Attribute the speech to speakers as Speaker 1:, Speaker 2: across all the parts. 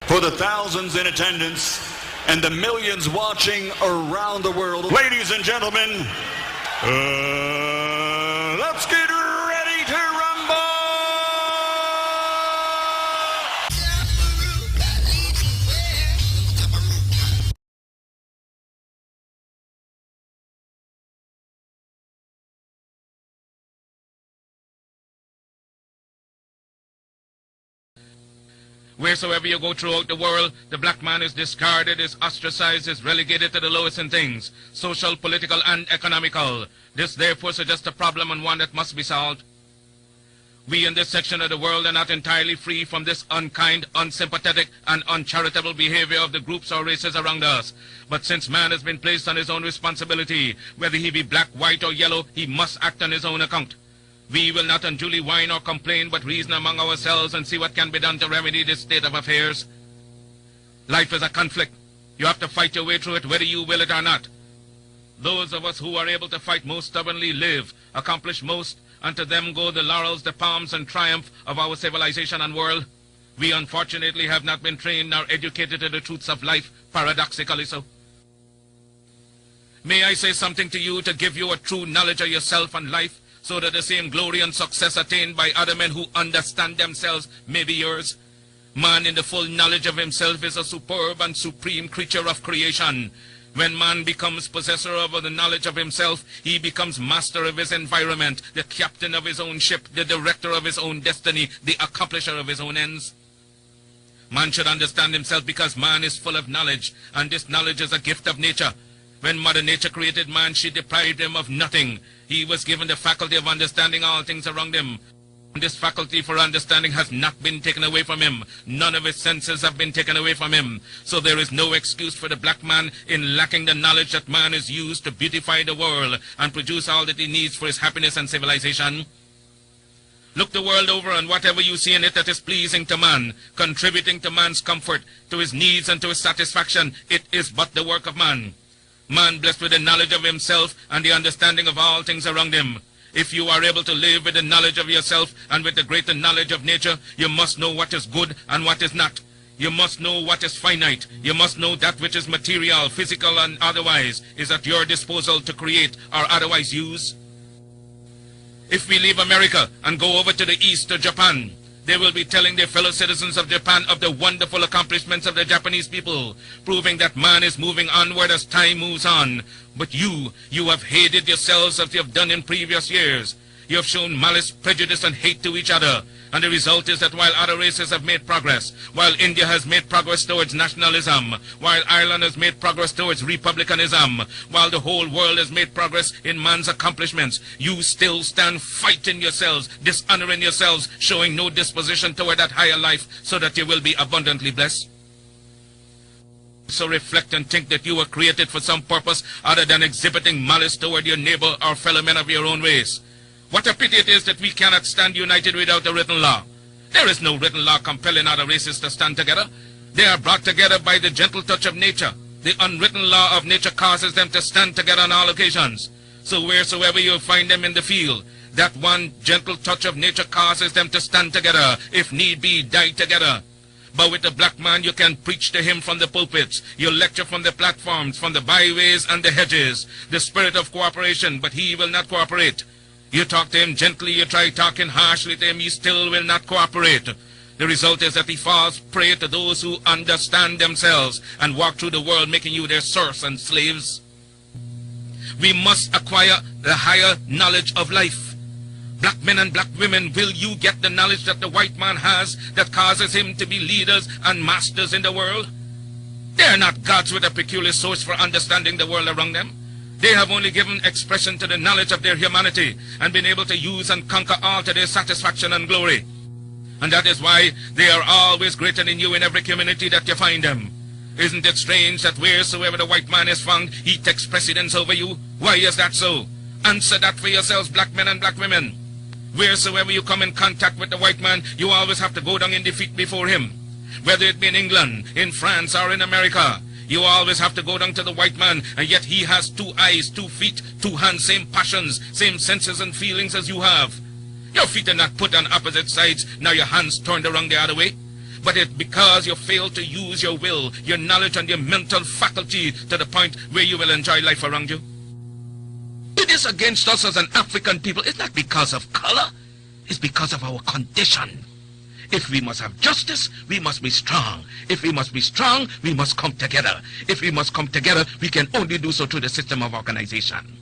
Speaker 1: for the thousands in attendance and the millions watching around the world. Ladies and gentlemen, let's get ready to rumble!
Speaker 2: Wheresoever you go throughout the world, the black man is discarded, is ostracized, is relegated to the lowest in things, social, political, and economical. This therefore suggests a problem and one that must be solved. We in this section of the world are not entirely free from this unkind, unsympathetic, and uncharitable behavior of the groups or races around us. But since man has been placed on his own responsibility, whether he be black, white, or yellow, he must act on his own account. We will not unduly whine or complain, but reason among ourselves and see what can be done to remedy this state of affairs. Life is a conflict. You have to fight your way through it whether you will it or not. Those of us who are able to fight most stubbornly live, accomplish most, and to them go the laurels, the palms, and triumph of our civilization and world. We unfortunately have not been trained nor educated to the truths of life, paradoxically so. May I say something to you to give you a true knowledge of yourself and life, so that the same glory and success attained by other men who understand themselves may be yours. Man in the full knowledge of himself is a superb and supreme creature of creation. When man becomes possessor of the knowledge of himself, he becomes master of his environment, the captain of his own ship, the director of his own destiny, the accomplisher of his own ends. Man should understand himself because man is full of knowledge, and this knowledge is a gift of nature. When Mother Nature created man, she deprived him of nothing. He was given the faculty of understanding all things around him. This faculty for understanding has not been taken away from him. None of his senses have been taken away from him. So there is no excuse for the black man in lacking the knowledge that man is used to beautify the world and produce all that he needs for his happiness and civilization. Look the world over, and whatever you see in it that is pleasing to man, contributing to man's comfort, to his needs and to his satisfaction, it is but the work of man. Man blessed with the knowledge of himself and the understanding of all things around him. If you are able to live with the knowledge of yourself and with the greater knowledge of nature, you must know what is good and what is not. You must know what is finite. You must know that which is material, physical, and otherwise is at your disposal to create or otherwise use. If we leave America and go over to the east to Japan, they will be telling their fellow citizens of Japan of the wonderful accomplishments of the Japanese people, proving that man is moving onward as time moves on. But you have hated yourselves as you have done in previous years. You have shown malice, prejudice, and hate to each other. And the result is that while other races have made progress, while India has made progress towards nationalism, while Ireland has made progress towards republicanism, while the whole world has made progress in man's accomplishments, you still stand fighting yourselves, dishonoring yourselves, showing no disposition toward that higher life so that you will be abundantly blessed. So reflect and think that you were created for some purpose other than exhibiting malice toward your neighbor or fellow men of your own race. What a pity it is that we cannot stand united without a written law. There is no written law compelling other races to stand together. They are brought together by the gentle touch of nature. The unwritten law of nature causes them to stand together on all occasions. So wheresoever you find them in the field, that one gentle touch of nature causes them to stand together, if need be, die together. But with the black man, you can preach to him from the pulpits. You lecture from the platforms, from the byways and the hedges. The spirit of cooperation, but he will not cooperate. You talk to him gently, you try talking harshly to him, he still will not cooperate. The result is that he falls prey to those who understand themselves and walk through the world making you their serfs and slaves. We must acquire the higher knowledge of life. Black men and black women, will you get the knowledge that the white man has that causes him to be leaders and masters in the world? They are not gods with a peculiar source for understanding the world around them. They have only given expression to the knowledge of their humanity and been able to use and conquer all to their satisfaction and glory. And that is why they are always greater than you in every community that you find them. Isn't it strange that wheresoever the white man is found, he takes precedence over you? Why is that so? Answer that for yourselves, black men and black women. Wheresoever you come in contact with the white man, you always have to go down in defeat before him. Whether it be in England, in France, or in America, you always have to go down to the white man, and yet he has 2 eyes, 2 feet, 2 hands, same passions, same senses and feelings as you have. Your feet are not put on opposite sides, now your hands turned around the other way. but it's because you fail to use your will, your knowledge, and your mental faculty to the point where you will enjoy life around you. It is against us as an African people. It's not because of color. It's because of our condition. If we must have justice, we must be strong. If we must be strong, we must come together. If we must come together, we can only do so through the system of organization.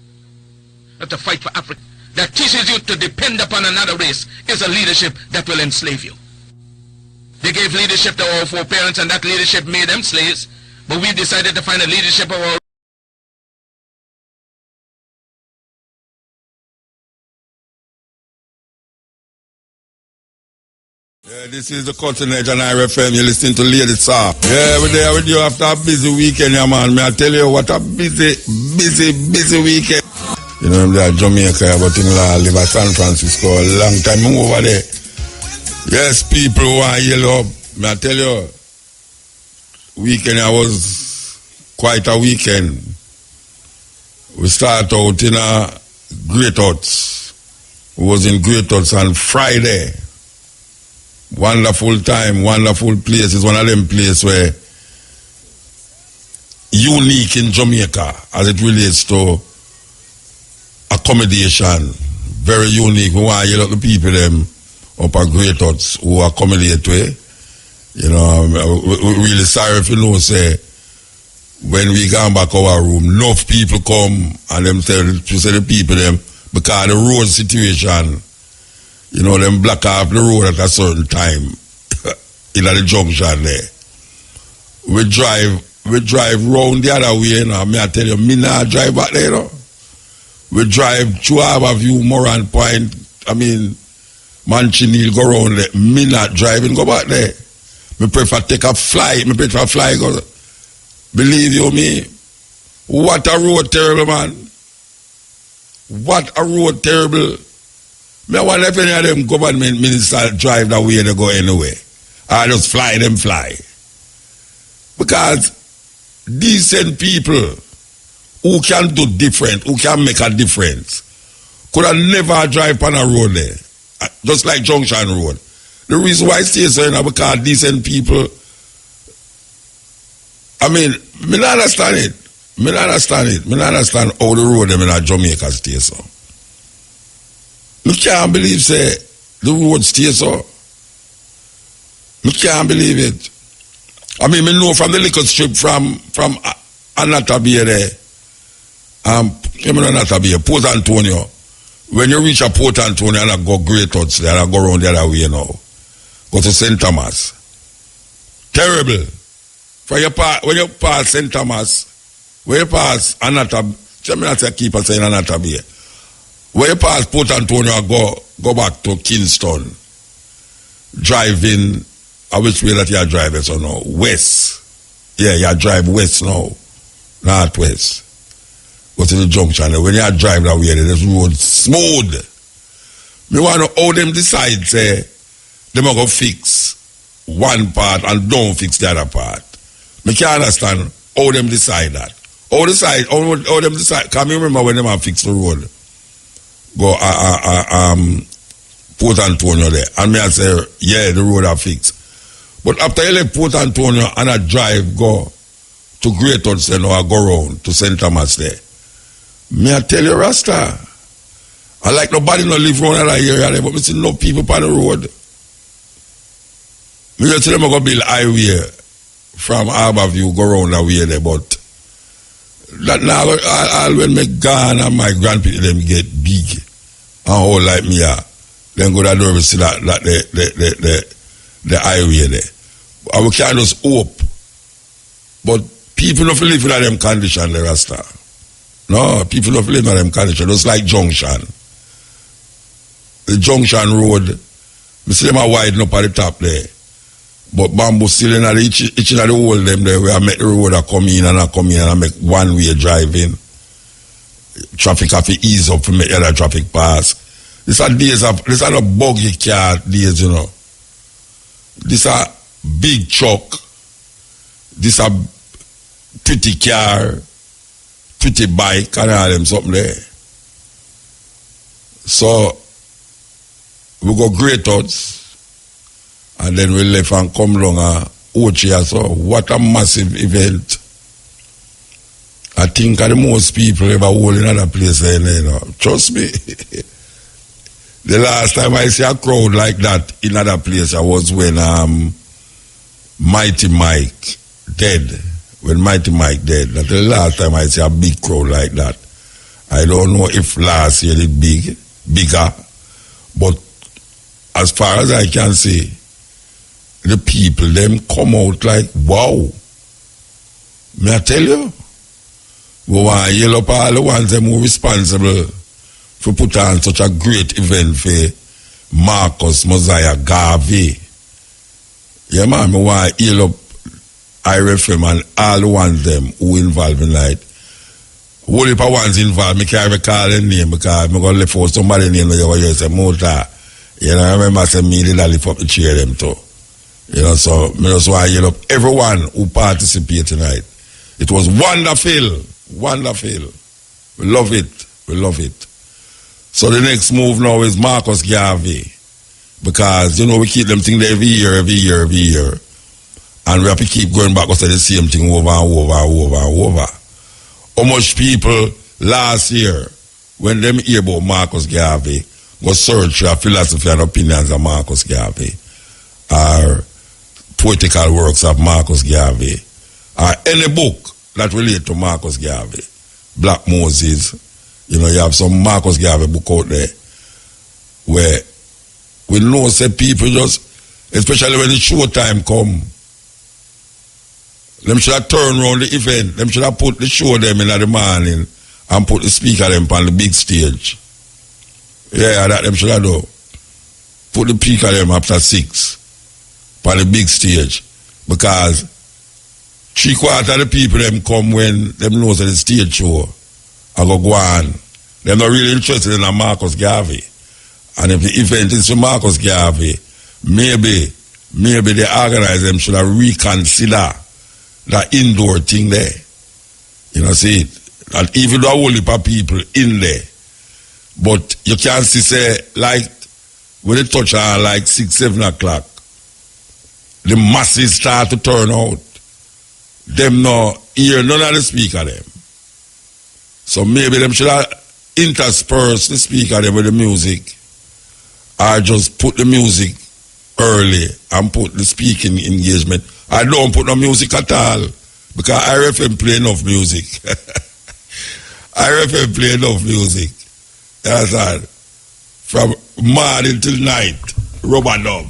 Speaker 2: But to fight for Africa that teaches you to depend upon another race is a leadership that will enslave you. They gave leadership to our foreparents, and that leadership made them slaves. But we decided to find a leadership of our
Speaker 3: Yeah, this is the Cutting Edge and IRFM. You're listening to Lady Saw. Yeah, we're there with you after a busy weekend, yeah, man. May I tell you what a busy weekend. You know, I'm there at Jamaica, but I live at San Francisco a long time. I'm over there. Yes, people who are yellow up. May I tell you, weekend I was quite a weekend. We start out in a Great Huts. We was in Great Huts on Friday. Wonderful time, wonderful place. It's one of them places where unique in Jamaica as it relates to accommodation. Very unique. We want to hear the people them up at Great Huts who accommodate with. You know, we're really sorry if you know, say, when we come back our room, enough people come and them say the people them, because the road situation, you know, them block off the road at a certain time in the junction there. We drive round the other way, you know. May I tell you, me not drive back there, you know. We drive to Harbourview, Moran Point, I mean, Manchineel, go round there. Me not driving, go back there. Me prefer take a flight, go. Believe you me, what a road terrible, man. What a road terrible. Me wonder if any of them government ministers drive that way they go anywhere. Or just fly. Because decent people who can do different, who can make a difference, could have never drive on a road there. Just like Junction Road. The reason why I say so is because decent people, I mean, me not understand it. Me not understand how the road them in Jamaica stay so. Me can't believe say the road stay so. Me can't believe it. I mean, me know from the liquor strip from Anatabia there. Anatabia, Port Antonio. When you reach a Port Antonio and I go Great Huts there, and I go around the other way now. Go to St. Thomas. Terrible. When you pass St. Thomas, when you pass Anatabia, I'm not keep on saying Anatabia. When you pass Port Antonio, go back to Kingston. Driving, which way that you are driving so now? West. Yeah, you drive west now. Northwest. Go to the junction. When you drive that way, the road smooth. Me want to how them decide, say, they are going to fix one part and don't fix the other part. Me can't understand how them decide that. How them decide. Can you remember when them have fixed the road? Go Port Antonio there. And me I say, yeah, the road are fixed. But after you leave Port Antonio and I drive, go to Great Huts and I go round to St. Thomas there. Me I tell you, Rasta, I like nobody no live around that area there, but me see no people on the road. Me just tell them I go build highway from Harbourview, go round that way there, but that now all when me gone and my grandparents them get big and all like me then go that door we see that the highway there. And we can't just hope. But people don't live in them condition the Rasta. No, people don't live in them condition. Just like Junction. The Junction Road, we see them are widen up at the top there. But bamboo still in each of the hole them there where I make the road a come in and I make one way driving. Traffic have to ease up to make the other traffic pass. These are the buggy car days, you know. These are big truck. These are pretty car, pretty bike, and all them something there. So we go Great Huts. And then we left and come along Ochi. So what a massive event. I think the most people ever hold in other place, you know. Trust me. The last time I see a crowd like that in other place, I was when Mighty Mike dead. When Mighty Mike dead. That's the last time I see a big crowd like that. I don't know if last year it bigger, but as far as I can see, the people them come out like wow. May I tell you? We want to yell up all the ones them who responsible for put on such a great event for Marcus Mosiah Garvey. Yeah man, we want to yell up IRFM and all the ones them who involved in it. Whole heap of ones involved, I can't recall the name because I'm going to lift out somebody's name that you say Mota. You know, I remember saying me did I lift up the chair them too. You know, so I just want to yell up everyone who participated tonight. It was wonderful. Wonderful. We love it. We love it. So the next move now is Marcus Garvey. Because, you know, we keep them thing there every year. And we have to keep going back to the same thing over and over. How much people last year, when them hear about Marcus Garvey, go search for philosophy and opinions of Marcus Garvey, or poetical works of Marcus Garvey, or any book that relate to Marcus Garvey, Black Moses, you know, you have some Marcus Garvey book out there where we know say people just, especially when the show time come, them should have turned around the event, them should have put the show them in the morning and put the speaker them on the big stage. Yeah, that them should have done. Put the speaker them after 6 on the big stage. Because 3/4 of the people them come when them knows that the stage show and go on. They're not really interested in a Marcus Garvey. And if the event is for Marcus Garvey, maybe the organizers them should have reconsider that indoor thing there. You know, see, that even though a whole heap of people in there, but you can't see, say, like, when it touch on like 6-7 o'clock, the masses start to turn out. Them no hear none of the speaker them. So maybe them should have intersperse the speaker them with the music, or just put the music early and put the speaking engagement. I don't put no music at all because IRFM play enough music. IRFM play enough music. That's all. From morning till night, rubber dub.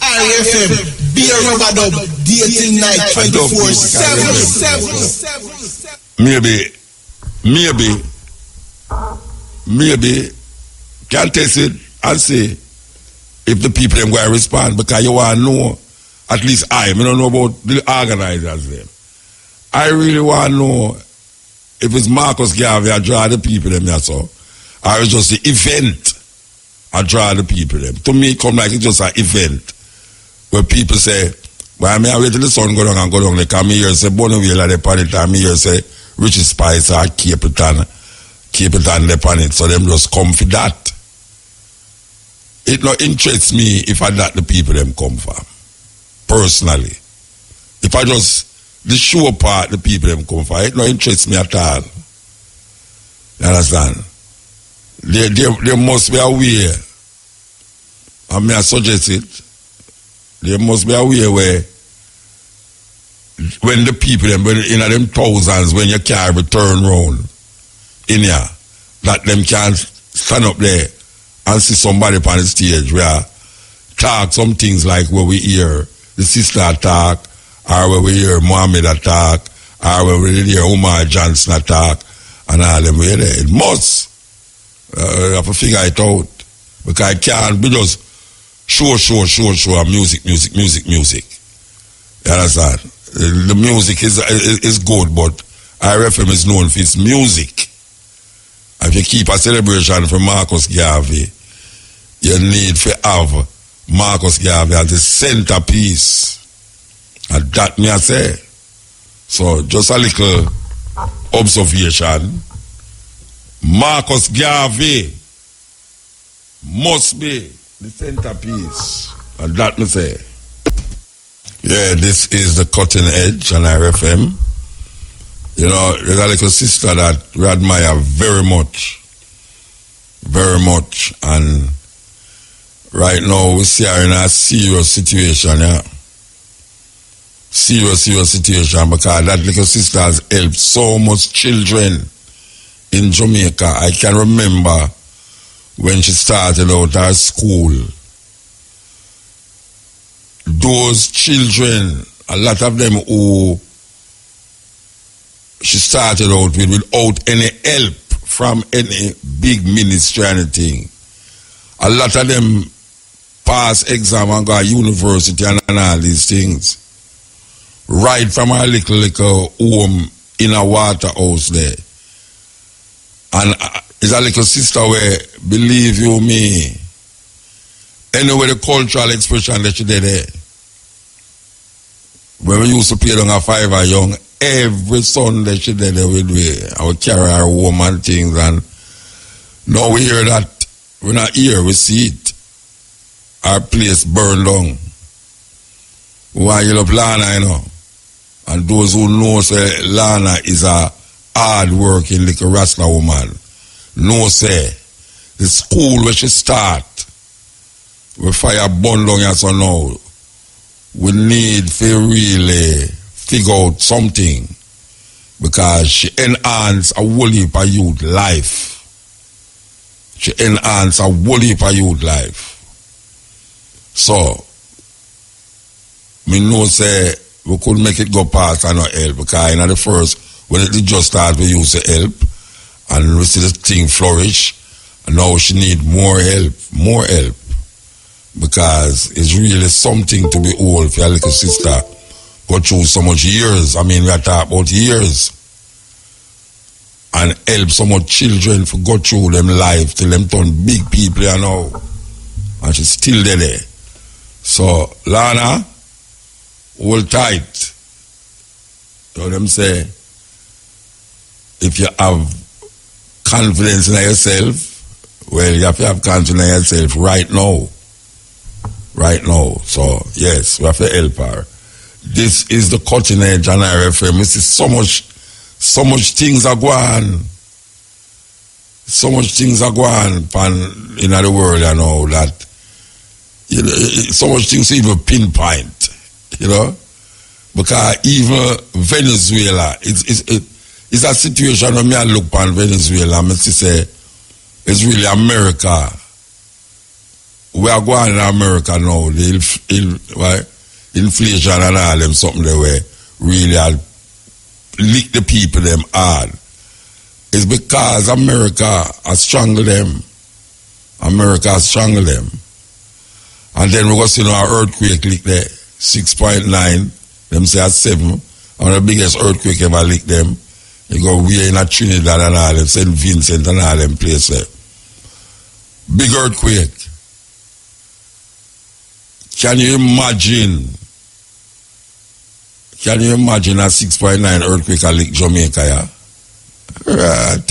Speaker 4: IRFM, be a rubber dub, dating night 24/7. Maybe can test it and see if the people them going to respond, because you want to know, at least I don't know about the organizers them. I really want to know if it's Marcus Garvey I draw the people them here, so, or it's just the event I draw the people them. To me it come like it's just an event where people say, well, I mean, I wait till the sun go down and go down. They come here say Bonneville at the planet, and me here say Richie Spice or Capleton the planet, so them just come for that. It not interests me if I that the people them come from. Personally. If I just the show part the people them come from, it not interests me at all. You understand? There must be a way, and may I suggest it, there must be a way where when the people them in them thousands, when you can't return round in here, that them can't stand up there and see somebody on the stage where talk some things like where we hear the sister attack, or where we hear Mohammed attack, or where we hear Umar Johnson attack, and all them way there. It must. You have to figure it out. Because it can't be just show, music. You understand? The music is good, but IRFM is known for its music. If you keep a celebration for Marcus Garvey, you need to have Marcus Garvey as the centerpiece. And that me I say. So just a little observation. Marcus Garvey must be the centerpiece. And that me say. Yeah, this is the Cutting Edge on RFM. You know, there's a little sister that we admire very much. Very much. And right now we see her in a serious situation, yeah. Serious situation, because that little sister has helped so much children in Jamaica. I can remember when she started out her school. Those children, a lot of them who she started out with without any help from any big ministry or anything. A lot of them pass exam and go to university and all these things. Right from our little home in a water house there. And it's a little sister where, believe you me, anyway the cultural expression that she did there. When we used to play down a 5 or young, every Sunday she did there with me. I would carry her home and things, and now we hear that, we're not here, we see it. Our place burned down. We want to help Lana, you know. And those who know say Lana is a hard-working little Rasta woman. No say, the school where she start, we fire burn down here so now. We need to really figure out something, because she enhance a whole heap of youth life. She enhance a whole heap of youth life. So, me know say we could make it go past and not help, because in the first, when it just started, we used to help, and we see the thing flourish, and now she need more help, because it's really something to be old for your little sister go through so much years. I mean, we are talking about years, and help so much children to go through them life till them turn big people, you know, and she's still there. So, Lana, hold tight. You know what I'm saying? If you have confidence in yourself, well, you have to have confidence in yourself right now. Right now. So, yes, we have to help her. This is the Cutting Edge on RFM. We see so much things are going. So much things are going in the world, you know, that, you know, so much things even pinpoint, you know, because even Venezuela, it's a situation when I look upon Venezuela, I say, it's really America. We are going in America now, the inflation and all them, something they were really lick the people them hard. It's because America has strangled them. America has strangled them. And then we go see our earthquake lick there, 6.9, them say at 7, and the biggest earthquake ever lick them. You go way in a Trinidad and all them, St. Vincent and all them place there. Big earthquake. Can you imagine a 6.9 earthquake at Lake Jamaica, yeah? Right.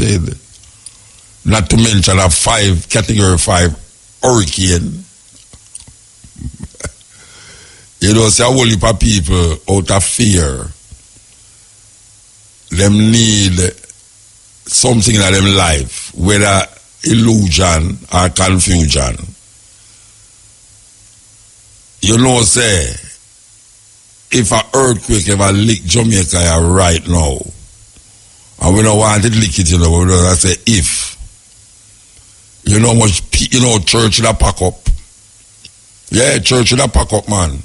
Speaker 4: Not to mention a category 5 hurricane. You know, see a whole heap of people out of fear. Them need something in them life, whether illusion or confusion. You know, say, if an earthquake ever lick Jamaica right now, and we don't want it lick it, you know, we don't say if. You know much, you know, church that pack up. Yeah, church that pack up, man.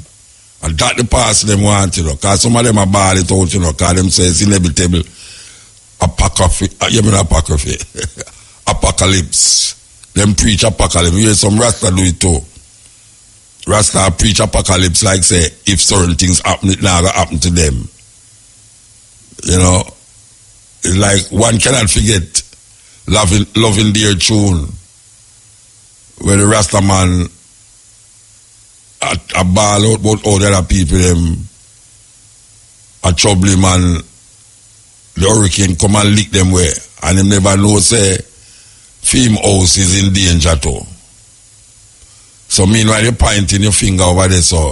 Speaker 4: And that the past them want, you know, because some of them are bad it out, you know, because them say it's inevitable. Apocalypse. Them preach apocalypse. You hear some Rasta do it too. Rasta preach apocalypse like say, if certain things happen, it now going to happen to them. You know, it's like one cannot forget loving Dear Tune, where the Rasta man a ball out about all the other people, them a trouble him, and the hurricane come and lick them where, and him never know say film house is in danger too. So meanwhile you're pointing your finger over there, so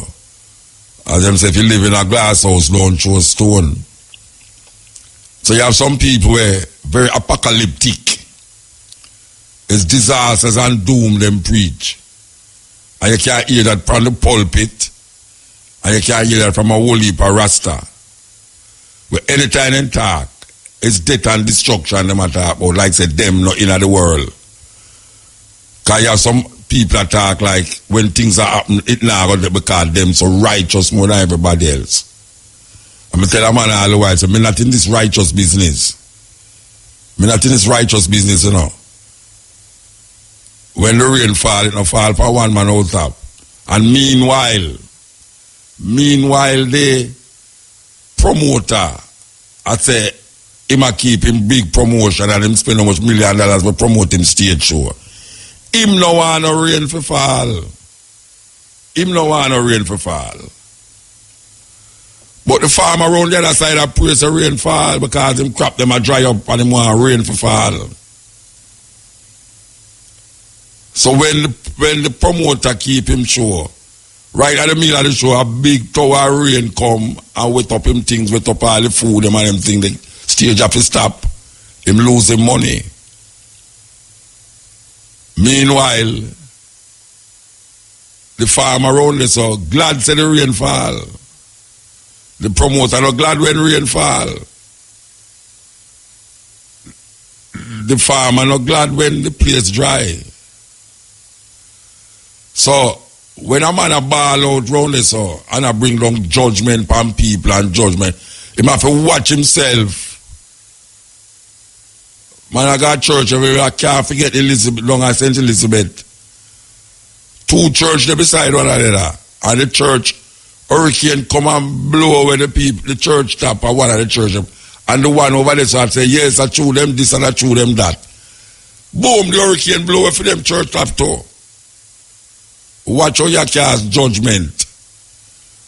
Speaker 4: as them say, if you live in a glass house, don't throw a stone. So you have some people where very apocalyptic. It's disasters and doom them preach. And you can't hear that from the pulpit. And you can't hear that from a whole heap of Rasta. But anytime they talk, it's death and destruction they talk about. Like say them not in the world. Because you have some people that talk like when things are happening, it now going to because them so righteous more than everybody else. I'm going to tell a man all the while, so I'm not in this righteous business. I'm not in this righteous business, you know. When the rain fall, it don't fall for one man out top. And meanwhile, the promoter, I say, him a keep him big promotion and him spend how much $1 million for promoting stage show. Him no want no rain for fall. Him no want no rain for fall. But the farmer around the other side a praise the rain fall because him crop them a dry up and him want rain for fall. So when the promoter keep him show, right at the middle of the show, a big tower of rain come and wet up him things, wet up all the food, him and them things, the stage have to stop. Him lose him money. Meanwhile, the farmer around there so glad say the rain fall. The promoter not glad when rain fall. The farmer not glad when the place dry. So, when a man a ball out round this so, and I bring down judgment on people and judgment, he have to watch himself. Man, I got church everywhere. I can't forget Elizabeth, long as St. Elizabeth. 2 churches there beside one another. And the church, hurricane come and blow away the people, the church top or one of the church. And the one over there so I say, yes, I chew them this and I chew them that. Boom, the hurricane blow away for them church top too. Watch how you cast judgment.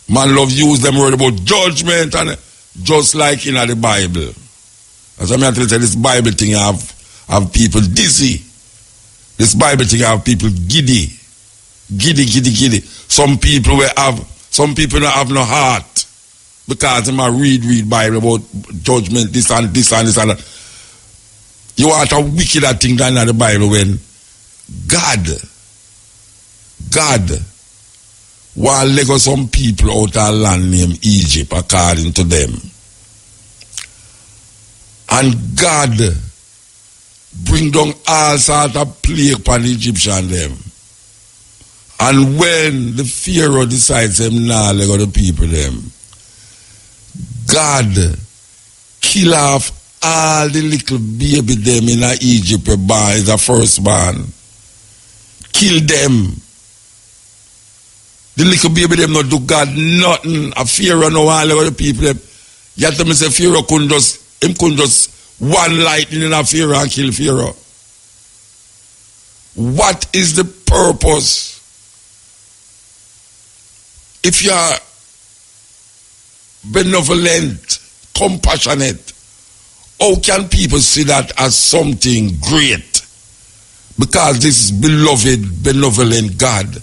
Speaker 4: Man love use them word about judgment and just like in the Bible. As I'm tell you, this Bible thing have people dizzy. This Bible thing have people giddy. Giddy. Some people don't have no heart. Because they might read Bible about judgment, this and that. You want a wickeder thing than in the Bible when God will let go some people out of land named Egypt according to them. And God bring down all sorts of plague upon the Egyptian them. And when the Pharaoh decides him now let go the people them, God kill off all the little baby them in Egypt born is a firstborn. Kill them. The little baby them not do God nothing. A Pharaoh no want let go the people them. Yet them say Pharaoh couldn't just one lightning in a Pharaoh and kill Pharaoh. What is the purpose? If you are benevolent, compassionate, how can people see that as something great? Because this beloved, benevolent God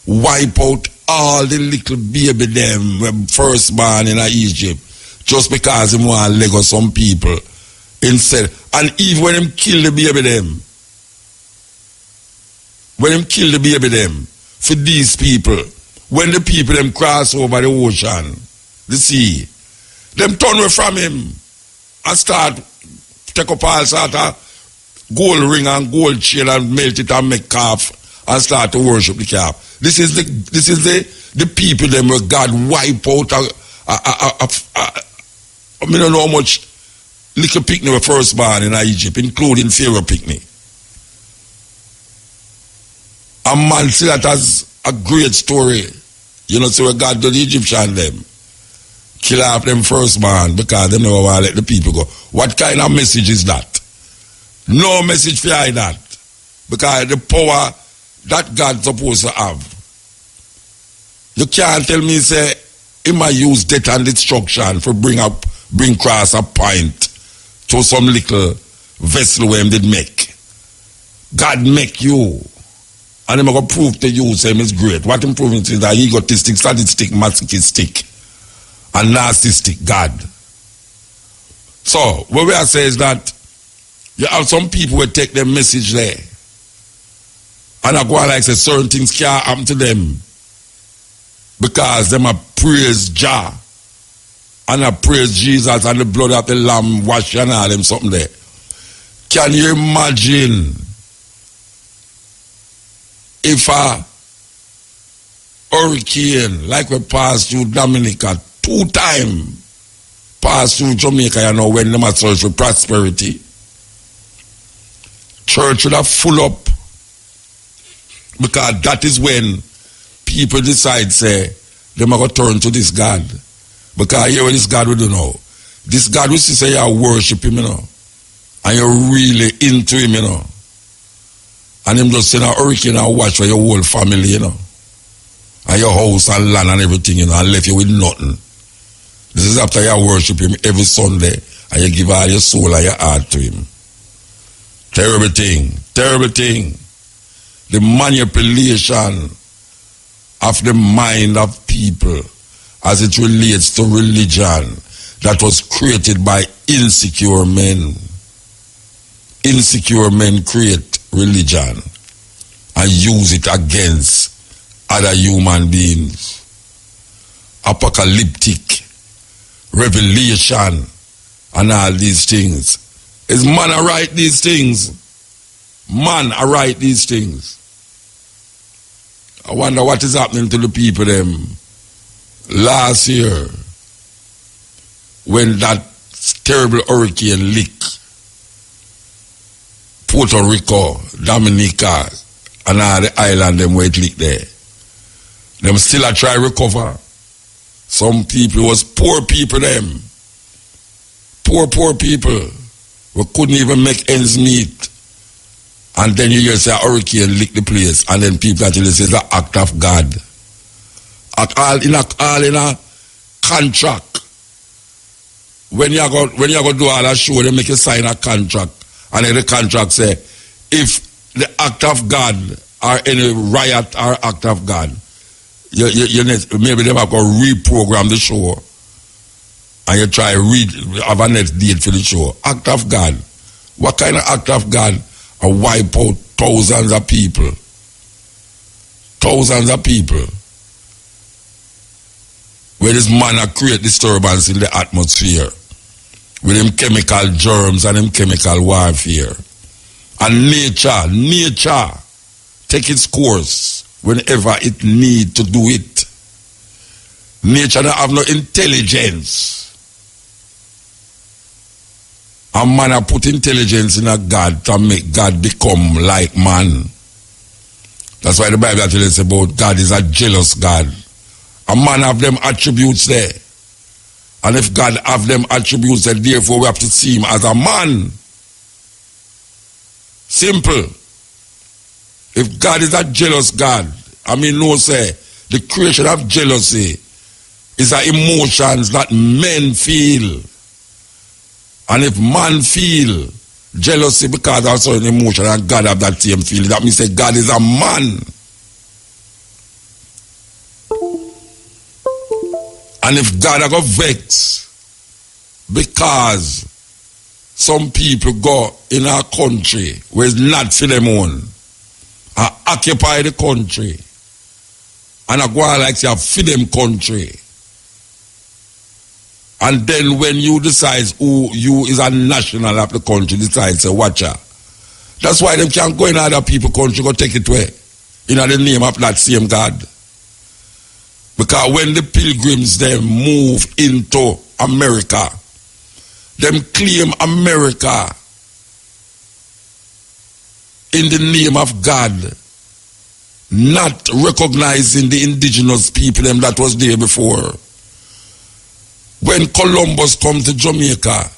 Speaker 4: wipe out all the little baby them firstborn in Egypt just because he want to let go some people instead. And even when him kill the baby them, for these people, when the people them cross over the ocean, the sea, them turn away from him and start take up all sort of gold ring and gold chain and melt it and make calf and start to worship the calf. This is the people them where God wipe out I don't know how much little picnic were firstborn in Egypt, including Pharaoh picnic. A man see that as a great story. You know, so where God did the Egyptian them. Kill off them firstborn because they never want to let the people go. What kind of message is that? No message for that. Because the power that God's supposed to have. You can't tell me, say, he might use death and destruction for bring cross a point to some little vessel where he did make. God make you And I'm going to prove to you, say him is great. What I'm proving is that egotistic, sadistic, masochistic, and narcissistic God. So, what we are saying is that you have some people who take their message there. And I go on like say certain things can't happen to them. Because them a praise Jah. And I praise Jesus and the blood of the Lamb wash and all them something there. Can you imagine if a hurricane like we passed through Dominica 2 times passed through Jamaica, you know, when them a search for prosperity, church would have full up, because that is when people decide say them are going to turn to this God. Because here what this God will do now. This God will say you worship him, you know, and you're really into him, you know, and him just send a hurricane and watch for your whole family, you know, and your house and land and everything, you know, and left you with nothing. This is after you worship him every Sunday and you give all your soul and your heart to him. Terrible thing, terrible thing. The manipulation of the mind of people as it relates to religion that was created by insecure men. Insecure men create religion and use it against other human beings. Apocalyptic, revelation, and all these things. Is man a write these things? Man a write these things. I wonder what is happening to the people them last year when that terrible hurricane lick Puerto Rico, Dominica, and all the island them where it lick there. Them still a try recover. Some people was poor people them. Poor people who couldn't even make ends meet. And then you hear say a hurricane lick the place, and then people actually say it's an act of God. All in a contract. When you go do all that show, they make you sign a contract, and then the contract say, if the act of God or any riot or act of God, maybe they have to reprogram the show, and you try have a next date for the show. Act of God. What kind of act of God? Wipe out thousands of people. Thousands of people. Where this man create disturbance in the atmosphere with them chemical germs and them chemical warfare. And nature take its course whenever it need to do it. Nature don't have no intelligence. A man put intelligence in a God to make God become like man. That's why the Bible actually says about God is a jealous God. A man have them attributes there. And if God have them attributes there, therefore we have to see him as a man. Simple. If God is a jealous God, no say, the creation of jealousy is the emotions that men feel. And if man feel jealousy because of certain emotion and God have that same feeling, that means that God is a man. And if God are go vex because some people go in our country where it's not for them own and occupy the country and I go on like say for them country. And then when you decide who you is a national of the country, decide say watch out. That's why them can't go in other people's country, go take it away. In the name of that same God. Because when the pilgrims them move into America, them claim America in the name of God, not recognizing the indigenous people them that was there before. When Columbus come to Jamaica,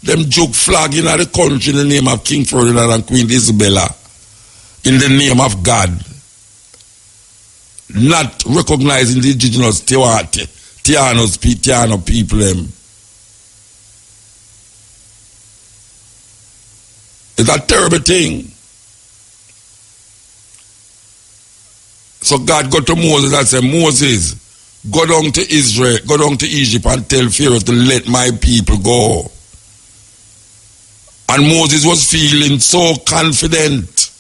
Speaker 4: them joke flag in the country in the name of King Ferdinand and Queen Isabella, in the name of God, not recognizing the indigenous Tiano people them. It's a terrible thing. So God go to Moses and say, Moses, go down to Israel, go down to Egypt and tell Pharaoh to let my people go. And Moses was feeling so confident.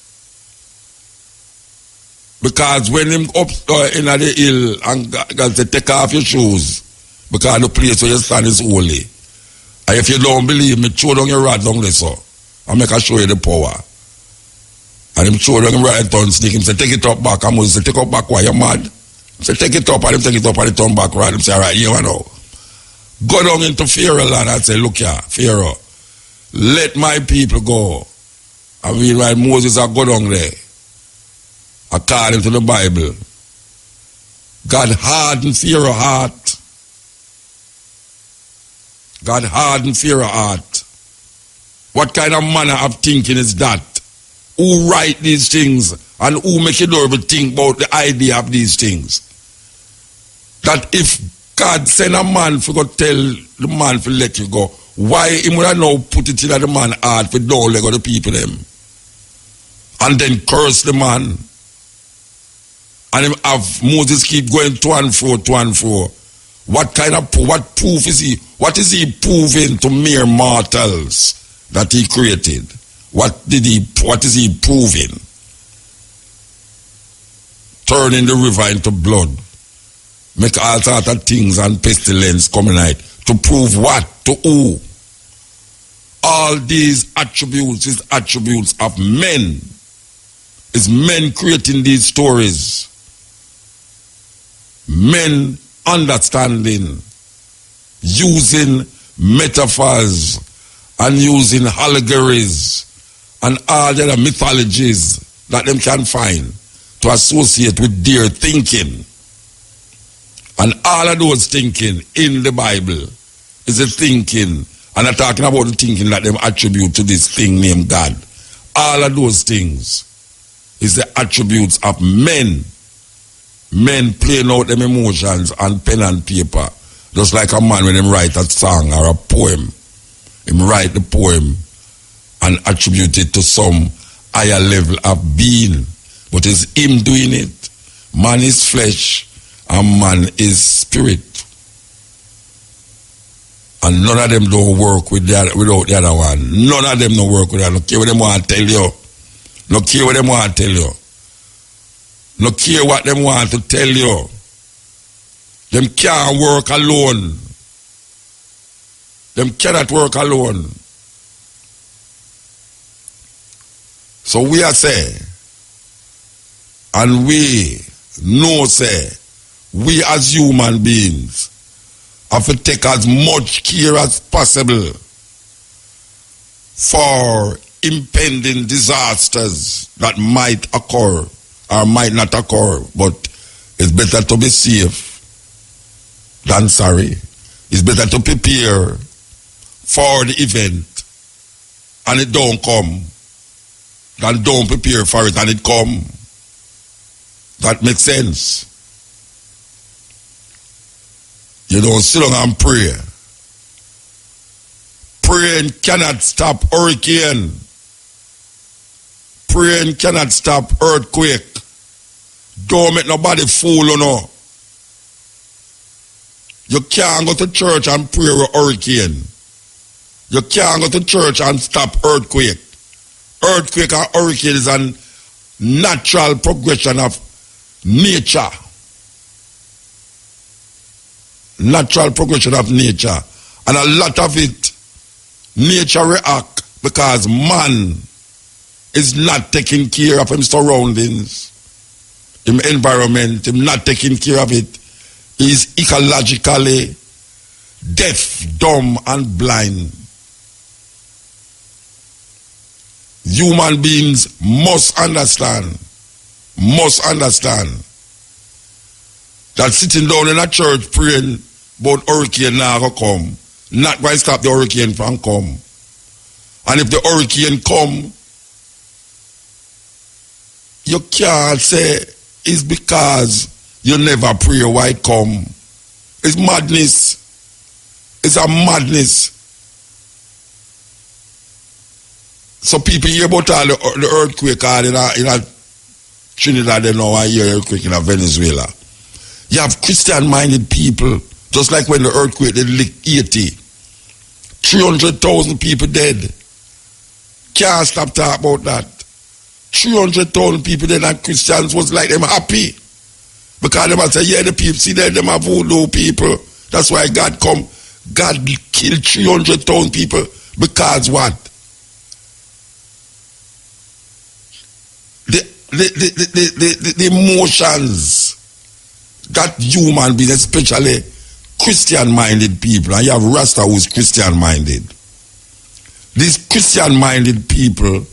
Speaker 4: Because when him up in the hill and God said, take off your shoes, because the place where you stand is holy. And if you don't believe me, throw down your rod down there, so I make I show you the power. And him throw down him right on stick. Him say, take it up back. And Moses say, take up back, why you mad? He say, take it up, and him take it up and he turn back right. Him say, all right, you know. Go down into Pharaoh land and say, look here, Pharaoh, let my people go. And meanwhile, Moses are go down there. According to the Bible, God hardened Pharaoh's heart. God hardened Pharaoh's heart. What kind of manner of thinking is that? Who write these things and who make you know think about the idea of these things? That if God send a man for go tell the man to let you go, why he would have now put it in the man's heart for don't let go the people them? And then curse the man. And him have Moses keep going to and fro, to and fro. What proof is he? What is he proving to mere mortals that he created? What is he proving? Turning the river into blood. Make all sorts of things and pestilence coming out. To prove what? To who? All these attributes is attributes of men. It's men creating these stories. Men understanding, using metaphors and using allegories and all the other mythologies that them can find to associate with their thinking. And all of those thinking in the Bible is a thinking, and I'm talking about the thinking that them attribute to this thing named God. All of those things is the attributes of men. Men playing out them emotions on pen and paper. Just like a man when him write a song or a poem. Him write the poem and attribute it to some higher level of being. But it's him doing it. Man is flesh and man is spirit. And none of them don't work with without the other one. None of them don't work with that. Look care what them want to tell you. Look care what them want to tell you. No care what them want to tell you. Them can't work alone. Them cannot work alone. So we are say, and we know say, we as human beings have to take as much care as possible for impending disasters that might occur or might not occur, but it's better to be safe than sorry. It's better to prepare for the event and it don't come than don't prepare for it and it come. That makes sense. You don't sit down and pray. Praying cannot stop hurricane. Praying cannot stop earthquake. Don't make nobody fool you know. You can't go to church and pray with hurricane. You can't go to church and stop earthquake. Earthquake and hurricane is a natural progression of nature. Natural progression of nature. And a lot of it, nature react because man is not taking care of his surroundings, his environment, him not taking care of it. He is ecologically deaf, dumb, and blind. Human beings must understand that sitting down in a church praying about hurricane now go come, not going to stop the hurricane from come. And if the hurricane come, you can't say it's because you never pray why it come. It's madness. It's a madness. So people hear about all the earthquake in a Trinidad, they know I hear earthquake in Venezuela. You have Christian-minded people, just like when the earthquake did lick Haiti. 300,000 people dead. Can't stop talking about that. 300,000 people dead, and Christians was like them happy. Because they must say, yeah, the people, see them are voodoo people. That's why God come. God killed 300,000 people. Because what? The emotions that human beings, especially Christian-minded people, and you have Rasta who's Christian-minded. These Christian-minded people,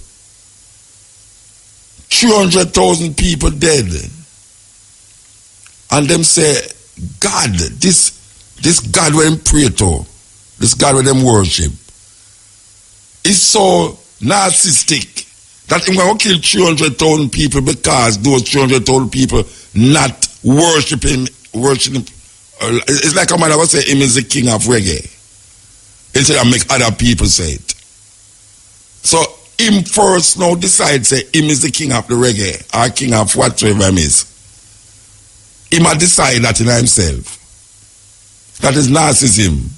Speaker 4: 300,000 people dead. And them say, God, this God where them pray to, this God where them worship, is so narcissistic that him going to kill 300,000 people because those 300,000 people not worshiping. It's like a man that would say him is the king of reggae. Instead of make other people say it. So him first now decide say him is the king of the reggae or king of whatsoever him is. He might decide that in himself. That is narcissism.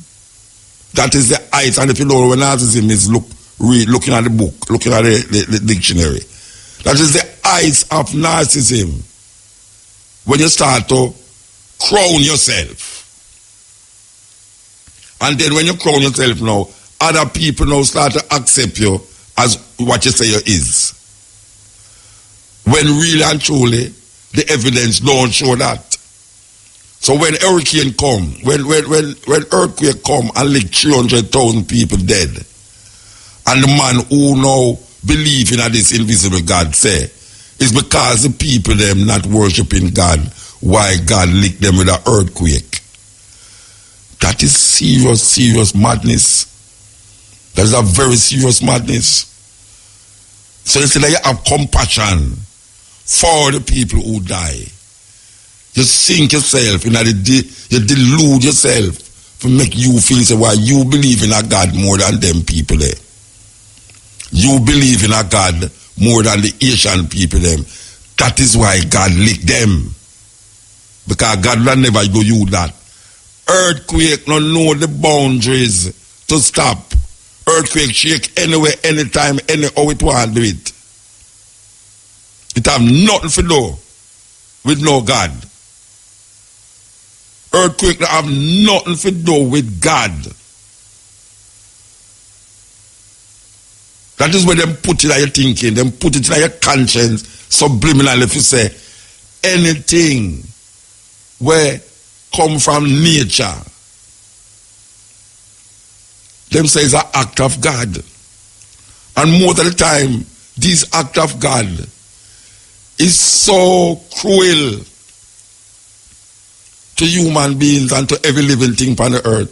Speaker 4: That is the height. And if you know what narcissism is, looking at the book, looking at the dictionary. That is the height of narcissism. When you start to crown yourself. And then when you crown yourself now, other people now start to accept you as what you say you is. When really and truly, the evidence don't show that. So when hurricane come, when earthquake come and like 300,000 people dead, and the man who now believe in this invisible God say, is because the people them not worshiping God, why God licked them with an earthquake. That is serious madness. That is a very serious madness. So you say that you have compassion for the people who die. You sink yourself, you delude yourself to make you feel say why you believe in a God more than them people there. You believe in a God more than the Asian people them. That is why God licked them. Because God will never do you that. Earthquake no know the boundaries to stop. Earthquake shake anywhere, anytime, how it want to do it. It have nothing to do with no God. Earthquake have nothing to do with God. That is where them put it in your thinking, them put it in your conscience, subliminal if you say anything where come from nature. Them say it's an act of God. And most of the time, this act of God is so cruel to human beings and to every living thing on the earth.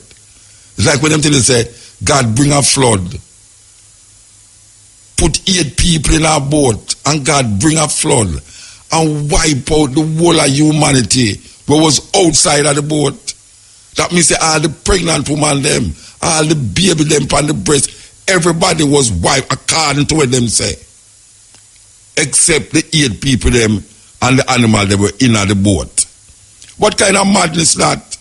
Speaker 4: It's like when them tell you say, God bring a flood. Put 8 people in a boat and God bring a flood and wipe out the whole of humanity what was outside of the boat. That means all the pregnant woman them, all the baby them on the breast, everybody was wiped according to what them say. Except the 8 people them and the animal that were in the boat. What kind of madness that?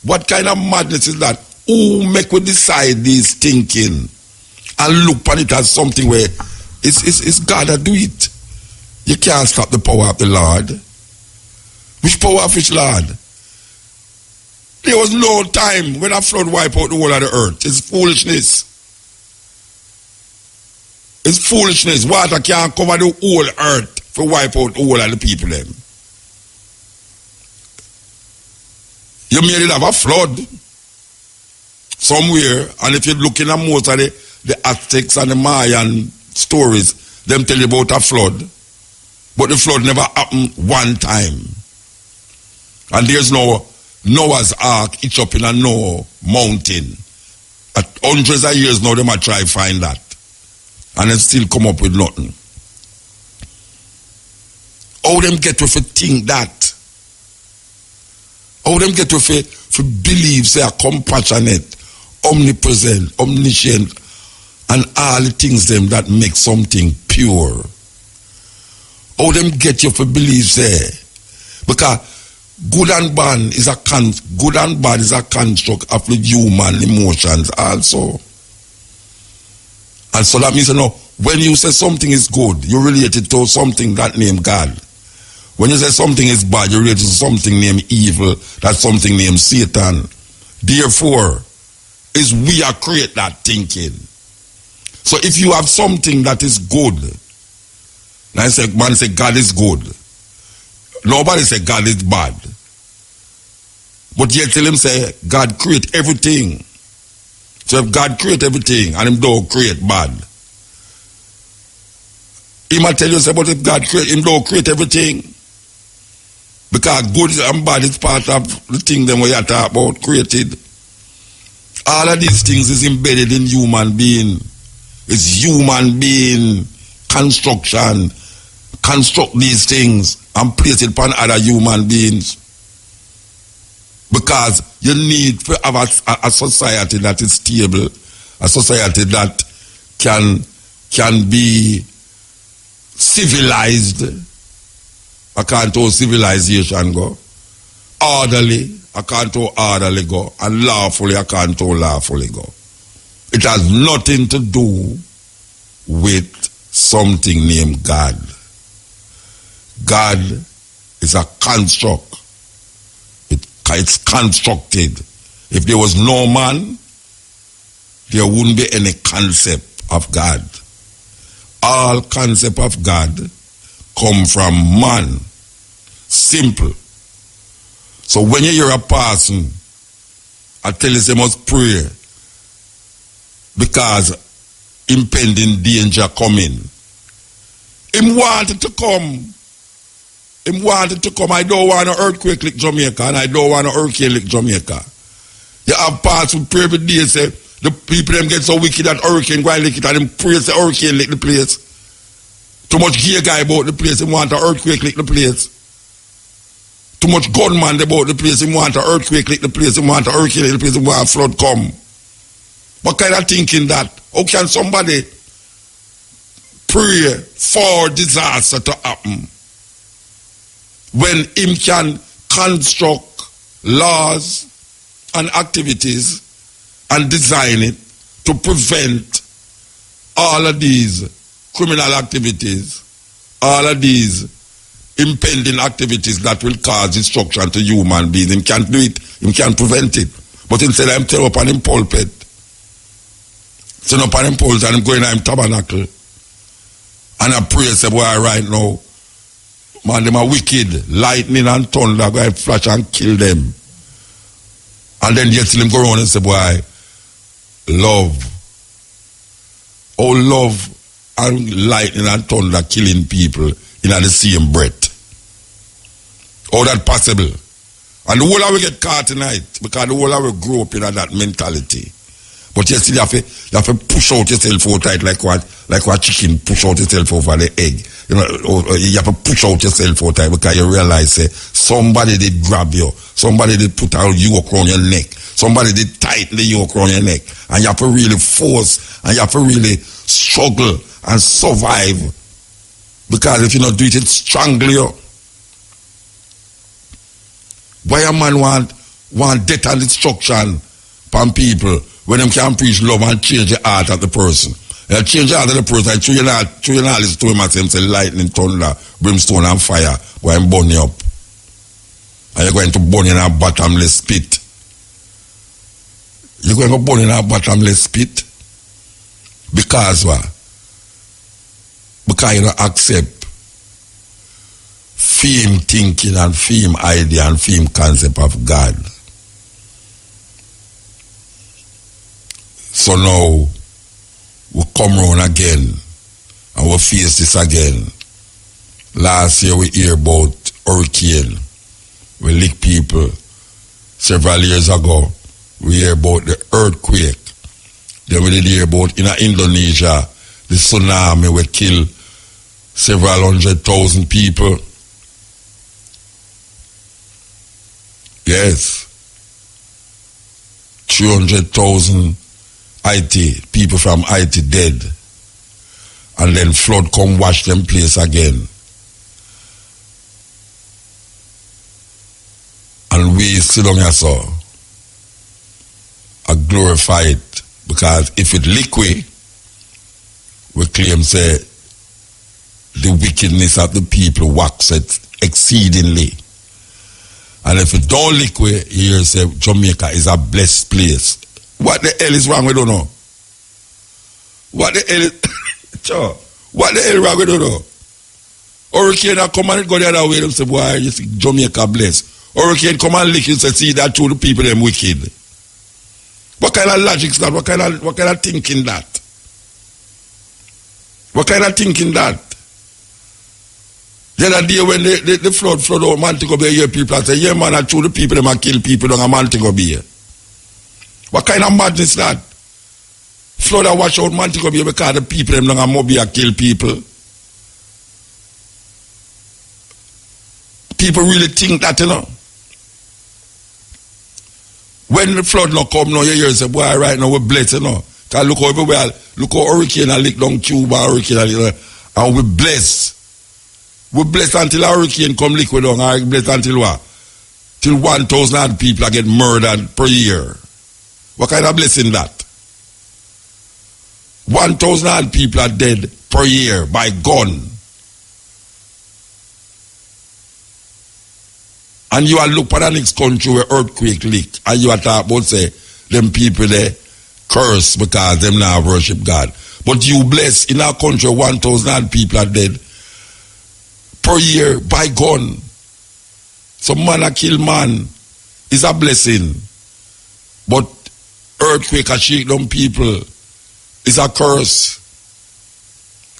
Speaker 4: What kind of madness is that? Who make we decide this thinking and look upon it as something where it's God that do it? You can't stop the power of the Lord. Which power of which Lord? There was no time when a flood wiped out the whole of the earth. It's foolishness. It's foolishness. Water can't cover the whole earth for wipe out the whole of the people then. You made it have a flood somewhere, and if you're looking at most of the Aztecs and the Mayan stories, them tell you about a flood. But the flood never happened one time. And there's no Noah's Ark each up in a no mountain. At hundreds of years now, they might try to find that. And then still come up with nothing. How them get to think that? How them get to believe they are compassionate, omnipresent, omniscient, and all the things them that make something pure? How them get you for believe say? Because good and bad is a construct of the human emotions also. And so that means, when you say something is good, you relate it to something that named God. When you say something is bad, you relate it to something named evil, that's something named Satan. Therefore, is we are create that thinking. So if you have something that is good, man say God is good. Nobody say God is bad. But yet tell him say God create everything. So if God create everything and him don't create bad, he might tell you say, but if God create, him don't create everything. Because good and bad is part of the thing them we are talking about created. All of these things is embedded in human being. It's human being construction. Construct these things and place it upon other human beings. Because you need to have a society that is stable, a society that can be civilized, according to civilization go, orderly, according to orderly go, and lawfully, according to lawfully go. It has nothing to do with something named God. God is a construct. It's constructed. If there was no man, there wouldn't be any concept of God. All concept of God come from man. Simple. So when you hear a person, I tell you they must pray because impending danger coming. Him wanted to come. Him wanted to come. I don't want an earthquake like Jamaica, and I don't want an hurricane like Jamaica. You have parts who pray every day, say, the people them get so wicked that hurricane go and lick it, and them pray the hurricane lick the place. Too much gay guy about the place, him want an earthquake lick the place. Too much gunman about the place, him want an earthquake lick the place, him want an hurricane lick the place, him want a flood come. What kind of thinking that? How can somebody pray for disaster to happen when him can construct laws and activities and design it to prevent all of these criminal activities, all of these impending activities that will cause destruction to human beings? Him can't do it, him can't prevent it. But instead I'm telling up on him pulpit, sitting up on him poles and I'm going to him tabernacle, and I pray, say, boy, right now, man, them are wicked. Lightning and thunder go and flash and kill them. And then yet till him go around and say, boy, love. Oh, love and lightning and thunder killing people in the same breath. How that possible? And the whole of we get caught tonight because the whole of we grow up in that mentality. But you still have to push out yourself out tight like what chicken push out itself over the egg. You have to push out yourself out tight because you realize somebody did grab you, somebody did put a yoke around your neck, somebody did tighten the yoke around your neck, and you have to really force and you have to really struggle and survive, because if you not do it, it strangle you. Why a man want death and destruction from people when them can preach love and change the heart of the person? They'll change the heart of the person and through your knowledge to him and say lightning, thunder, brimstone and fire, go and burn you up. And you're going to burn in a bottomless pit. You're going to burn in a bottomless pit. Because what? Because you don't accept fame thinking and fame idea and fame concept of God. So now we come round again and we face this again. Last year we hear about hurricane. We lick people. Several years ago we hear about the earthquake. Then we did hear about in Indonesia the tsunami will kill several 100,000 people. Yes. 300,000 Haiti, people from Haiti dead. And then flood come wash them place again. And we sit down here so I glorify it, because if it liquid, we claim say the wickedness of the people wax it exceedingly. And if it don't liquid, you hear say Jamaica is a blessed place. What the hell is wrong with you know? What the hell is what the hell wrong with you know? Hurricane come and go the other way, them say, boy, you see Jamaica blessed. Hurricane come and lick you, say, see that to the people them wicked. What kind of logic is that? What kind of thinking that? What kind of thinking that? The other day when the flood out Montego Bay, here people say, yeah man, I told the people them a kill people down Montego Bay. What kind of madness is that? Flood a wash out Montego Bay because the people them down Mobile kill people. People really think that, you know. When the flood not come now, you hear say, boy, right now we're blessed, you know. Because look how everywhere, look how hurricane a lick down Cuba, hurricane a lick, and we're blessed. We're blessed until a hurricane come liquid down, and blessed until what? Till 1,000 people get murdered per year. What kind of blessing that? 1,000 people are dead per year by gun. And you are look for the next country where earthquake leak, and you are talk about say them people there curse because them now worship God. But you bless in our country 1,000 people are dead per year by gun. So man a kill man is a blessing. But earthquake a shake down people is a curse.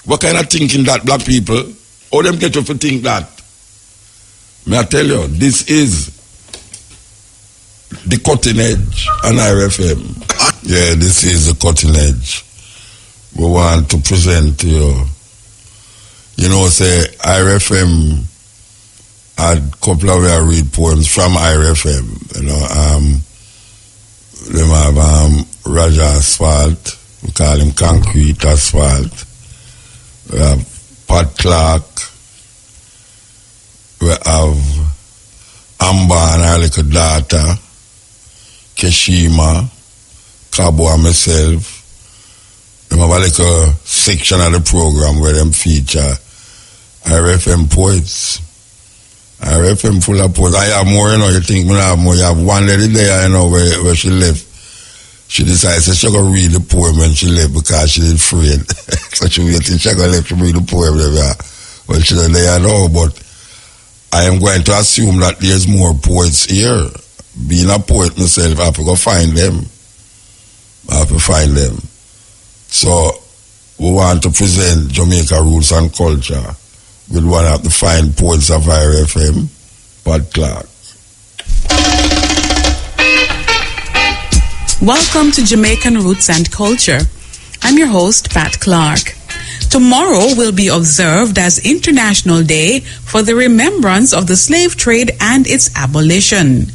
Speaker 4: What kind of thinking that, black people? How them get you to think that? May I tell you, this is the cutting edge on IRFM. Yeah, this is the cutting edge. We want to present to you. You know, say IRFM had a couple of read poems from IRFM. You know, them have Raja Asphalt, we call him Concrete Asphalt. We have Pat Clark. We have Amber and her little daughter, Keshima, Cabo and myself. They have a little section of the program where them feature IRFM poets. IRFM full of poets. I have more, you know, you think me have more. You have one lady there, you know, where she left. She decided she going to read the poem when she left because she didn't afraid. So she waited, she going to left to read the poem there. Well, she don't there now, but I am going to assume that there's more poets here. Being a poet myself, I have to go find them. I have to find them. So, we want to present Jamaica Roots and Culture with one of the fine poets of IRFM, Pat Clark.
Speaker 5: Welcome to Jamaican Roots and Culture. I'm your host, Pat Clark. Tomorrow will be observed as International Day for the remembrance of the slave trade and its abolition.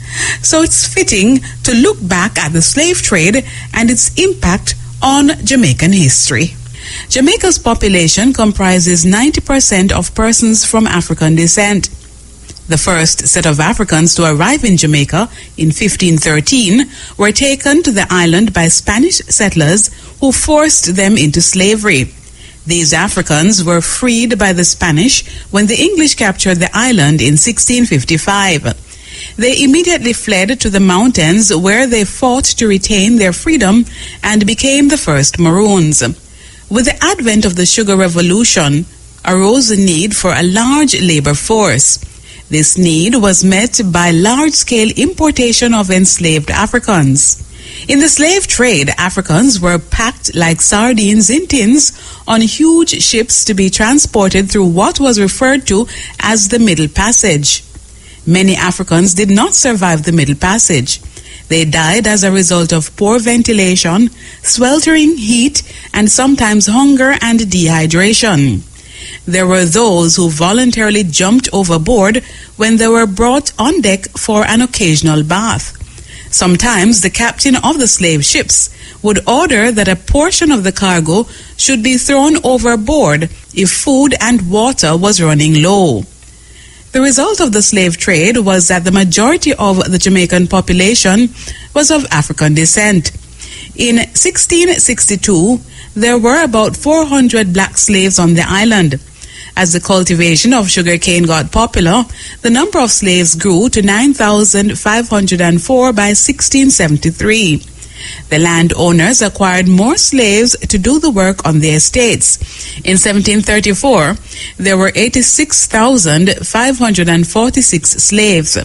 Speaker 5: So it's fitting to look back at the slave trade and its impact on Jamaican history. Jamaica's population comprises 90% of persons from African descent. The first set of Africans to arrive in Jamaica in 1513 were taken to the island by Spanish settlers who forced them into slavery. These Africans were freed by the Spanish when the English captured the island in 1655. They immediately fled to the mountains where they fought to retain their freedom and became the first Maroons. With the advent of the Sugar Revolution arose a need for a large labor force. This need was met by large-scale importation of enslaved Africans. In the slave trade, Africans were packed like sardines in tins on huge ships to be transported through what was referred to as the Middle Passage. Many Africans did not survive the Middle Passage. They died as a result of poor ventilation, sweltering heat, and sometimes hunger and dehydration. There were those who voluntarily jumped overboard when they were brought on deck for an occasional bath. Sometimes the captain of the slave ships would order that a portion of the cargo should be thrown overboard if food and water was running low. The result of the slave trade was that the majority of the Jamaican population was of African descent. In 1662, there were about 400 black slaves on the island. As the cultivation of sugarcane got popular, the number of slaves grew to 9,504 by 1673. The landowners acquired more slaves to do the work on their estates. In 1734, there were 86,546 slaves.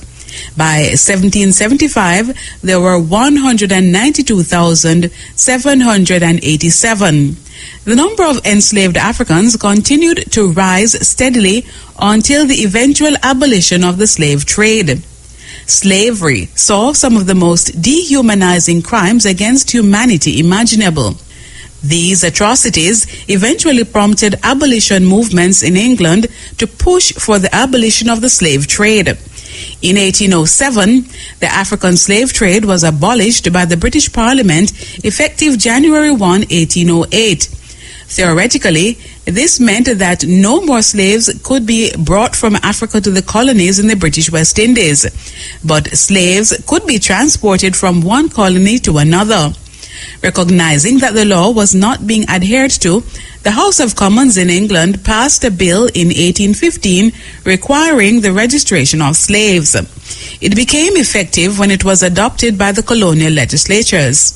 Speaker 5: By 1775, there were 192,787. The number of enslaved Africans continued to rise steadily until the eventual abolition of the slave trade. Slavery saw some of the most dehumanizing crimes against humanity imaginable. These atrocities eventually prompted abolition movements in England to push for the abolition of the slave trade. In 1807, the African slave trade was abolished by the British Parliament effective January 1, 1808. Theoretically, this meant that no more slaves could be brought from Africa to the colonies in the British West Indies, but slaves could be transported from one colony to another. Recognizing that the law was not being adhered to, the House of Commons in England passed a bill in 1815 requiring the registration of slaves. It became effective when it was adopted by the colonial legislatures.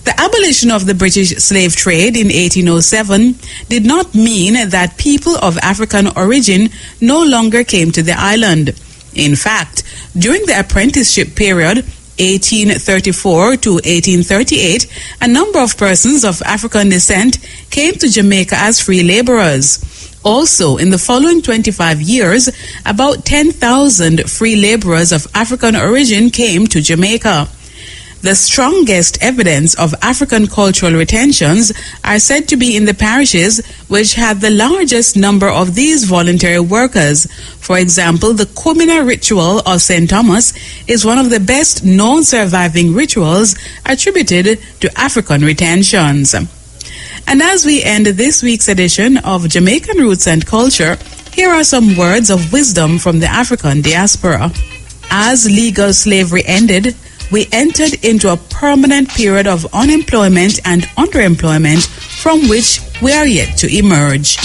Speaker 5: The abolition of the British slave trade in 1807 did not mean that people of African origin no longer came to the island. In fact, during the apprenticeship period, 1834 to 1838, a number of persons of African descent came to Jamaica as free laborers. Also, in the following 25 years, about 10,000 free laborers of African origin came to Jamaica. The strongest evidence of African cultural retentions are said to be in the parishes which had the largest number of these voluntary workers. For example, the Kumina ritual of St. Thomas is one of the best known surviving rituals attributed to African retentions. And as we end this week's edition of Jamaican Roots and Culture, here are some words of wisdom from the African diaspora. As legal slavery ended, we entered into a permanent period of unemployment and underemployment from which we are yet to emerge.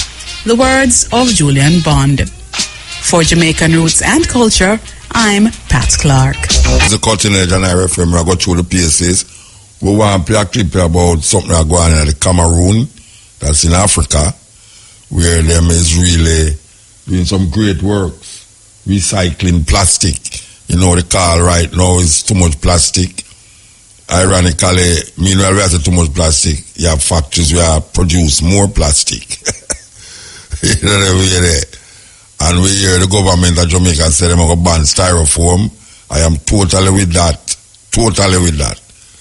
Speaker 5: The words of Julian Bond. For Jamaican Roots and Culture, I'm Pat Clark.
Speaker 4: As a continent and I refer me, I go through the places. We want to play a clip about something that going on in the Cameroon, that's in Africa, where them is really doing some great works, recycling plastic. You know, the car right now is too much plastic. Ironically, meanwhile we have too much plastic, you have factories where produce more plastic. You know the way there. And we hear the government of Jamaica say they're going to ban styrofoam. I am totally with that. Totally with that.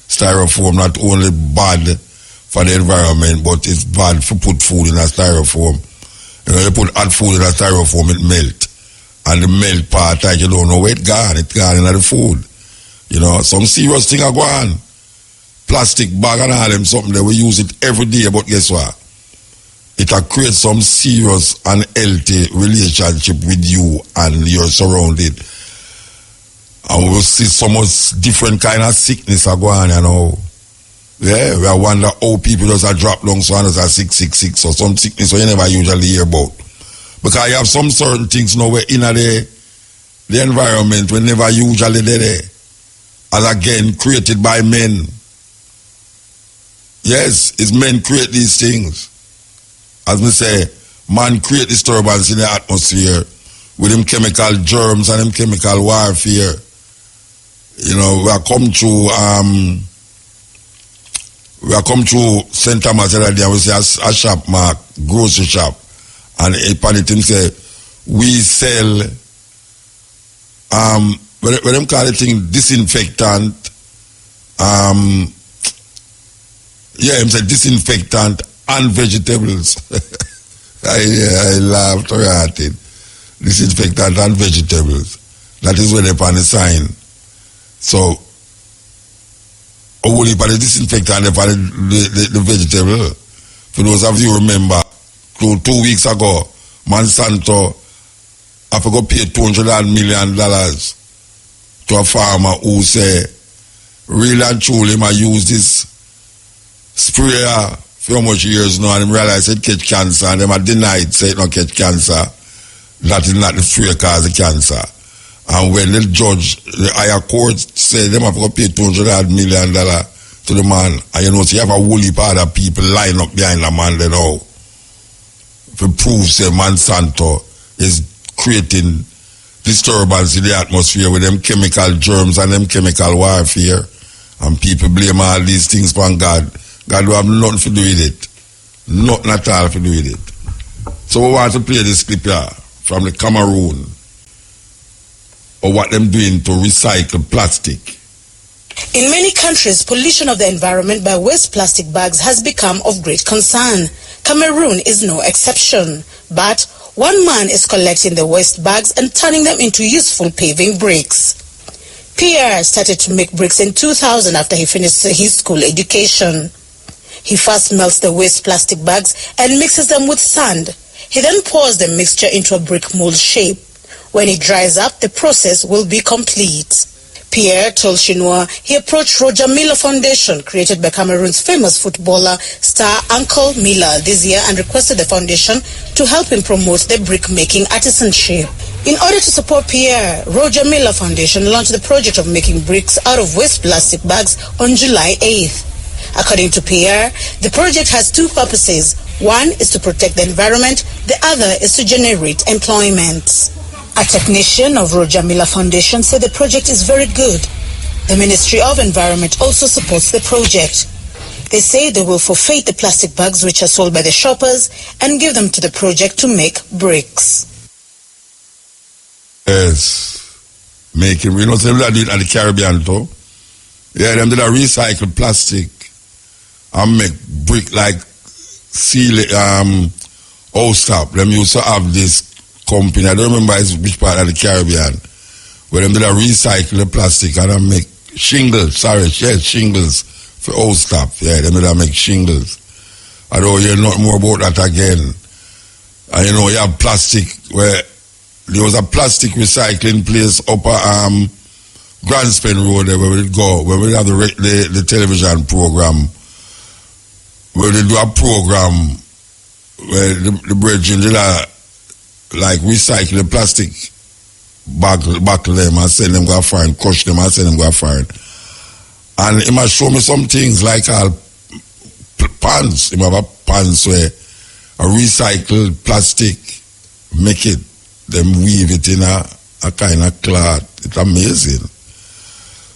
Speaker 4: Styrofoam not only bad for the environment, but it's bad for put food in a styrofoam. You know, you put hot food in a styrofoam, it melt. And the melt part, like you don't know where it's gone in the food. You know, some serious thing are going. Plastic bag and all them something, they will use it every day, but guess what? It will create some serious and healthy relationship with you and your surrounding. And we will see so much different kind of sickness are going, you know. Yeah, we wonder how people just drop down so and are 666 or some sickness so you never usually hear about. Because you have some certain things now where in the environment we never usually there. And again, created by men. Yes, it's men create these things. As we say, man create disturbance in the atmosphere with them chemical germs and them chemical warfare. You know, we are come through St. Thomas the other day, we see a shop mark, grocery shop. And upon it him say, we sell what them call it thing, disinfectant. Him say disinfectant and vegetables. I laughed at it. Disinfectant and vegetables. That is where they put the sign. So only for the disinfectant and for the vegetable. For those of you remember, 2 weeks ago, Monsanto I forgot pay $200 million to a farmer who say, really and truly, I use this sprayer for how much years now, and him realize it catch cancer, and them are denied, say it not catch cancer. That is not the sprayer cause the cancer. And when the judge, the higher court said them have to pay $200 million to the man, and you know, so you have a whole heap of other people line up behind the man, you know, to prove say Monsanto is creating disturbance in the atmosphere with them chemical germs and them chemical warfare, and people blame all these things on God. God will have nothing to do with it. Nothing at all to do with it. So we want to play this clip here from the Cameroon of what them doing to recycle plastic.
Speaker 6: In many countries, pollution of the environment by waste plastic bags has become of great concern. Cameroon is no exception. But one man is collecting the waste bags and turning them into useful paving bricks. Pierre started to make bricks in 2000 after he finished his school education. He first melts the waste plastic bags and mixes them with sand. He then pours the mixture into a brick mold shape. When it dries up, the process will be complete. Pierre told Chinois he approached Roger Miller Foundation, created by Cameroon's famous footballer star Uncle Miller, this year, and requested the foundation to help him promote the brick-making artisanship. In order to support Pierre, Roger Miller Foundation launched the project of making bricks out of waste plastic bags on July 8th. According to Pierre, the project has two purposes. One is to protect the environment, the other is to generate employment. A technician of Roger Miller Foundation said the project is very good. The Ministry of Environment also supports the project. They say they will forfeit the plastic bags which are sold by the shoppers and give them to the project to make bricks.
Speaker 4: Yes. Making, you know, them that did at the Caribbean too. Yeah, them did a recycle plastic and make brick like seal house top. Them used to have this company, I don't remember which part of the Caribbean, where them did a recycle the plastic and make shingles, shingles for house top. Yeah, them did a make shingles. I don't hear nothing more about that again. And you know, you have plastic where there was a plastic recycling place up at Grandspen Road there where we go, where we have the television program, where they do a program where the brethren did a like recycle the plastic buckle them and send them go foreign, crush them and send them go foreign. And he must show me some things like pants. He have a pants where a recycled plastic make it, them weave it in a kind of cloth. It's amazing.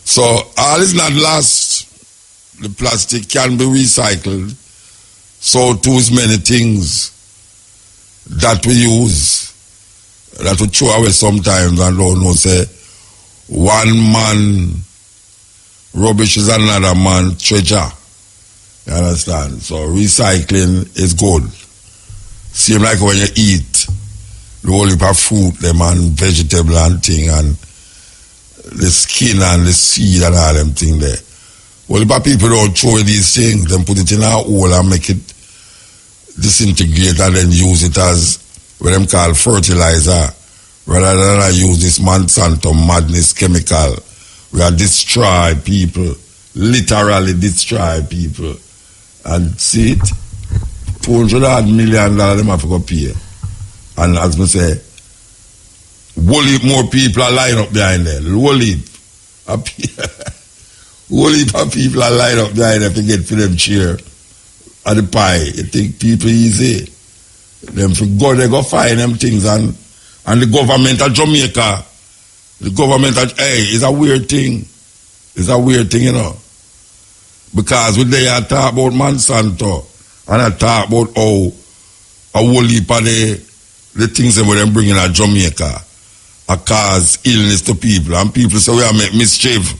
Speaker 4: So all is not lost. The plastic can be recycled. So too is many things that we use that we throw away sometimes and don't know, say one man rubbish is another man treasure. You understand? So recycling is good. Same like when you eat the whole heap of fruit, them and vegetable and thing and the skin and the seed and all them thing there. Well, if people don't throw these things, then put it in a hole and make it disintegrate and then use it as what them call fertilizer, rather than I use this Monsanto madness chemical. We are destroy people, literally destroy people. And see it, $200 million them have to go pay. And as I say, whole heap more people are lined up behind there. Whole heap of people are lined up behind there to get for them cheer at the pie. You think people easy? Them for go, they go find them things and the government of Jamaica, the government of, hey, it's a weird thing. It's a weird thing, you know. Because when they are talk about Monsanto and I talk about how a whole heap of the things that they bring in Jamaica cause illness to people and people say we are make mischief.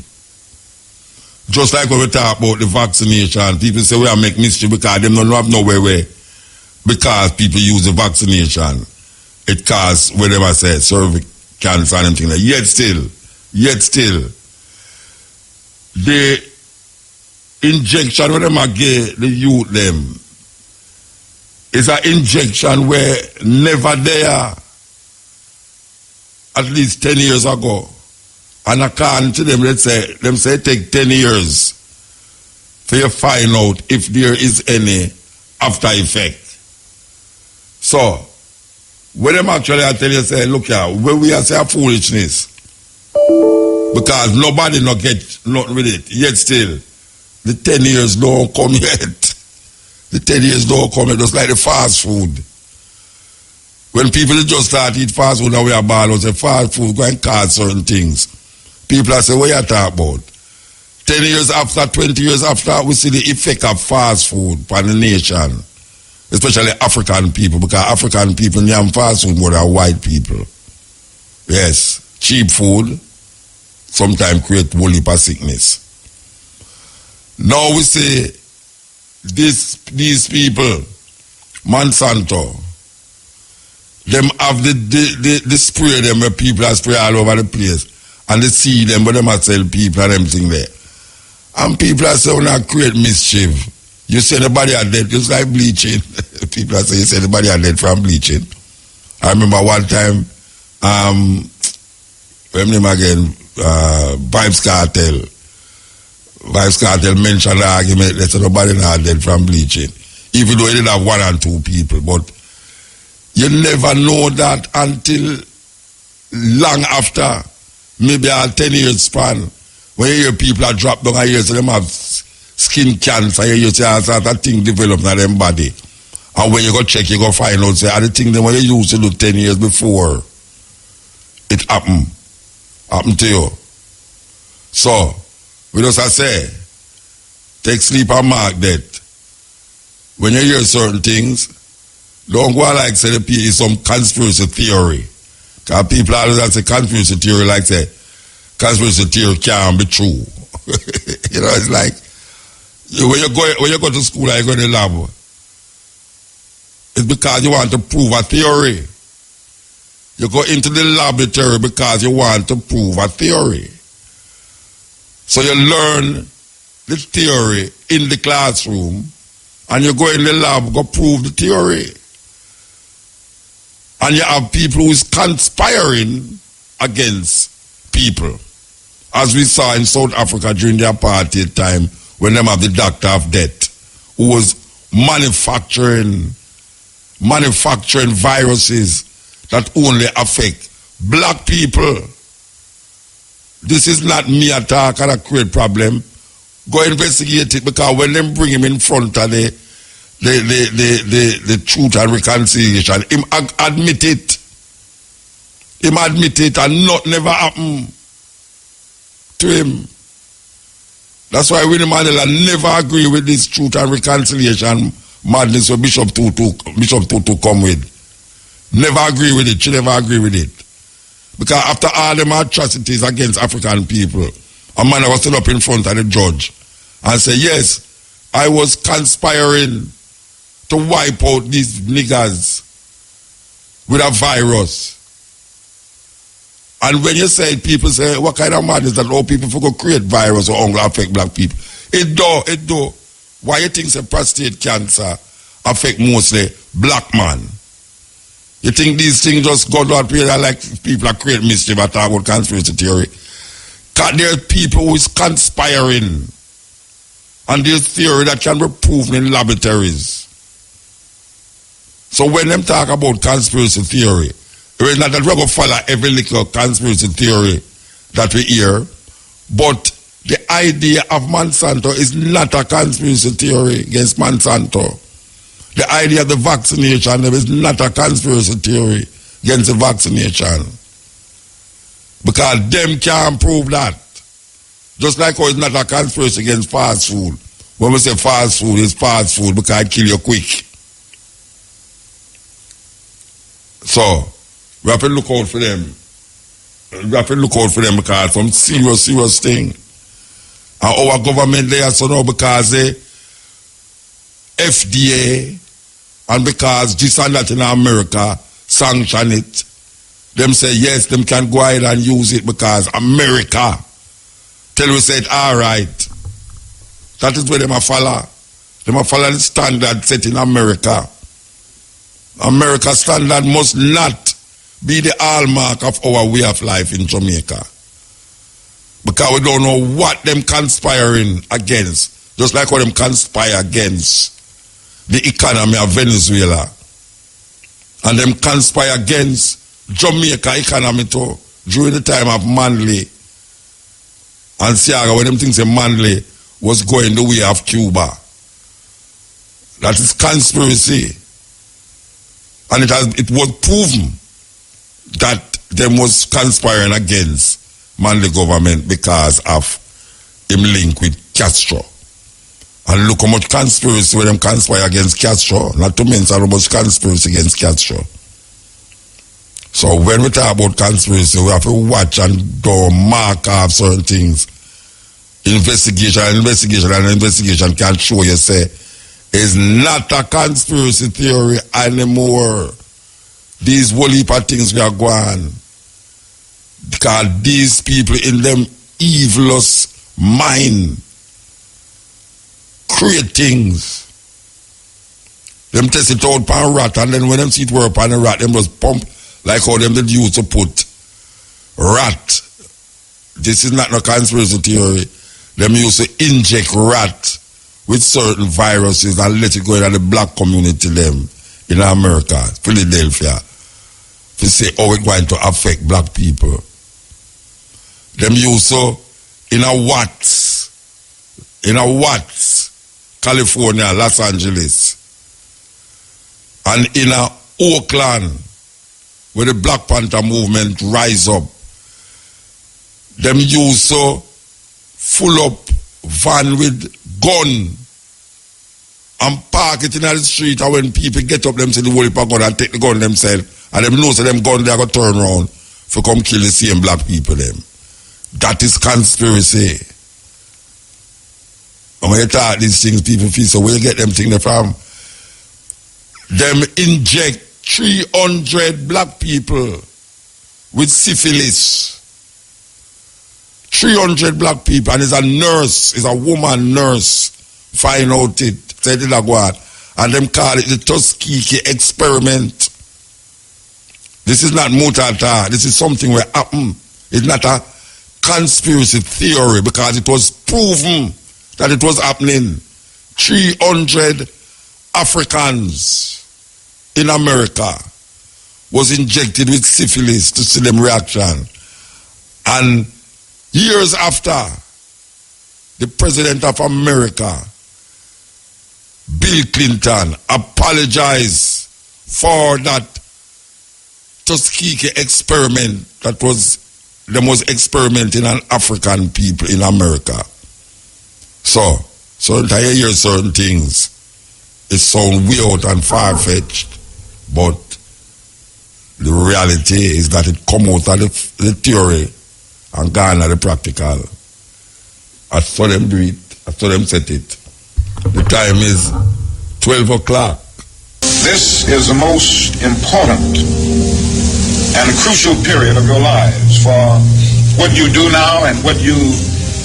Speaker 4: Just like when we talk about the vaccination, people say we are make mischief because they don't have nowhere where. Because people use the vaccination, it causes whatever say cervical cancer and everything like. Yet still, the injection when them give the youth them is an injection where never there. at least 10 years ago. And according to them, say it take 10 years for you find out if there is any after effect. So, when them actually I tell you, say, look here, when we are saying foolishness, because nobody not get nothing with it, yet still, the 10 years don't come yet. The 10 years don't come yet, just like the fast food. When people just start eat fast food, now we are bad, say fast food, go and cause certain things. People are saying, what you talk about? 10 years after, 20 years after, we see the effect of fast food for the nation. Especially African people, because African people need fast food more than white people. Yes, cheap food sometimes create whole heap of sickness. Now we see these people, Monsanto, them have the spray them where people are spray all over the place. And they see them, but them are tell people and them thing there. And people are saying, when create mischief. You say the body are dead, just like bleaching. People are saying, you say the body are dead from bleaching. I remember one time, remember him again, Vibes Cartel mentioned the argument that the body not dead from bleaching. Even though he did have 1 and 2 people. But you never know that until long after, maybe a 10 years span, when you hear people are dropped down a year, so them have skin cancer, you say that thing develop in them body. And when you go check, you go find out, say, the thing that when you used to do 10 years before, it happened to you. So, we just say, take sleep and mark that. When you hear certain things, don't go like say the is some conspiracy theory. Because people always say conspiracy theory, like say, conspiracy theory can't be true. You know, it's like, when you go to school and you go to the lab, it's because you want to prove a theory. You go into the laboratory because you want to prove a theory. So you learn the theory in the classroom and you go in the lab, go prove the theory. And you have people who is conspiring against people. As we saw in South Africa during the apartheid time, when them have the doctor of death, who was manufacturing viruses that only affect black people. This is not me attack and a create problem. Go investigate it, because when them bring him in front of the truth and reconciliation, him admit it. Him admit it and not never happen to him. That's why Winnie Mandela never agree with this truth and reconciliation madness what Bishop Tutu come with. Never agree with it. She never agree with it. Because after all them atrocities against African people, a man was stood up in front of the judge and said, yes, I was conspiring to wipe out these niggers with a virus. And when you say it, people say, what kind of madness that all people for go create virus or only affect black people? It do. Why you think say prostate cancer affect mostly black man? You think these things just go out here like people are create mischief and talk about conspiracy theory? Because there are people who is conspiring. And there's theory that can be proven in laboratories. So when them talk about conspiracy theory, it's not that we're going to follow every little conspiracy theory that we hear, but the idea of Monsanto is not a conspiracy theory against Monsanto. The idea of the vaccination is not a conspiracy theory against the vaccination. Because them can't prove that. Just like how it's not a conspiracy against fast food. When we say fast food, it's fast food because it kill you quick. So, we have to look out for them. We have to look out for them because some serious thing. And our government there so now because FDA and because this and that in America sanction it, them say yes, them can go ahead and use it because America tell we say it alright. That is where them a follow. Them a follow the standard set in America. America standard must not be the hallmark of our way of life in Jamaica. Because we don't know what them conspiring against. Just like what them conspire against the economy of Venezuela. And them conspire against Jamaica economy too. During the time of Manley and Seaga, when them things say Manley was going the way of Cuba. That is conspiracy. And it was proven that them was conspiring against Manley government because of him link with Castro. And look how much conspiracy when them conspire against Castro, not to mention how much conspiracy against Castro. So when we talk about conspiracy, we have to watch and go mark off certain things. Investigation can show you, say, it's not a conspiracy theory anymore. These whole heap of things we are going. Because these people in them evilous mind create things. Them test it out pan rat, and then when them see it work pan a rat, them just pump like how them did used to put rat. This is not no conspiracy theory. Them used to inject rat with certain viruses and let it go into the black community them in America, Philadelphia, to say how it's going to affect black people. Them used to in a Watts, California, Los Angeles, and in a Oakland, where the Black Panther movement rise up. Them used to full up van with gun and park it in the street, and when people get up, them say the whole heap of gun and take the gun themselves, and them know say them gun they are going to turn around to come kill the same black people them. That is conspiracy. And when you talk these things, people feel so where you get them things from? Them inject 300 black people with syphilis. 300 black people, and it's a nurse, it's a woman nurse, find out it, said it like what, and them call it the Tuskegee experiment. This is not Mutata, this is something where happen. It's not a conspiracy theory because it was proven that it was happening. 300 Africans in America was injected with syphilis to see them reaction. And years after, the President of America, Bill Clinton, apologized for that Tuskegee experiment that was the most experimenting on African people in America. So I hear certain things, it sounds weird and far-fetched, but the reality is that it come out of the theory and gone at the practical. I saw them do it, I saw them set it. The time is 12 o'clock.
Speaker 7: This is the most important and crucial period of your lives, for what you do now and what you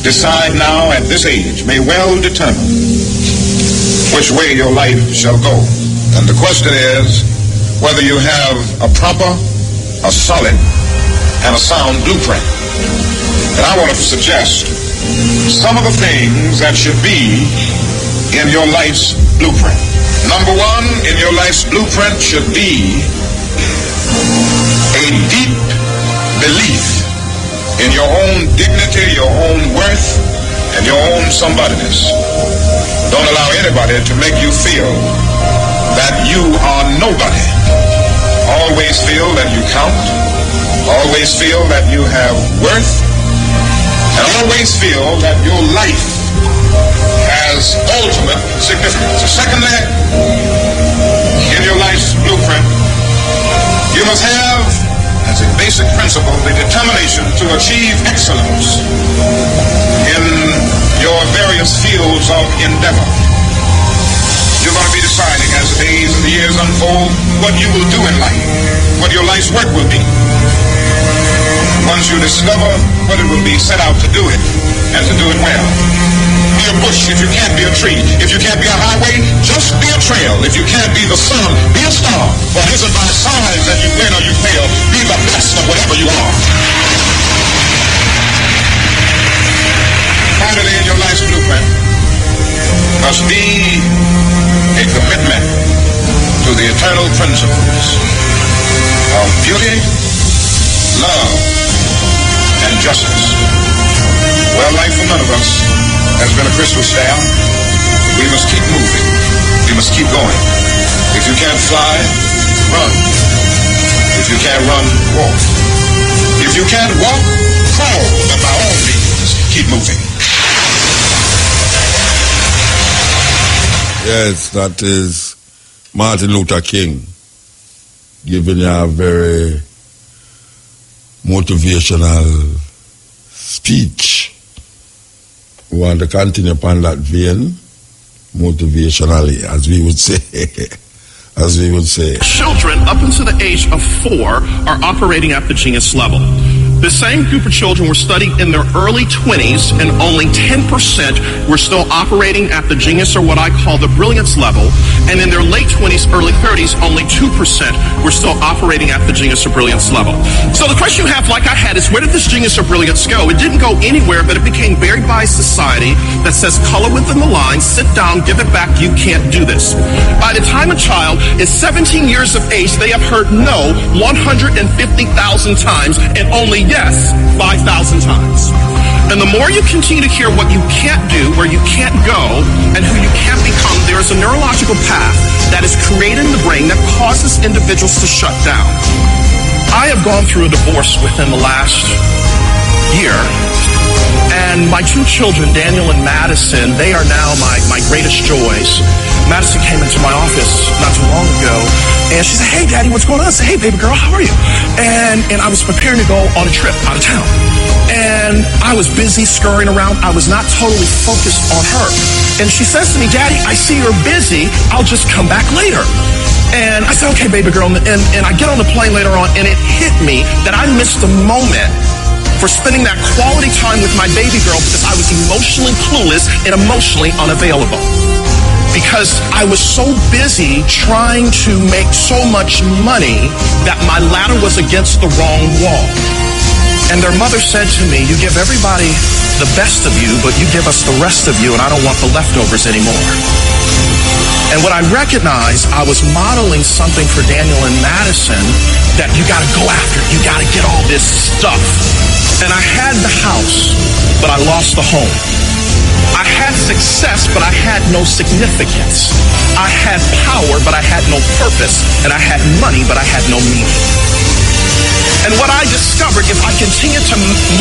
Speaker 7: decide now at this age may well determine which way your life shall go. And the question is whether you have a proper, a solid, and a sound blueprint. And I want to suggest some of the things that should be in your life's blueprint. Number one, in your life's blueprint should be a deep belief in your own dignity, your own worth, and your own somebodyness. Don't allow anybody to make you feel that you are nobody. Always feel that you count. Always feel that you have worth. And always feel that your life has ultimate significance. Secondly, in your life's blueprint, you must have, as a basic principle, the determination to achieve excellence in your various fields of endeavor. You're going to be deciding as the days and the years unfold what you will do in life, what your life's work will be. Once you discover what it will be, set out to do it, and to do it well. Be a bush, if you can't be a tree, if you can't be a highway, just be a trail. If you can't be the sun, be a star. For it isn't by signs that you win or you fail. Be the best of whatever you are. Finally, in your life's blueprint must be a commitment to the eternal principles of beauty, love, and justice. Well, life for none of us has been a crystal staff. We must keep moving. We must keep going. If you can't fly, run. If you can't run, walk. If you can't walk, crawl. But by all means, keep moving.
Speaker 4: Yes, that is Martin Luther King giving you a very motivational speech. We want to continue upon that vein, motivationally, as we would say. As we would say.
Speaker 8: Children up until the age of 4 are operating at the genius level. The same group of children were studied in their early 20s, and only 10% were still operating at the genius, or what I call the brilliance level. And in their late 20s, early 30s, only 2% were still operating at the genius or brilliance level. So the question you have, like I had, is where did this genius or brilliance go? It didn't go anywhere, but it became buried by a society that says color within the line, sit down, give it back, you can't do this. By the time a child is 17 years of age, they have heard no 150,000 times and only yes 5,000 times. And the more you continue to hear what you can't do, where you can't go, and who you can't become, there is a neurological path that is created in the brain that causes individuals to shut down. I have gone through a divorce within the last year, and my 2 children, Daniel and Madison, they are now my greatest joys. Madison came into my office not too long ago, and she said, "Hey, Daddy, what's going on?" I said, "Hey, baby girl, how are you?" And I was preparing to go on a trip out of town. And I was busy scurrying around. I was not totally focused on her. And she says to me, "Daddy, I see you're busy. I'll just come back later." And I said, "Okay, baby girl." And I get on the plane later on, and it hit me that I missed the moment for spending that quality time with my baby girl because I was emotionally clueless and emotionally unavailable. Because I was so busy trying to make so much money that my ladder was against the wrong wall. And their mother said to me, "You give everybody the best of you, but you give us the rest of you, and I don't want the leftovers anymore." And what I recognized, I was modeling something for Daniel and Madison that you got to go after it. You got to get all this stuff. And I had the house, but I lost the home. I had success, but I had no significance. I had power, but I had no purpose. And I had money, but I had no meaning. And what I discovered, if I continued to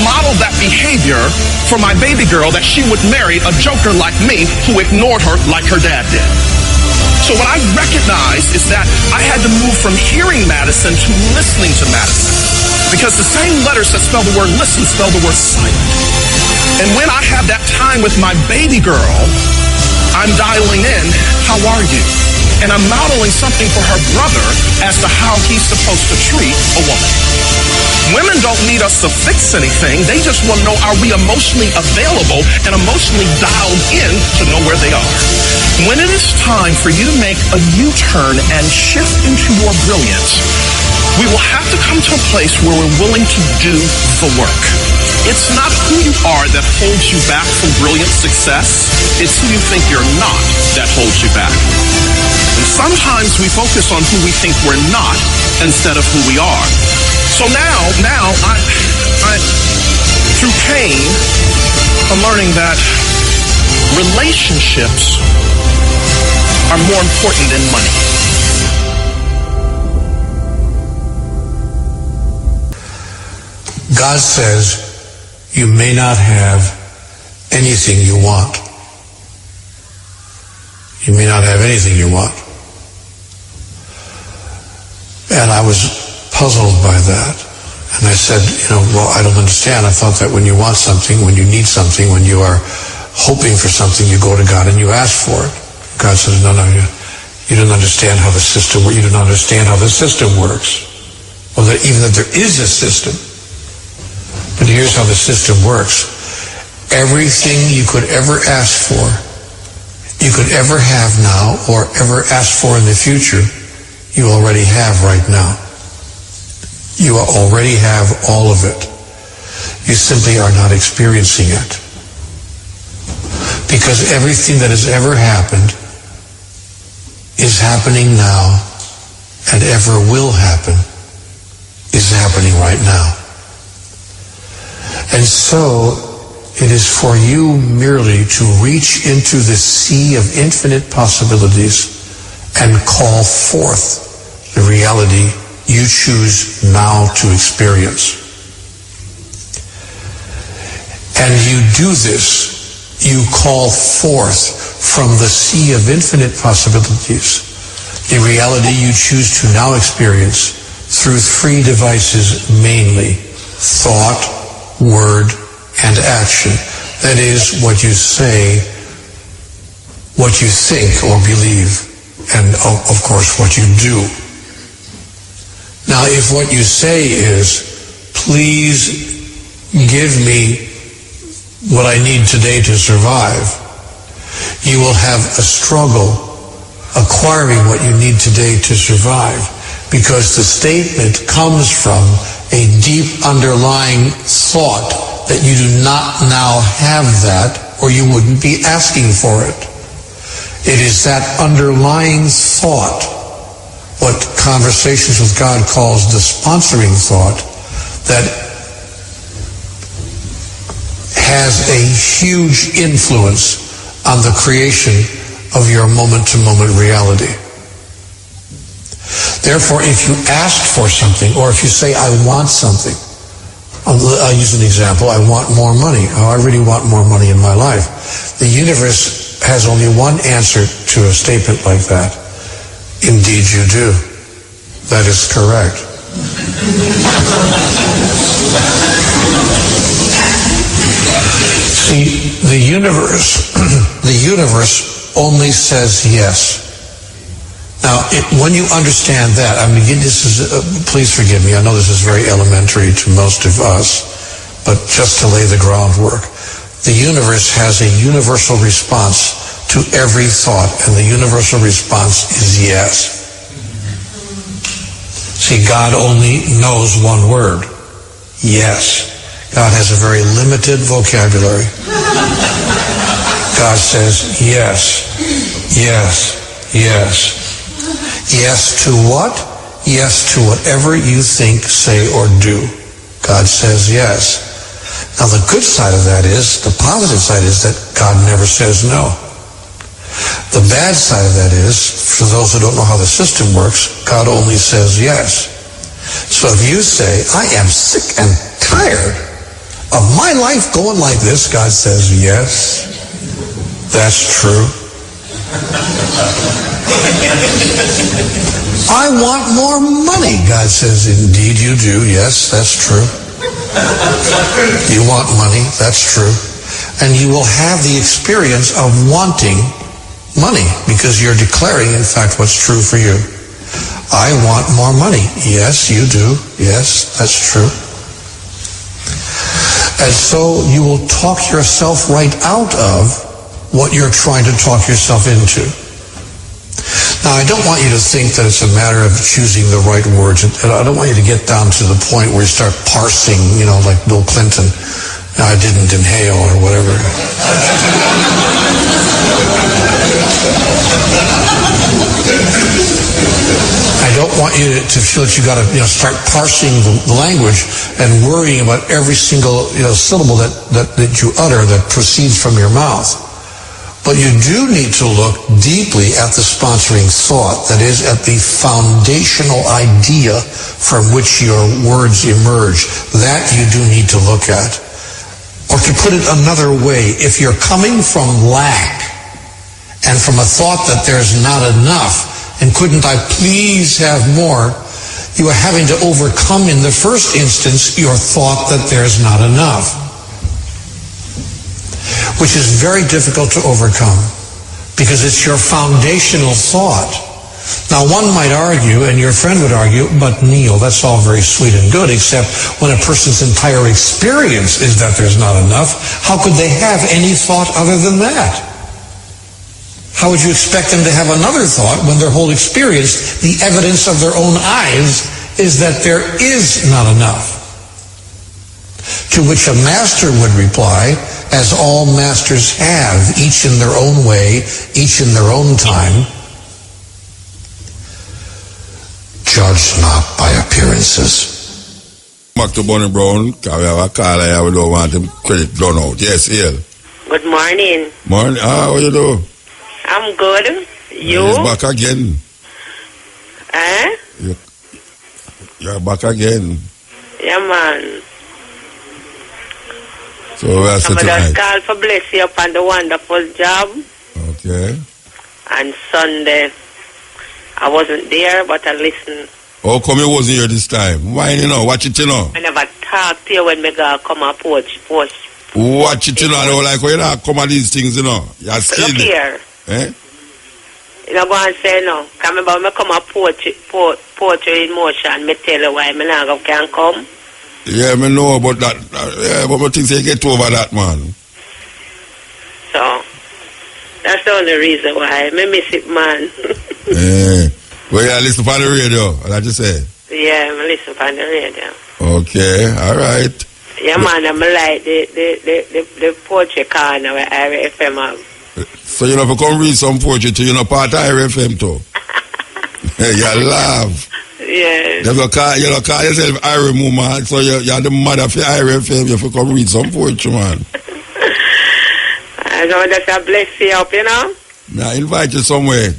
Speaker 8: model that behavior for my baby girl, that she would marry a joker like me who ignored her like her dad did. So what I recognized is that I had to move from hearing Madison to listening to Madison. Because the same letters that spell the word listen spell the word silent. And when I have that time with my baby girl, I'm dialing in, "How are you?" And I'm modeling something for her brother as to how he's supposed to treat a woman. Women don't need us to fix anything. They just want to know, are we emotionally available and emotionally dialed in to know where they are? When it is time for you to make a U-turn and shift into your brilliance, we will have to come to a place where we're willing to do the work. It's not who you are that holds you back from brilliant success. It's who you think you're not that holds you back. And sometimes we focus on who we think we're not instead of who we are. So now I through pain, I'm learning that relationships are more important than money.
Speaker 9: God says you may not have anything you want. You may not have anything you want. And I was puzzled by that. And I said, well, I don't understand. I thought that when you want something, when you need something, when you are hoping for something, you go to God and you ask for it. God says, no, you don't understand how the system works. You don't understand how the system works. Well, even that there is a system. But here's how the system works. Everything you could ever ask for, you could ever have now, or ever ask for in the future, you already have right now. You already have all of it. You simply are not experiencing it. Because everything that has ever happened is happening now, and ever will happen is happening right now. And so it is for you merely to reach into the sea of infinite possibilities and call forth the reality you choose now to experience. And you do this, you call forth from the sea of infinite possibilities the reality you choose to now experience through three devices mainly: thought, word, and action. That is, what you say, what you think or believe, and of course what you do. Now, if what you say is, please give me what I need today to survive, you will have a struggle acquiring what you need today to survive, because the statement comes from a deep underlying thought that you do not now have that, or you wouldn't be asking for it. It is that underlying thought, what Conversations with God calls the sponsoring thought, that has a huge influence on the creation of your moment-to-moment reality. Therefore, if you ask for something, or if you say, I want something, I'll use an example, I want more money. Oh, I really want more money in my life. The universe has only one answer to a statement like that. Indeed you do. That is correct. See, the universe only says yes. Now, when you understand that, I mean, this is, please forgive me, I know this is very elementary to most of us, but just to lay the groundwork, the universe has a universal response to every thought, and the universal response is yes. See, God only knows one word: yes. God has a very limited vocabulary. God says yes, yes, yes. Yes to what? Yes to whatever you think, say, or do. God says yes. Now the good side of that is, the positive side is that God never says no. The bad side of that is, for those who don't know how the system works, God only says yes. So if you say, I am sick and tired of my life going like this, God says yes, that's true. I want more money. God says, indeed you do. Yes, that's true. You want money. That's true. And you will have the experience of wanting money because you're declaring, in fact, what's true for you. I want more money. Yes, you do. Yes, that's true. And so you will talk yourself right out of what you're trying to talk yourself into. Now, I don't want you to think that it's a matter of choosing the right words. I don't want you to get down to the point where you start parsing, like Bill Clinton. I didn't inhale or whatever. I don't want you to feel that you got to, start parsing the language and worrying about every single, syllable that you utter that proceeds from your mouth. But you do need to look deeply at the sponsoring thought, that is, at the foundational idea from which your words emerge. That you do need to look at. Or to put it another way, if you're coming from lack and from a thought that there's not enough, and couldn't I please have more, you are having to overcome in the first instance your thought that there's not enough, which is very difficult to overcome because it's your foundational thought Now, one might argue, and your friend would argue, but Neil, that's all very sweet and good, except when a person's entire experience is that there's not enough, how could they have any thought other than that? How would you expect them to have another thought when their whole experience, the evidence of their own eyes, is that there is not enough? To which a master would reply, as all masters have, each in their own way, each in their own time, judge not by appearances.
Speaker 4: Back to Bonnie Brown, because we have a caller here, we don't want him credit done out. Yes, Ian.
Speaker 10: Good morning.
Speaker 4: Morning. How you do?
Speaker 10: I'm good. You?
Speaker 4: He's back again.
Speaker 10: Eh?
Speaker 4: You're back again.
Speaker 10: Yeah, man.
Speaker 4: So we are set
Speaker 10: I'm just
Speaker 4: tonight.
Speaker 10: call for bless you upon the wonderful job.
Speaker 4: Okay.
Speaker 10: And Sunday, I wasn't there, but I listened.
Speaker 4: How come you wasn't here this time? Why, you know? Watch it, you know?
Speaker 10: I never talk to you when me go come and poach.
Speaker 4: Watch it, you know? I don't like when you don't come at these things, you know? You're scared.
Speaker 10: Look here.
Speaker 4: Eh?
Speaker 10: You know, go and say no. Come about me come and poach you in motion. Me tell you why me not can come.
Speaker 4: Yeah, me know about that. Yeah, but I think you get over that, man.
Speaker 10: So, that's the only reason why. Me miss it, man.
Speaker 4: Yeah. Well, yeah, listen on the radio, like you say.
Speaker 10: Yeah, I listen on the radio.
Speaker 4: Okay, all right.
Speaker 10: Yeah, man, I'm like the poetry corner where RFM have.
Speaker 4: So you know, if you come read some poetry too, you know, part of RFM too. You laugh.
Speaker 10: Yes.
Speaker 4: You call yourself Irish woman, so you're the mother for RFM. You have to come read some poetry, man.
Speaker 10: I know that's a bless you up, you know.
Speaker 4: I invite you somewhere.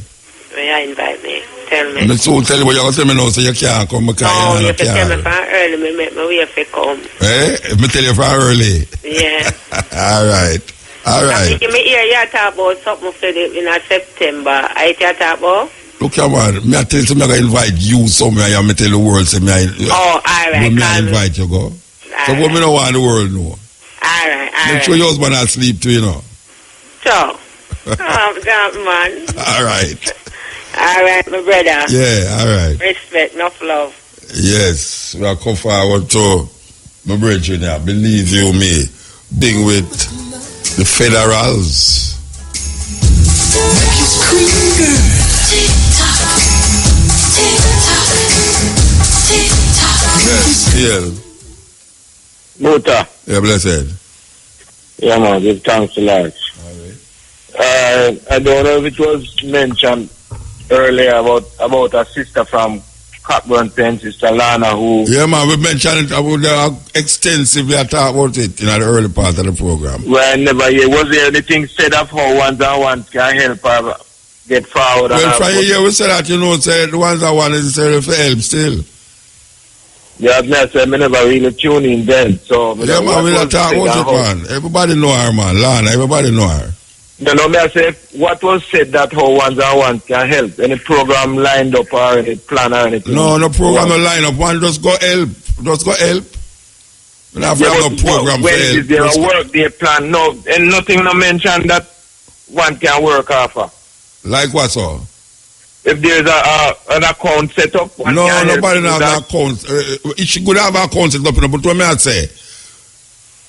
Speaker 10: Yeah, invite me. Tell me.
Speaker 4: I'm so tell you what you're going to tell me now, so you can't come because
Speaker 10: no,
Speaker 4: you
Speaker 10: have to tell me
Speaker 4: can't.
Speaker 10: from early, me make my way for come.
Speaker 4: Eh? If me tell you from early.
Speaker 10: Yeah.
Speaker 4: All right. All right.
Speaker 10: If me hear you talk about something for the, in September, I talk about?
Speaker 4: Look here, man. Me I tell you, I'm going to invite you somewhere, and me tell the world, say me
Speaker 10: all right.
Speaker 4: Me I invite you, go. So what me don't want the world know.
Speaker 10: All right.
Speaker 4: Make sure your husband has sleep too, you know.
Speaker 10: So. That man.
Speaker 4: All right.
Speaker 10: All right, my brother.
Speaker 4: Yeah, all right.
Speaker 10: Respect, enough love.
Speaker 4: Yes, we are come forward to my brethren now. Believe you me, being with the Federals. Yes, still.
Speaker 11: Muta.
Speaker 4: Yeah, blessed.
Speaker 11: Yeah, man, give thanks to Lord. I don't know if it was mentioned earlier about a sister from Cockburn Pen, Sister Lana, who...
Speaker 4: Yeah, man, we mentioned it extensively. I talked about it in the early part of the program.
Speaker 11: Well, never hear. Was there anything said of how ones and ones can help her get forward?
Speaker 4: Well, from here we said that, you know, say the ones that want necessarily for help still.
Speaker 11: Yeah, I said, I never really tune in then. So,
Speaker 4: yeah, man, we don't talk about it, man. Everybody know her, man. Lana, everybody know her.
Speaker 11: You know, me I say, what was said that how ones and ones can help? Any program lined up or any plan or anything?
Speaker 4: No program no line up. One just go help. Just go help. We don't have no program for help.
Speaker 11: When is there a work day plan? No, and nothing no mention that one can work off of.
Speaker 4: Like what, so?
Speaker 11: If there's an account set up, one
Speaker 4: no,
Speaker 11: can
Speaker 4: nobody
Speaker 11: help
Speaker 4: have an account. It should good have an account set up, but what me I say,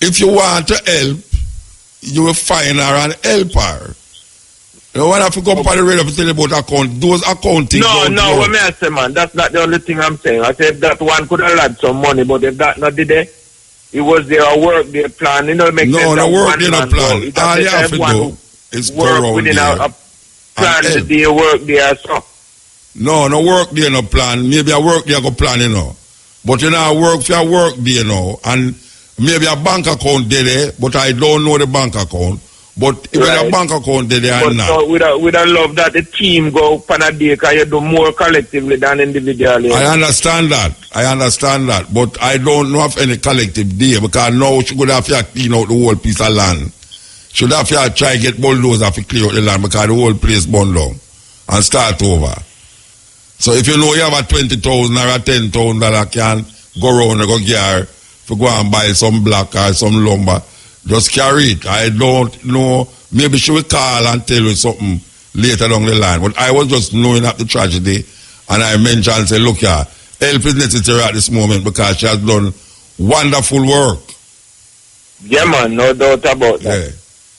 Speaker 4: if you want to help, you will find her and help her. You know, when I go up on the radio to tell you about account, those accounting.
Speaker 11: No, what me I say, man, that's not the only thing I'm saying. I said that one could have had some money, but if that not did it was there a work day plan. You know, make sense.
Speaker 4: No work day no plan. All you have to do is go around
Speaker 11: within
Speaker 4: there.
Speaker 11: A plan the day work there, so.
Speaker 4: No work day no plan. Maybe a work day go plan, you know. But you know, work for a work day, you know, and maybe a bank account there, but I don't know the bank account. But if a bank account there or not.
Speaker 11: So we don't love that the team go up on a day because you do more collectively than individually.
Speaker 4: I understand that. But I don't know of any collective day because now she could have to clean out the whole piece of land. Should have to try get bulldozer to clear out the land because the whole place burned down and start over. So if you know you have a $20,000 or a $10,000 can go around and go gear to go and buy some block or some lumber, just carry it. I don't know. Maybe she will call and tell you something. later down the line. But I was just knowing of the tragedy, and I mentioned, say, look here, help is necessary at this moment because she has done wonderful work.
Speaker 11: Yeah, man, no doubt about that.
Speaker 4: Yeah.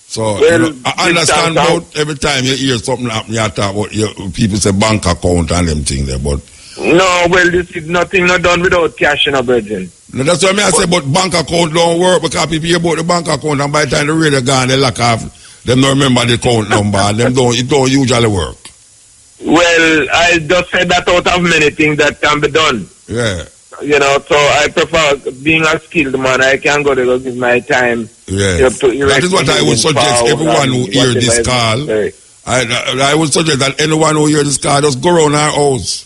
Speaker 4: So, I understand about every time you hear something happen, you talk about people say bank account and them things there, but...
Speaker 11: No, well, this is nothing not done without cash in a virgin.
Speaker 4: No, that's what I say, but bank account don't work because people hear about the bank account and by the time the radio gone, they lock off, them don't remember the account number and it don't usually work.
Speaker 11: Well, I just said that out of many things that can be done.
Speaker 4: Yeah.
Speaker 11: You know, so I prefer being a skilled man. I can go to give my time.
Speaker 4: Yeah. That is what I would suggest everyone who hear this call. I would suggest that anyone who hear this call, just go around our house.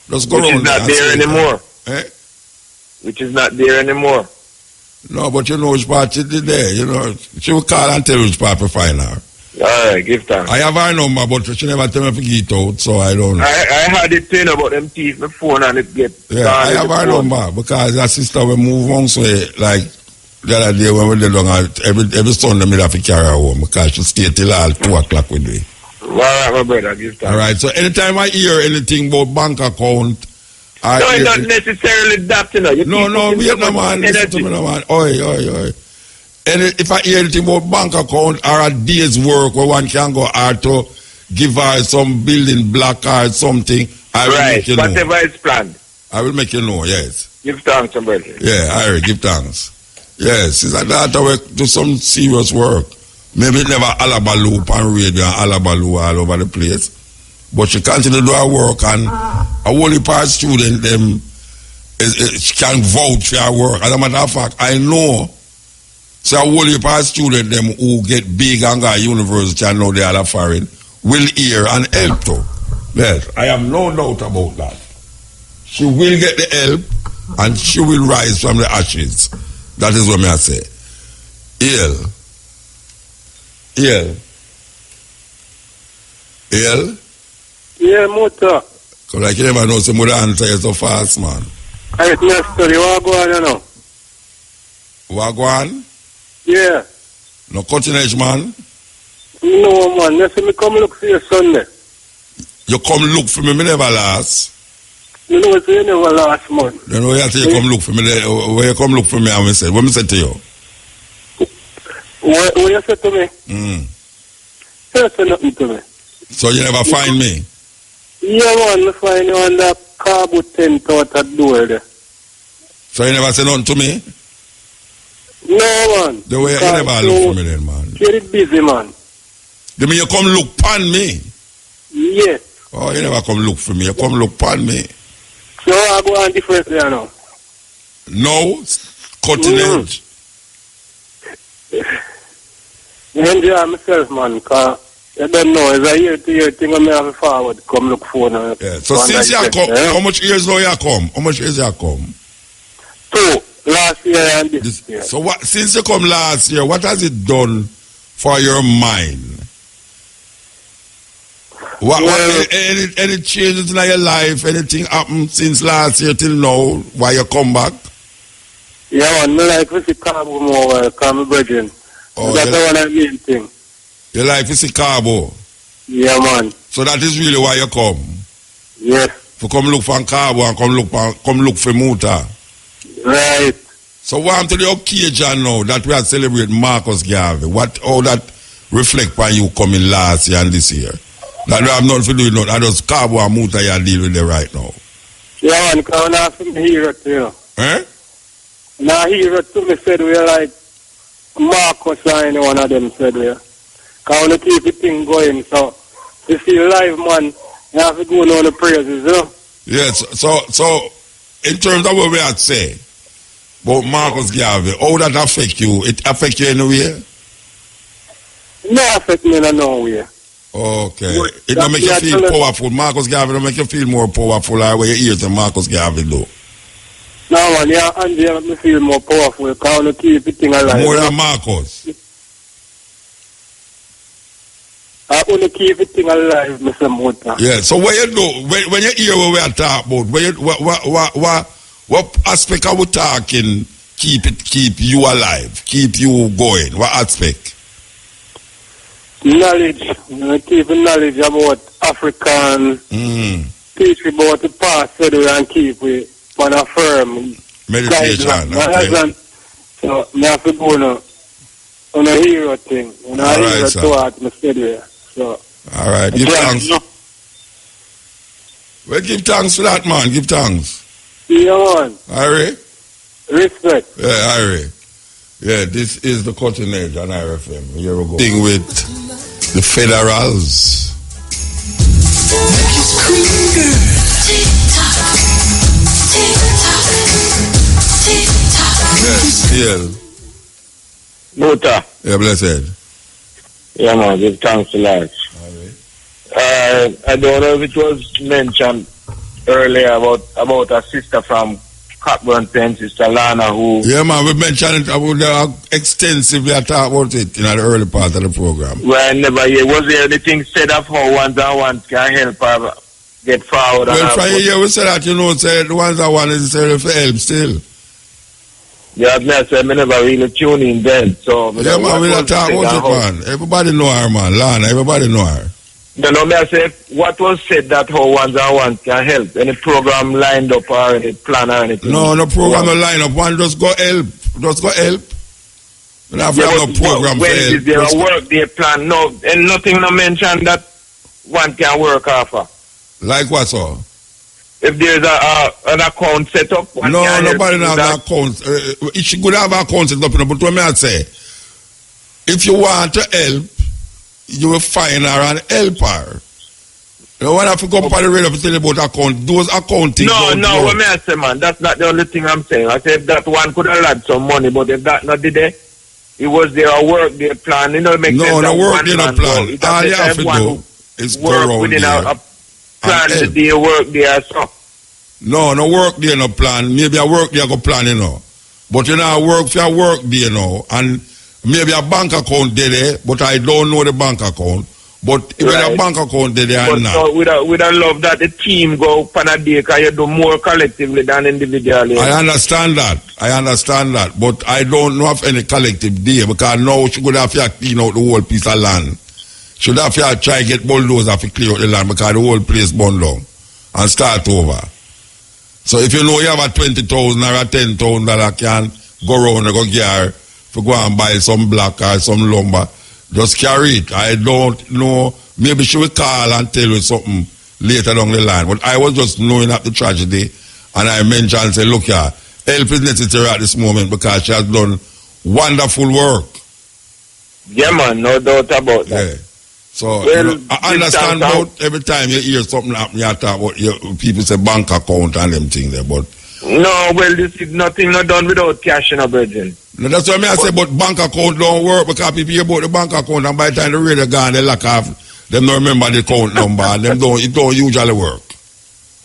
Speaker 4: Just go around.
Speaker 11: Which is not there anymore. Which is not there anymore.
Speaker 4: No, but you know which part she did there. You know, she will call and tell which part to find her.
Speaker 11: All right, give thanks.
Speaker 4: I have her number, but she never tell me to get out, so I don't know.
Speaker 11: I had it saying about them teeth, my phone, and it get.
Speaker 4: Yeah, I have her number because her sister will move on, so like the other day when we did every Sunday me have to carry her home because she stay till all 2 o'clock with me.
Speaker 11: All right, my brother, give thanks.
Speaker 4: All right, so anytime I hear anything about bank account,
Speaker 11: it's not necessarily that, you know.
Speaker 4: No, wait no man, listen to me no man. Oi. And if I hear anything about bank account or a day's work where one can go out to give her some building block or something, I will make you know.
Speaker 11: Whatever is planned.
Speaker 4: I will make you know, yes.
Speaker 11: Give thanks, my brother.
Speaker 4: Yeah, I will give thanks. Yes, it's like that I will do some serious work. Maybe never alabaloo on radio and alabaloo all over the place. But she continue to do her work and a whole heap of student them she can vouch for her work. As a matter of fact, I know so a whole heap of student them who get big and go to university and know they are foreign will hear and help too. Yes, I have no doubt about that. She will get the help and she will rise from the ashes. That is what I say. Ill.
Speaker 12: Yeah, Muta.
Speaker 4: Because like you never know, some would answer you so fast, man.
Speaker 12: I have no story. What go on, you know?
Speaker 4: What go on?
Speaker 12: Yeah.
Speaker 4: No cutting edge, man?
Speaker 12: No, man. You see me come look for you Sunday.
Speaker 4: You come look for me never last.
Speaker 12: You know, you never last, man.
Speaker 4: You know, you say you come look for me. Where you come look for me, I say. What me say to you?
Speaker 12: What you say to me? You say nothing to me.
Speaker 4: So you never find me?
Speaker 12: Yeah, man. I find you on the cardboard tent out at the door there.
Speaker 4: So you never say nothing to me?
Speaker 12: No, man.
Speaker 4: The way you never look for me then, man.
Speaker 12: Very busy, man.
Speaker 4: You mean you come look pan me?
Speaker 12: Yes.
Speaker 4: Oh, you never come look for me. You come look pan me.
Speaker 12: So I go on differently now.
Speaker 4: No? Cutting edge?
Speaker 12: I enjoy myself, man, because I don't know. It's a year-to-year thing when I have to forward. Come look for now.
Speaker 4: Yeah. So since you come, how much years now you come? How much years you come?
Speaker 12: 2. Last year and this year.
Speaker 4: So what? Since you come last year, what has it done for your mind? Any changes in your life? Anything happened since last year till now? Why you come back?
Speaker 12: Yeah, man. I like to see Cabo more, come brethren.
Speaker 4: Oh,
Speaker 12: that's the one I mean thing.
Speaker 4: You like to see Cabo?
Speaker 12: Yeah, man.
Speaker 4: So that is really why you come?
Speaker 12: Yes.
Speaker 4: To come look for Cabo and come look for Muta?
Speaker 12: Right.
Speaker 4: So what to the occasion now that we are celebrating Marcus Garvey? How that reflect on you coming last year and this year? That we have nothing to do with nothing. I just Cabo and Muta you are dealing with them right now.
Speaker 12: Yeah, man, because I'm not from here to you.
Speaker 4: Eh?
Speaker 12: Now here to me said we are like Marcus or any one of them said we are. Because I want to keep the thing going. So if you're live, man, you have to go on the praises, you know?
Speaker 4: Yes, so in terms of what we had to say about Marcus Garvey, how that affect you? It affect you anywhere?
Speaker 12: No affect me in no way.
Speaker 4: Okay. It don't make you feel powerful. Marcus Garvey don't make you feel more powerful like where you hear to Marcus Garvey do.
Speaker 12: No man, yeah, Andy make me feel more powerful because I want to keep the thing alive.
Speaker 4: More than Marcus?
Speaker 12: I want to keep the thing alive, Mr. Mota.
Speaker 4: Yeah, so what you do, when you hear what we are talking about, what aspect are we talking keep you alive, keep you going? What aspect?
Speaker 12: knowledge, keep knowledge about African, teach about the past so we can keep it on a firm
Speaker 4: meditation.
Speaker 12: Okay. So I have to go on a hero thing. On a hero thought my study. So
Speaker 4: all right, give thanks. Well, give thanks for that, man. Give thanks.
Speaker 12: Yeah, man.
Speaker 4: Harry?
Speaker 12: Respect.
Speaker 4: Yeah, Harry. Yeah, this is the Cutting Edge on RFM. Here we go. Thing with the Federals. Yes, still.
Speaker 11: Muta.
Speaker 4: Yeah, blessed.
Speaker 11: Yeah, man, give thanks to Lord. I don't know if it was mentioned earlier about a sister from Cockburn Pen, Sister Lana, who...
Speaker 4: Yeah, man, we mentioned it extensively. I talked about it in the early part of the program.
Speaker 11: Well, never hear. Was there anything said of how ones can help her get forward?
Speaker 4: Well, from here we said that, say the ones that want necessarily for help still.
Speaker 11: Yeah, I said, I never really tune in then, so...
Speaker 4: Yeah, man, we don't talk about it, man. Everybody know her, man. Lana, everybody know her.
Speaker 11: Me I say, what was said that how ones can help? Any program lined up or any plan or anything?
Speaker 4: No program lined up. One just go help. Just go help. We don't have no program for help.
Speaker 11: Is there a work day plan? No, and nothing no mention that one can work off of.
Speaker 4: Like what, sir?
Speaker 11: If there's an account set up, one
Speaker 4: no,
Speaker 11: can
Speaker 4: nobody
Speaker 11: help
Speaker 4: have an account. It should go have an account set up, but what I say, if you want to help, you will find her and help her. You know, when I go up on the radio to tell you about account, those accounting.
Speaker 11: No, what I say, man, that's not the only thing I'm saying. I said that one could have had some money, but if that not did it was there a work day plan, make sense.
Speaker 4: No work day no plan. All you have to do is go around
Speaker 11: within
Speaker 4: there
Speaker 11: a plan the day work there, so.
Speaker 4: No work day no plan. Maybe a work day go plan, But work for a work day, and maybe a bank account there, but I don't know the bank account. But if a bank account there or not.
Speaker 11: So we'd love that the team go up on a day because you do more collectively than individually.
Speaker 4: I understand that. But I don't know of any collective day because now she could have to clean out the whole piece of land. Should have to try to get bulldozer to clear out the land because the whole place burned down and start over. So if you know you have a $20,000 or a $10,000 can go around and go get to go and buy some block or some lumber, just carry it. I don't know. Maybe she will call and tell you something later down the line. But I was just knowing of the tragedy, and I mentioned and said, look here, help is necessary at this moment because she has done wonderful work.
Speaker 11: Yeah, man, no doubt about that.
Speaker 4: Yeah. So, I understand about every time you hear something happen, you talk about people say bank account and them things there, but...
Speaker 11: No, well, this is nothing not done without cash in a virgin.
Speaker 4: No, that's what I say, but bank account don't work because people hear about the bank account and by the time the radio gone, they lock off, them don't remember the account number and it don't usually work.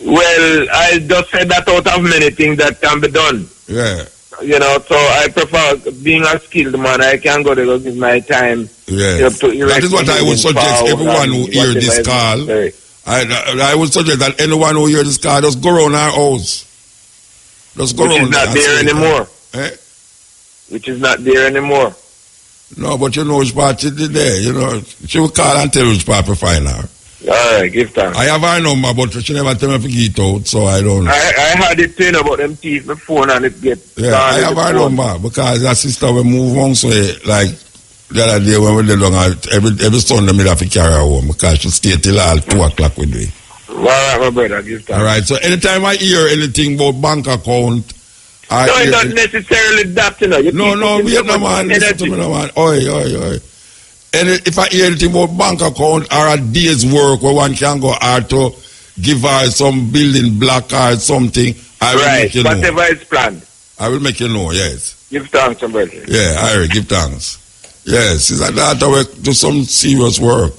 Speaker 11: Well, I just said that out of many things that can be done.
Speaker 4: Yeah.
Speaker 11: So I prefer being a skilled man, I can go to give my time.
Speaker 4: Yeah. That is what I would suggest everyone who hear this call. I would suggest that anyone who hear this call, just go around our house. Just go around.
Speaker 11: Which is not there anymore. Which is not there anymore.
Speaker 4: No, but which part she did there, She will call and tell which part to find her.
Speaker 11: All right, give thanks.
Speaker 4: I have her number, but she never tell me to get out, so I don't know.
Speaker 11: I had it saying about them teeth, my phone, and it get...
Speaker 4: Yeah, I have her number, because her sister will move on, so like the other day when we did long, every Sunday me have to carry her home, because she stay till all 2 o'clock with me.
Speaker 11: All right, my brother, give thanks.
Speaker 4: All right, so anytime I hear anything about bank account...
Speaker 11: No, it's not necessarily that,
Speaker 4: No, wait no man, listen to me no man. Oi. And if I hear anything about bank account or a day's work where one can go out to give her some building block or something, I will make you know.
Speaker 11: Whatever is planned.
Speaker 4: I will make you know, yes.
Speaker 11: Give thanks, brother.
Speaker 4: Yeah, I will give thanks. Yes, it's like that to do some serious work.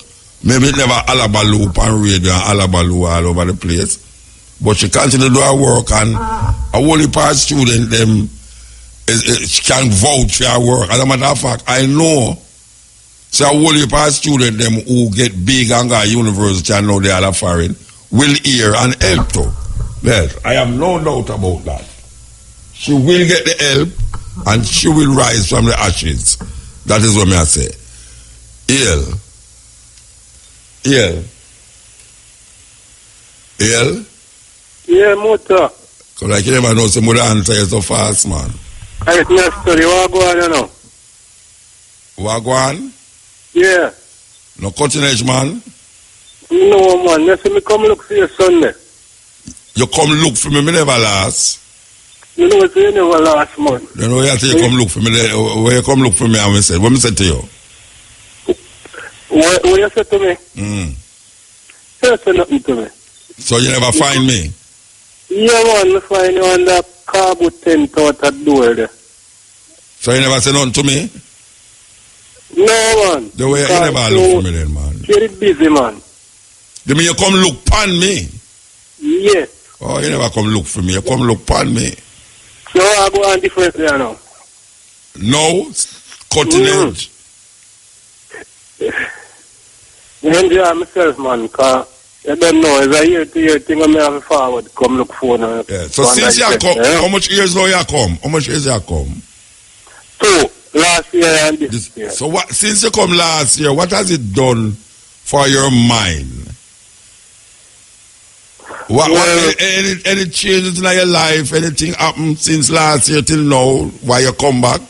Speaker 4: Maybe it never alabaloo on radio and alabaloo all over the place. But she continue to do her work and a whole heap of student them she can vouch for her work. As a matter of fact, I know so a whole heap of student them who get big and go to university and know they are foreign will hear and help too. Yes, I have no doubt about that. She will get the help and she will rise from the ashes. That is what I say. Ill. Yeah. Yeah?
Speaker 12: Yeah, Muta.
Speaker 4: Because like you never know, some would answer you so fast, man.
Speaker 12: I it's not study. What go on, you know?
Speaker 4: What go on?
Speaker 12: Yeah.
Speaker 4: No cutting edge, man.
Speaker 12: No, man. You see me come look for you Sunday.
Speaker 4: You come look for me never last.
Speaker 12: You know what you never last month.
Speaker 4: You know, you say you come look for me. Where you come look for me, and say, what me say to you?
Speaker 12: What you say to me? You say nothing to me.
Speaker 4: So you never find me?
Speaker 12: Yeah, man. I find you on that carbo tent out at the door there.
Speaker 4: So you never say nothing to me?
Speaker 12: No, man.
Speaker 4: The way you never look for me then, man.
Speaker 12: Get busy, man.
Speaker 4: You mean you come look pan me?
Speaker 12: Yes.
Speaker 4: Oh, you never come look for me. You come look pan me.
Speaker 12: So I go on different there now.
Speaker 4: No, cutting edge.
Speaker 12: I enjoy myself, man, because you don't know, it's a year-to-year thing I may have forward, come look for now.
Speaker 4: Yeah. So since you come, how much years now you come? How much years you come?
Speaker 12: 2, last year and this year.
Speaker 4: So what? Since you come last year, what has it done for your mind? What any changes in your life? Anything happened since last year till now? Why you come back?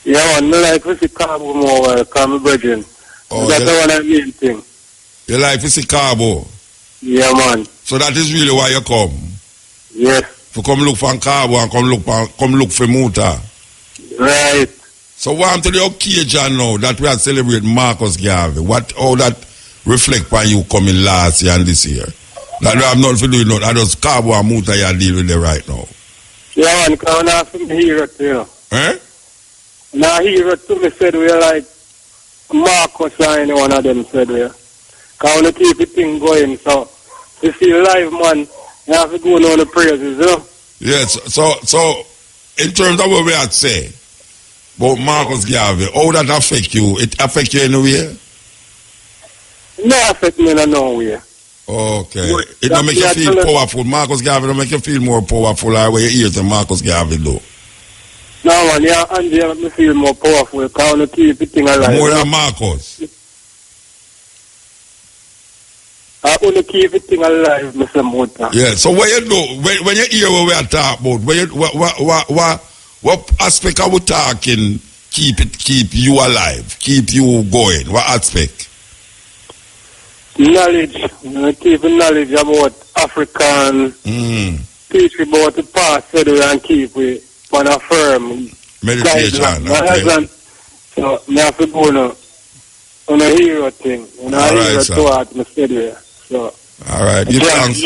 Speaker 12: Yeah, man, I like to see carbo more, come virgin.
Speaker 4: Oh,
Speaker 12: that's the one I mean thing.
Speaker 4: Your life is a carbo.
Speaker 12: Yeah, man.
Speaker 4: So that is really why you come.
Speaker 12: Yes.
Speaker 4: To come look for carbo and come look for Muta.
Speaker 12: Right.
Speaker 4: So what happened to the occasion now that we are celebrating Marcus Garvey? How that reflect on you coming last year and this year? That you have nothing to do with nothing. I just carbo and Muta you are dealing with it right now.
Speaker 12: Yeah, man, because I'm not from here, you know.
Speaker 4: Eh?
Speaker 12: Now here to me said we're like Marcus or any one of them said we. Because I want to keep the thing going, so you see live, man, you have to go on the praises, you know?
Speaker 4: Yes, so in terms of what we had to say about Marcus Garvey, how that affect you? It affect you in a way?
Speaker 12: No affect me in no way.
Speaker 4: Okay. It don't make you feel powerful. Marcus Garvey don't make you feel more powerful or what you hear to Marcus Garvey do.
Speaker 12: No, man, yeah, Andy make me feel more powerful because I want to keep the thing alive.
Speaker 4: More than Marcus?
Speaker 12: I want to keep the thing alive, Mr. Mota.
Speaker 4: Yeah, so what you do, when you hear what we are talking about, what aspect are we talking keep you alive, keep you going? What aspect?
Speaker 12: Knowledge. Keep knowledge about African. Teach about the past and keep it on a firm.
Speaker 4: Meditation. Okay.
Speaker 12: So I have to go on a hero thing. On a hero thought my study. So
Speaker 4: all right, give thanks.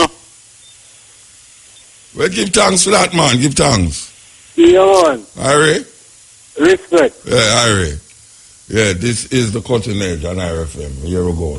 Speaker 4: Well, give thanks for that, man. Give thanks.
Speaker 12: Yeah, man.
Speaker 4: Harry?
Speaker 12: Respect.
Speaker 4: Yeah, Harry. Yeah, this is the cutting edge on RFM. A year ago.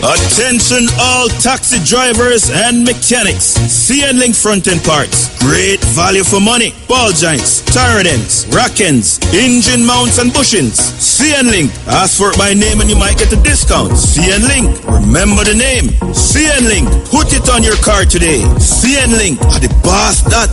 Speaker 13: Attention all taxi drivers and mechanics. CN Link front end parts. Great value for money. Ball joints, tire ends, rack ends, engine mounts and bushings. CN Link. Ask for it by name and you might get a discount. CN Link. Remember the name. CN Link. Put it on your car today. CN Link. Are the boss that.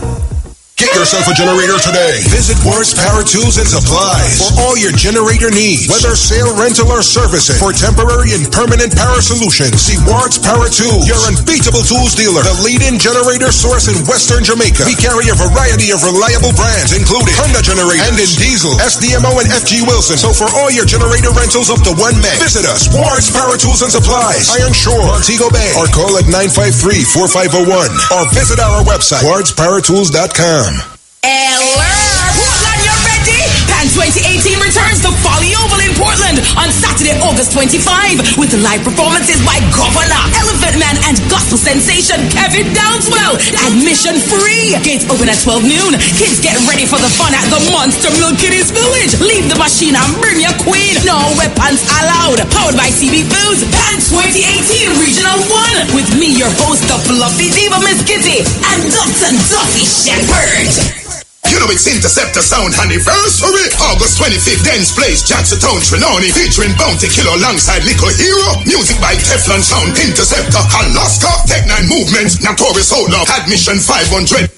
Speaker 14: Get yourself a generator today. Visit Ward's Power Tools and Supplies for all your generator needs. Whether sale, rental, or servicing. For temporary and permanent power solutions, see Ward's Power Tools, your unbeatable tools dealer. The leading generator source in Western Jamaica. We carry a variety of reliable brands, including Honda Generator and in diesel, SDMO and FG Wilson. So for all your generator rentals up to 1 meg, visit us, Ward's Power Tools and Supplies, Iron Shore, Montego Bay, or call at 953-4501, or visit our website, wardspowertools.com.
Speaker 15: Hello, Portland, you ready? PAN 2018 returns to Folly Oval in Portland on Saturday, August 25 with live performances by Governor, Elephant Man, and gospel sensation Kevin Downswell. Admission free. Gates open at 12 noon. Kids get ready for the fun at the Monster Mill Kiddies Village. Leave the machine and bring your queen. No weapons allowed. Powered by CB Foods. PAN 2018 Regional 1 with me, your host, the Fluffy Diva Miss Kitty, and Dr. Duffy Shepherd.
Speaker 16: You know it's Interceptor Sound Anniversary. August 25th, Dance Place, Jackson Town, Trinoni, featuring Bounty Killer alongside Lico Hero. Music by Teflon Sound, Interceptor, Alaska, Tech 9 Movements, Notorious Outlaw. Admission $500.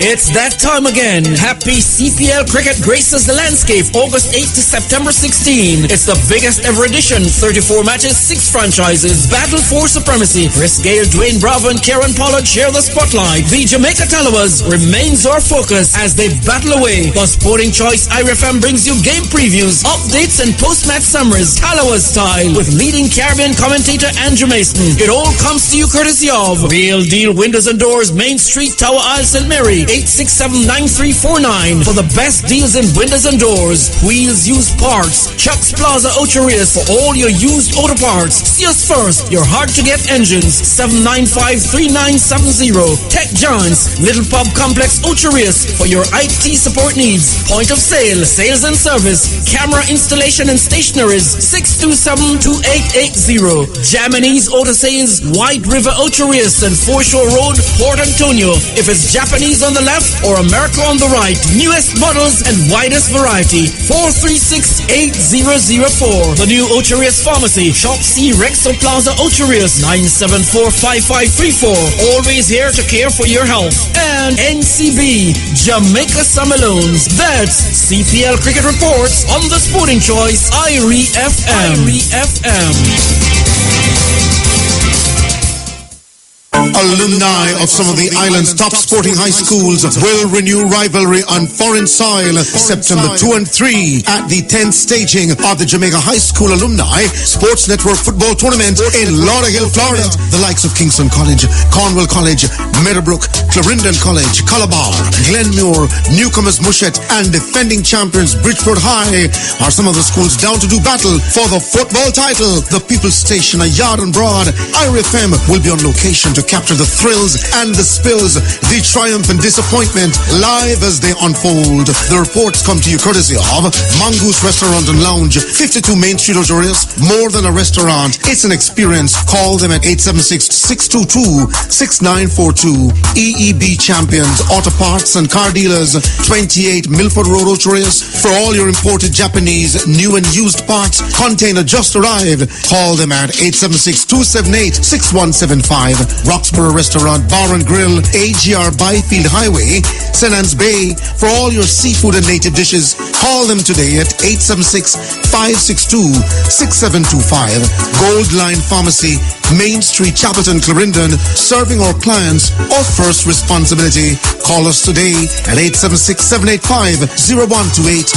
Speaker 17: It's that time again. Happy CPL Cricket graces the landscape August 8th to September 16. It's the biggest ever edition. 34 matches, 6 franchises. Battle for supremacy. Chris Gale, Dwayne Bravo and Kieran Pollard share the spotlight. The Jamaica Tallawahs remains our focus as they battle away. The Sporting Choice IRFM brings you game previews, updates and post-match summaries, Tallawahs style, with leading Caribbean commentator Andrew Mason. It all comes to you courtesy of Real Deal Windows and Doors, Main Street, Tower Isle, St. Mary. 867-9349 for the best deals in windows and doors. Wheels Used Parts. Chuck's Plaza Ocho Rios for all your used auto parts. See us first, your hard-to-get engines. 795-3970. Tech Giants, Little Pub Complex Ocho Rios for your IT support needs. Point of sale, sales and service, camera installation and stationaries. 627-2880. Japanese Auto Sales, White River Ocho Rios and Foreshore Road, Port Antonio. If it's Japanese on the left or America on the right, newest models and widest variety. 436-8004. The new Ocho Rios Pharmacy, Shop C Rexo Plaza Ocho Rios, 974-5534. Always here to care for your health. And NCB, Jamaica Summer Loans. That's CPL Cricket Reports on the Sporting Choice IRFM.
Speaker 18: Alumni of some of the island's top sporting high schools will renew rivalry on foreign soil September 2 and 3 at the 10th staging of the Jamaica High School Alumni Sports Network Football Tournament in Lauderdale, Florida. The likes of Kingston College, Cornwall College, Meadowbrook, Clarendon College, Calabar, Glenmure, Newcomers Mushet, and defending champions Bridgeport High are some of the schools down to do battle for the football title. The People's Station, a yard and broad, IRFM will be on location to capture the thrills and the spills, the triumph and disappointment live as they unfold. The reports come to you courtesy of Mongoose Restaurant and Lounge, 52 Main Street, Ocho Rios. More than a restaurant, it's an experience. Call them at 876-622-6942. EEB Champions, Auto Parts and Car Dealers, 28 Milford Road, Ocho Rios. For all your imported Japanese, new and used parts, container just arrived. Call them at 876-278-6175. Roxborough Restaurant, Bar and Grill, AGR Byfield Highway, St. Anne's Bay. For all your seafood and native dishes, call them today at 876-562-6725. Gold Line Pharmacy, Main Street, Chapelton, Clarendon, serving our clients our first responsibility. Call us today at 876-785-0128.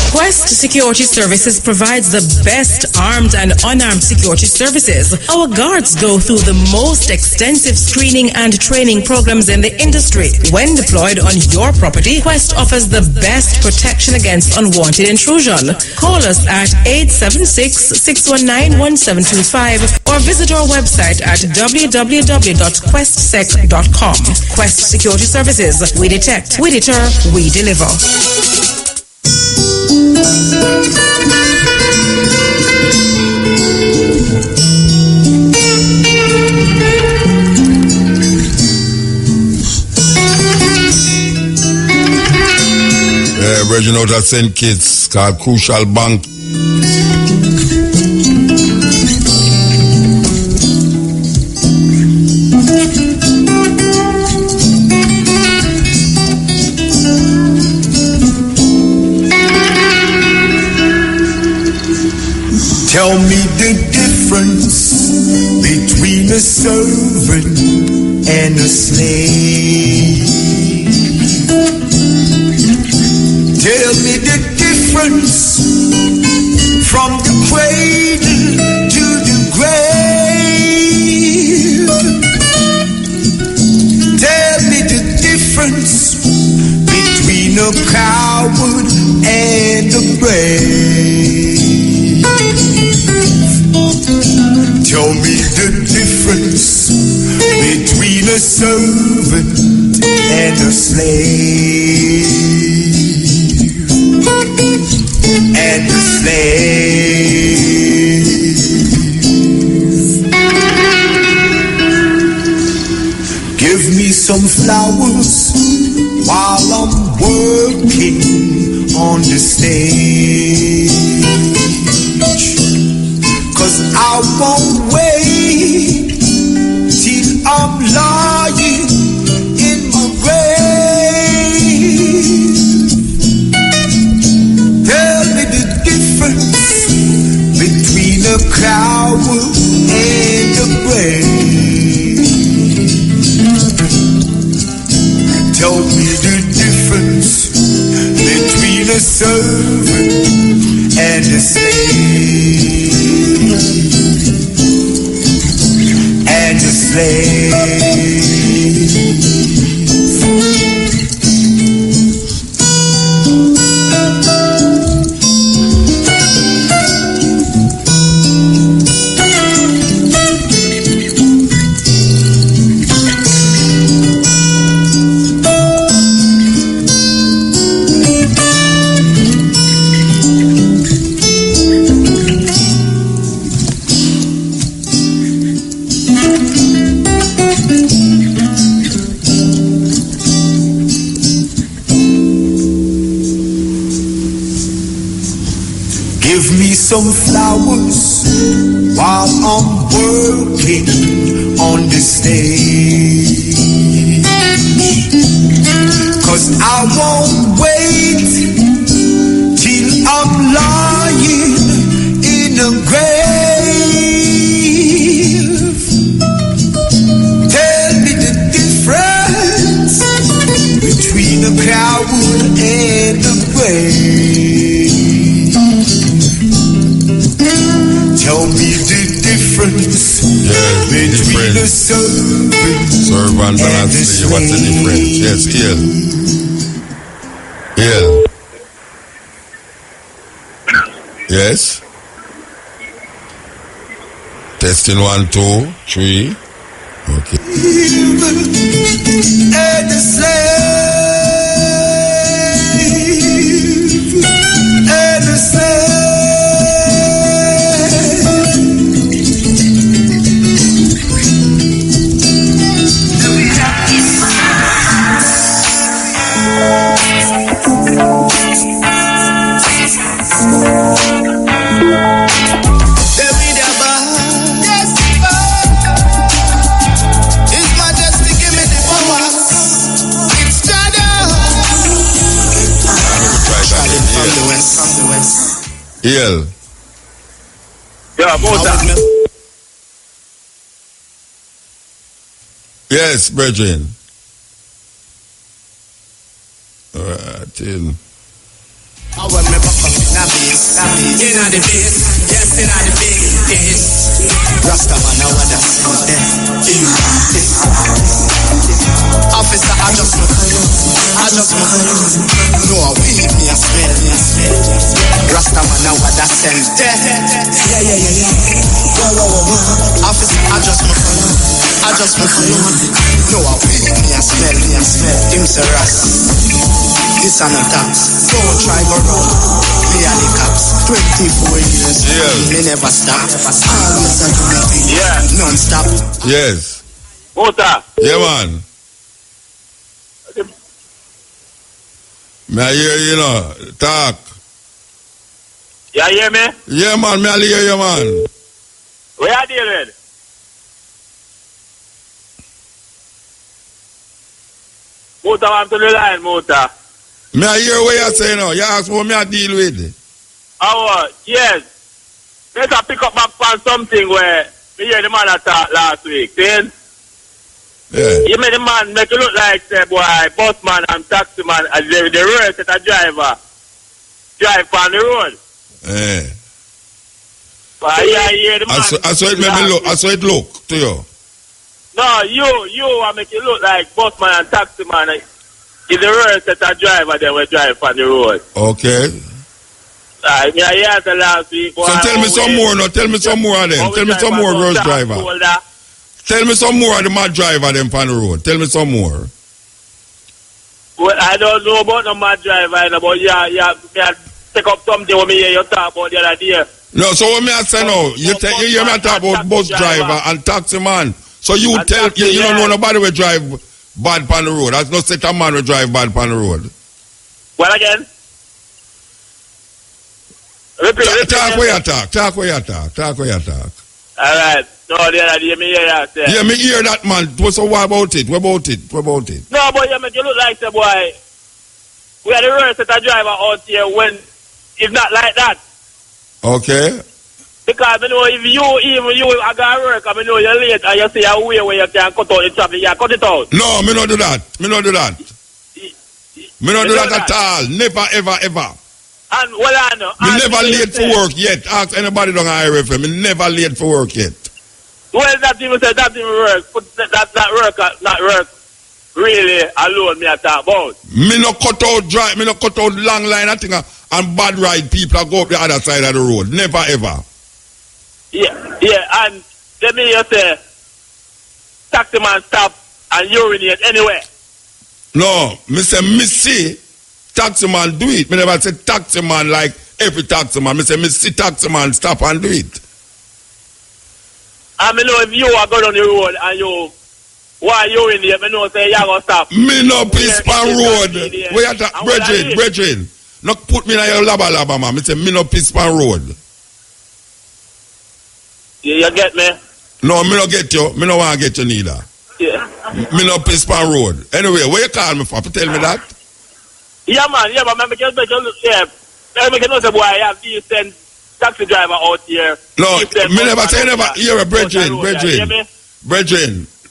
Speaker 5: Quest Security Services provides the best armed and unarmed security services. Our guards go through the most extensive screening and training programs in the industry. When deployed on your property, Quest offers the best protection against unwanted intrusion. Call us at 876-619-1725 or visit our website at www.questsec.com. Quest Security Services. We detect, we deter, we deliver.
Speaker 3: Virgin out at St. Kitts called Crucial Bank.
Speaker 19: Tell me the difference between a servant and a slave. Tell me the difference from the cradle to the grave. Tell me the difference between a coward and a brave. Tell me the difference between a servant and a slave. And a slave. Give me some flowers while I'm working on the stage. 'Cause I won't wait till I'm lying Give me some flowers while I'm working on the stage. 'Cause I won't wait till I'm lying in a grave. Tell me the difference between a cloud and a grave. Tell me the difference between a servant
Speaker 4: and a slave. What's the difference? Yes, here. Yes. Testing 1, 2, 3. Okay.
Speaker 19: And a slave. And a slave.
Speaker 4: Hill.
Speaker 11: Yeah, Mota.
Speaker 4: Yes, brethren. Till.
Speaker 19: I want me back up in the base, in the base, yes, in the base. Rasta man, I want that officer, I just no, I weave me a smell. Rasta man, I want that scent. Yeah. Officer, I just no, I weave me a smell. Him say Ras. This an attack. Don't try go wrong. Me and the cops. 24 years. Me never stop. Always a do me thing. Yeah. Non-stop.
Speaker 4: Yes.
Speaker 11: Mota.
Speaker 4: Yeah, man. Me I hear you know. Talk.
Speaker 11: You hear me?
Speaker 4: Yeah, man. Me I hear you, man.
Speaker 11: Where are you dealing? Mota, I'm to the line, Mota.
Speaker 4: Me I hear what you say now. You ask what me I deal with.
Speaker 11: Yes. Let's pick up back on something where me hear the man talk last week. Then you made the man make it look like say boy, bus man and taxi man and the road set a driver drive on the road. But I hear the man.
Speaker 4: I saw it make me look. I saw it look to you.
Speaker 11: No, you make it look like bus man and taxi man. If the road set a driver, they will drive on the road.
Speaker 4: Okay.
Speaker 11: I heard the last week.
Speaker 4: So tell me some more now. Tell me some more of them. Tell me some more road driver. Tell me some more of the mad driver them on the road. Tell me some more.
Speaker 11: Well, I don't know about the mad driver, but yeah, take up something when me hear you talk about the other day.
Speaker 4: No, so what me I say now, you hear me talk about bus driver and taxi man. So you tell you don't know nobody will drive bad on the road. That's not set a man will drive bad on the road.
Speaker 11: Well again? Repeat.
Speaker 4: Talk where you talk.
Speaker 11: Alright. No, the other day me hear that say.
Speaker 4: Yeah, me hear that man. So what about it? What about it?
Speaker 11: No, but you make you look like the boy. We are the worst set a driver out here when it's not like that.
Speaker 4: Okay.
Speaker 11: Because I know if you are going to work, I know you're late and you see a way where you can cut out the traffic, you cut it out.
Speaker 4: No, me not do that. Me not do that at all. Never, ever.
Speaker 11: And well, I know.
Speaker 4: Me never late for work yet. Ask anybody down at IRFM. Me never late for work yet.
Speaker 11: Well, that even say that didn't work. But that work really alone me I talk about.
Speaker 4: Me no cut out long line I think and bad ride people go up the other side of the road. Never ever.
Speaker 11: Yeah, and let me just say taxi man stop and urinate anywhere.
Speaker 4: No, me say me see taxi man do it. Me never say taxi man like every taxi man. Me say me see taxi man stop and do it.
Speaker 11: I know if you are going on the road and you why you in there, me know say you gonna stop.
Speaker 4: Me no piss pan road. Where you talk, brethren. Not put me in your laba, man. Me say, me no piss pan road.
Speaker 20: You get me?
Speaker 4: No, me no get you. Me no want to get you neither.
Speaker 20: Yeah.
Speaker 4: Me no piss pan road. Anyway, where you call me for? Tell me that.
Speaker 20: Yeah, man. Me can look there. Me can say, boy, I have decent taxi driver out here.
Speaker 4: No, me never say never. You're a brethren.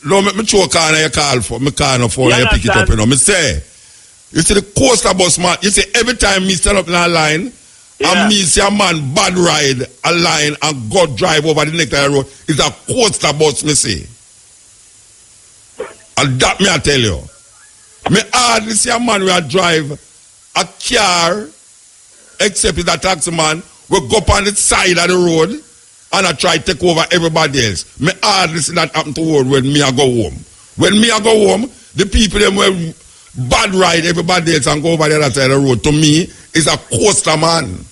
Speaker 4: No, me choke on your call for me call no phone and you pick it up, you know. Me say, you see the coaster bus man, you see every time me stand up in a line and me see a man bad ride a line and go drive over the next road, it's a coaster bus, me say. And that me I tell you. Me hardly see a man will drive a car except it's a taxi man will go up on the side of the road and I try to take over everybody else. Me hardly see that happen to world when me I go home. When me I go home, the people them will bad ride everybody else and go over the other side of the road. To me, is a coaster man.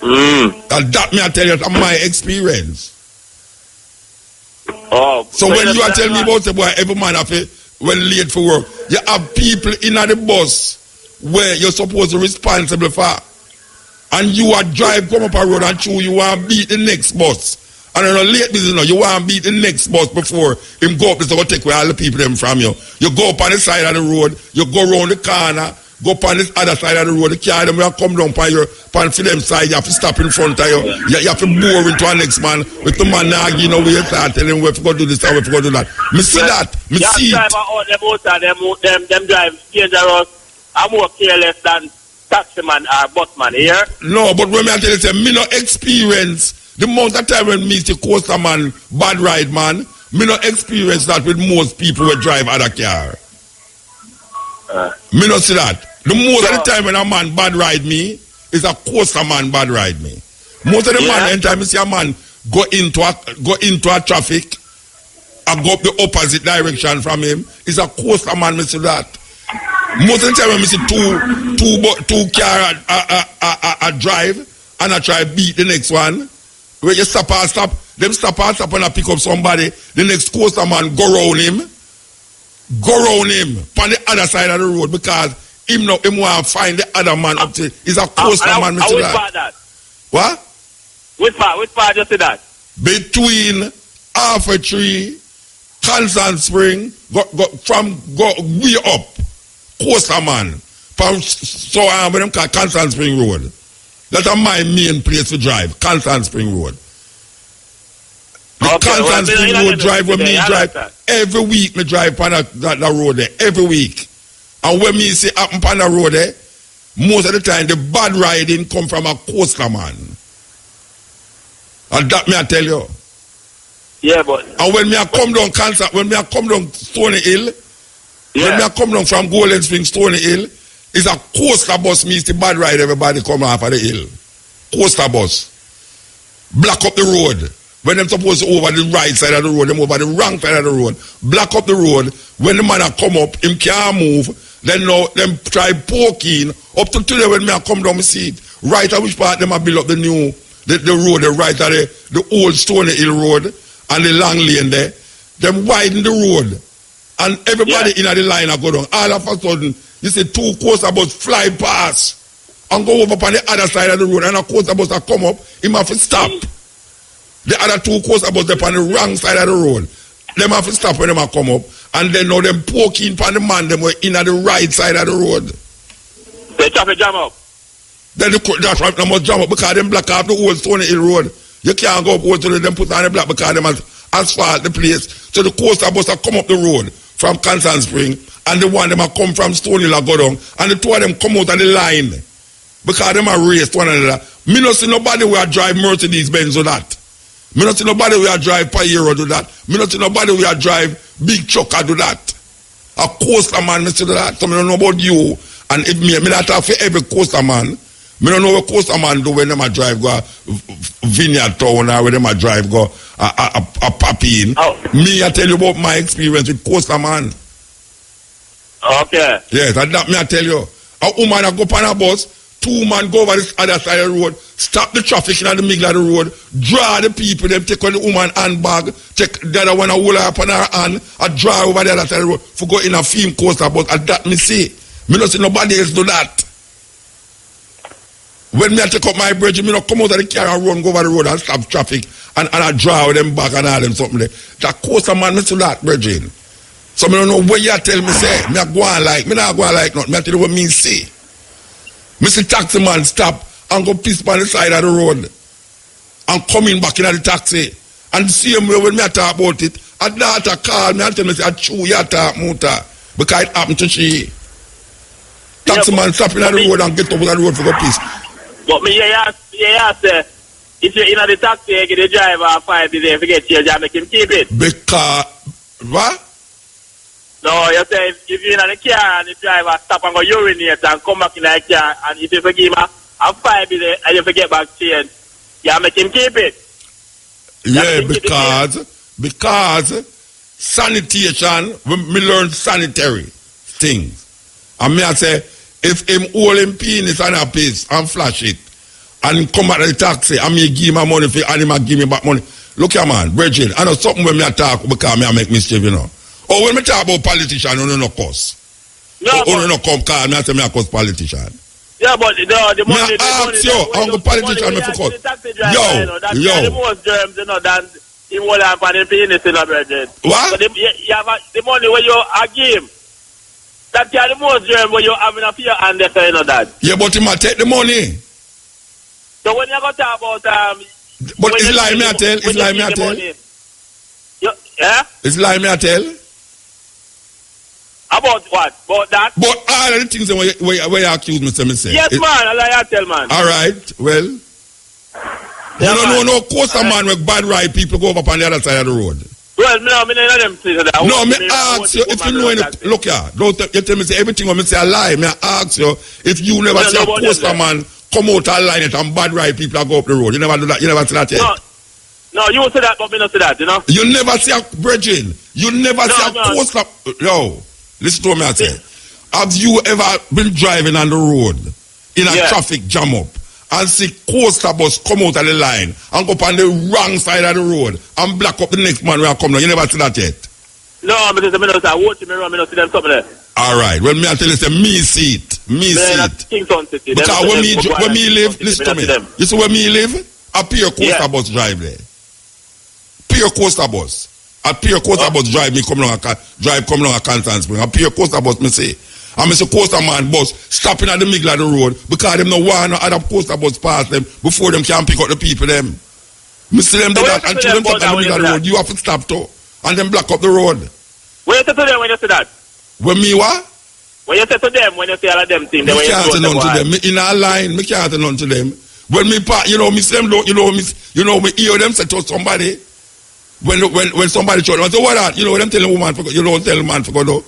Speaker 4: And that me I tell you, that's my experience.
Speaker 20: Oh,
Speaker 4: so when you are telling me about the boy, every man have to, when late for work, you have people in the bus where you're supposed to be responsible for. And you are drive, come up a road and chew, you want to beat the next bus. And in a late business, you want to beat the next bus before him go up this to take away all the people them from you. You go up on the side of the road, you go around the corner, go up on the other side of the road, the car them will come down on your pan for them side, you have to stop in front of you. You have to bore into a next man. With the man now, you know, we start telling him we have to go do this and we have to go do that. Me see that. Me see it.
Speaker 20: Them drive dangerous and more careless than taximan or busman here.
Speaker 4: No, but when I tell you, say, me no experience the amount of time when me see coaster man, bad ride man, me no experience that with most people who drive other car. Me no see that. The most of the time when a man bad ride me, is a coaster man bad ride me. Most of the man, anytime I see a man go into a traffic and go up the opposite direction from him, is a coaster man, me see that. Most of the time when I see two car a drive and I try beat the next one, where you stop, them stop and I pick up somebody, the next coaster man go round him on the other side of the road because him want to find the other man up to, he's a coaster man.
Speaker 20: Which part that?
Speaker 4: What?
Speaker 20: Which part you see that?
Speaker 4: Between Half a Tree, Constant Spring, go way up. Coaster man, so when them call Constant Spring Road. That's my main place to drive, Constant Spring Road. The Constant Spring Road drive when me drive every week. Me drive on that road there every week, and when me see happen on the road there, most of the time the bad riding come from a coaster man, and that me I tell you.
Speaker 20: Yeah, but
Speaker 4: and when me I come down when me I come down Stony Hill. When me come down from Golden Spring, Stony Hill, it's a coaster bus means the bad ride everybody come off of the hill. Coaster bus. Block up the road. When them supposed to over the right side of the road, them over the wrong side of the road. Block up the road. When the man a come up, him can't move. Then now them try poking. Up to today when me a come down, me see it. Right at which part them a build up the new, the road, the right of the old Stony Hill road and the long lane there. Them widen the road. And everybody in the line are go down. All of a sudden, you see two coaster bus fly past and go over on the other side of the road. And a coaster bus that come up, him have to stop. The other two coaster bus on the wrong side of the road. Them have to stop when them come up. And then now them poking on the man, them were in at the right side of the road.
Speaker 20: The traffic jam up.
Speaker 4: Then the traffic must jam up because them block off the old Stony Hill road. You can't go up over to them put on the block because them asphalt the place. So the coaster bus that come up the road from Constant Spring, and the one them a come from Stony Hill go down, and the two of them come out on the line because them a race one another. Me not see nobody where drive Mercedes Benz or that. Me not see nobody where drive Pajero do that. Me not see nobody where drive big truck do that. A coaster man, me see that. So me don't know about you. And if me not talk for every coaster man. Me don't know what coaster man do when them a drive go Vineyard Town or when them a drive go a Papi in. Oh. Me I tell you about my experience with coaster man.
Speaker 20: Okay.
Speaker 4: Yes, and that me I tell you. A woman a go on a bus, two man go over this other side of the road, stop the traffic in the middle of the road, draw the people, them take on the woman handbag, take the other one a hold her up on her hand, and draw over the other side of the road for go in a film coaster bus, and that me see. Me not see nobody else do that. When me I take up my bridge, me not come out of the car and run go over the road and stop traffic and I draw them back and all them something there. That coaster man, me to that bridge. So me don't know what you tell me say. Me not go on like, me not go on like nothing. Me tell you what me say. Me see taxi man stop and go piss on the side of the road and coming back in the taxi. And the same way when me talk about it, a daughter call me and tell me say, "True, you talk muta," because it happened to she. Taxi man stop in the road and get over the road for go piss.
Speaker 20: But me, say, if you're in the taxi, you get the driver 5 days, if you get change, you make him keep it.
Speaker 4: Because, what?
Speaker 20: No, you say, if you're in the car and the driver stop and go urinate and come back in the car, and if you forgive him a 5 days and you forget back change, you make him keep it.
Speaker 4: Yeah, because sanitation, me learn sanitary things. And me I say, if him hold him penis and a piece and flash it, and come back to the taxi, and me give him money for and him give me back money. Look here, man, Bridget, I know something when me I talk because me I make mischief, you know. Or when me talk about politician, you no cuss. No, you no come call me and say me I cuss politician.
Speaker 20: Yeah, but the money,
Speaker 4: I'm the politician, me for cuss. Yo.
Speaker 20: The most germs, you know, than him hold on for the penis, you know, Bridget.
Speaker 4: What?
Speaker 20: So you have the money where you give. That's the most germ where you having a fear and they say, you know that.
Speaker 4: Yeah, but he might take the money.
Speaker 20: So when you go talk about
Speaker 4: but it's lie me I tell. It's lie me I tell.
Speaker 20: Yeah?
Speaker 4: It's lie me I tell.
Speaker 20: About what? About that?
Speaker 4: But all of the things where you accuse me say.
Speaker 20: Yes, man, I lie I tell, man.
Speaker 4: All right, well.
Speaker 20: Yeah,
Speaker 4: you don't know no coaster man with bad ride people go up on the other side of the road.
Speaker 20: Well, no, me know them things that.
Speaker 4: No, me ask you if you know any. Look here, don't you tell me say everything when me say a lie. Me ask you if you never see a coaster man come out and line it and bad ride people go up the road. You never do that. You never see that yet.
Speaker 20: No, you say that, but me not say that. You know.
Speaker 4: You never see a bridging. You never see a coaster. No, listen to me. I say, have you ever been driving on the road in a traffic jam up? And see coaster bus come out of the line and go up on the wrong side of the road and block up the next man when I come down. You never see that yet?
Speaker 20: No, because I watch me around, I don't see them something there.
Speaker 4: All right. Well, me I tell you, say, me see it. Me see it.
Speaker 20: Kingston City.
Speaker 4: Because when me live, listen to me. You see where me live? A pure coaster bus drive there. Pure coaster bus. A pure coaster bus drive me come along a Constant Spring. A pure coaster bus me say. And Mr. Coaster man bus stopping at the middle of the road because them no want no other coaster bus pass them before them can pick up the people them. Me see them do that and them stop at the middle of the road. You have to stop too. And then block up the road.
Speaker 20: What you say to them when you say that?
Speaker 4: When me what?
Speaker 20: When you say to them when you say all of them things.
Speaker 4: Me can't say none to them. Me in a line, me can't say none to them. When me park, you know, me see them me hear them say to somebody when somebody show them, I say what that? You know them tell the woman you don't tell the man for go do.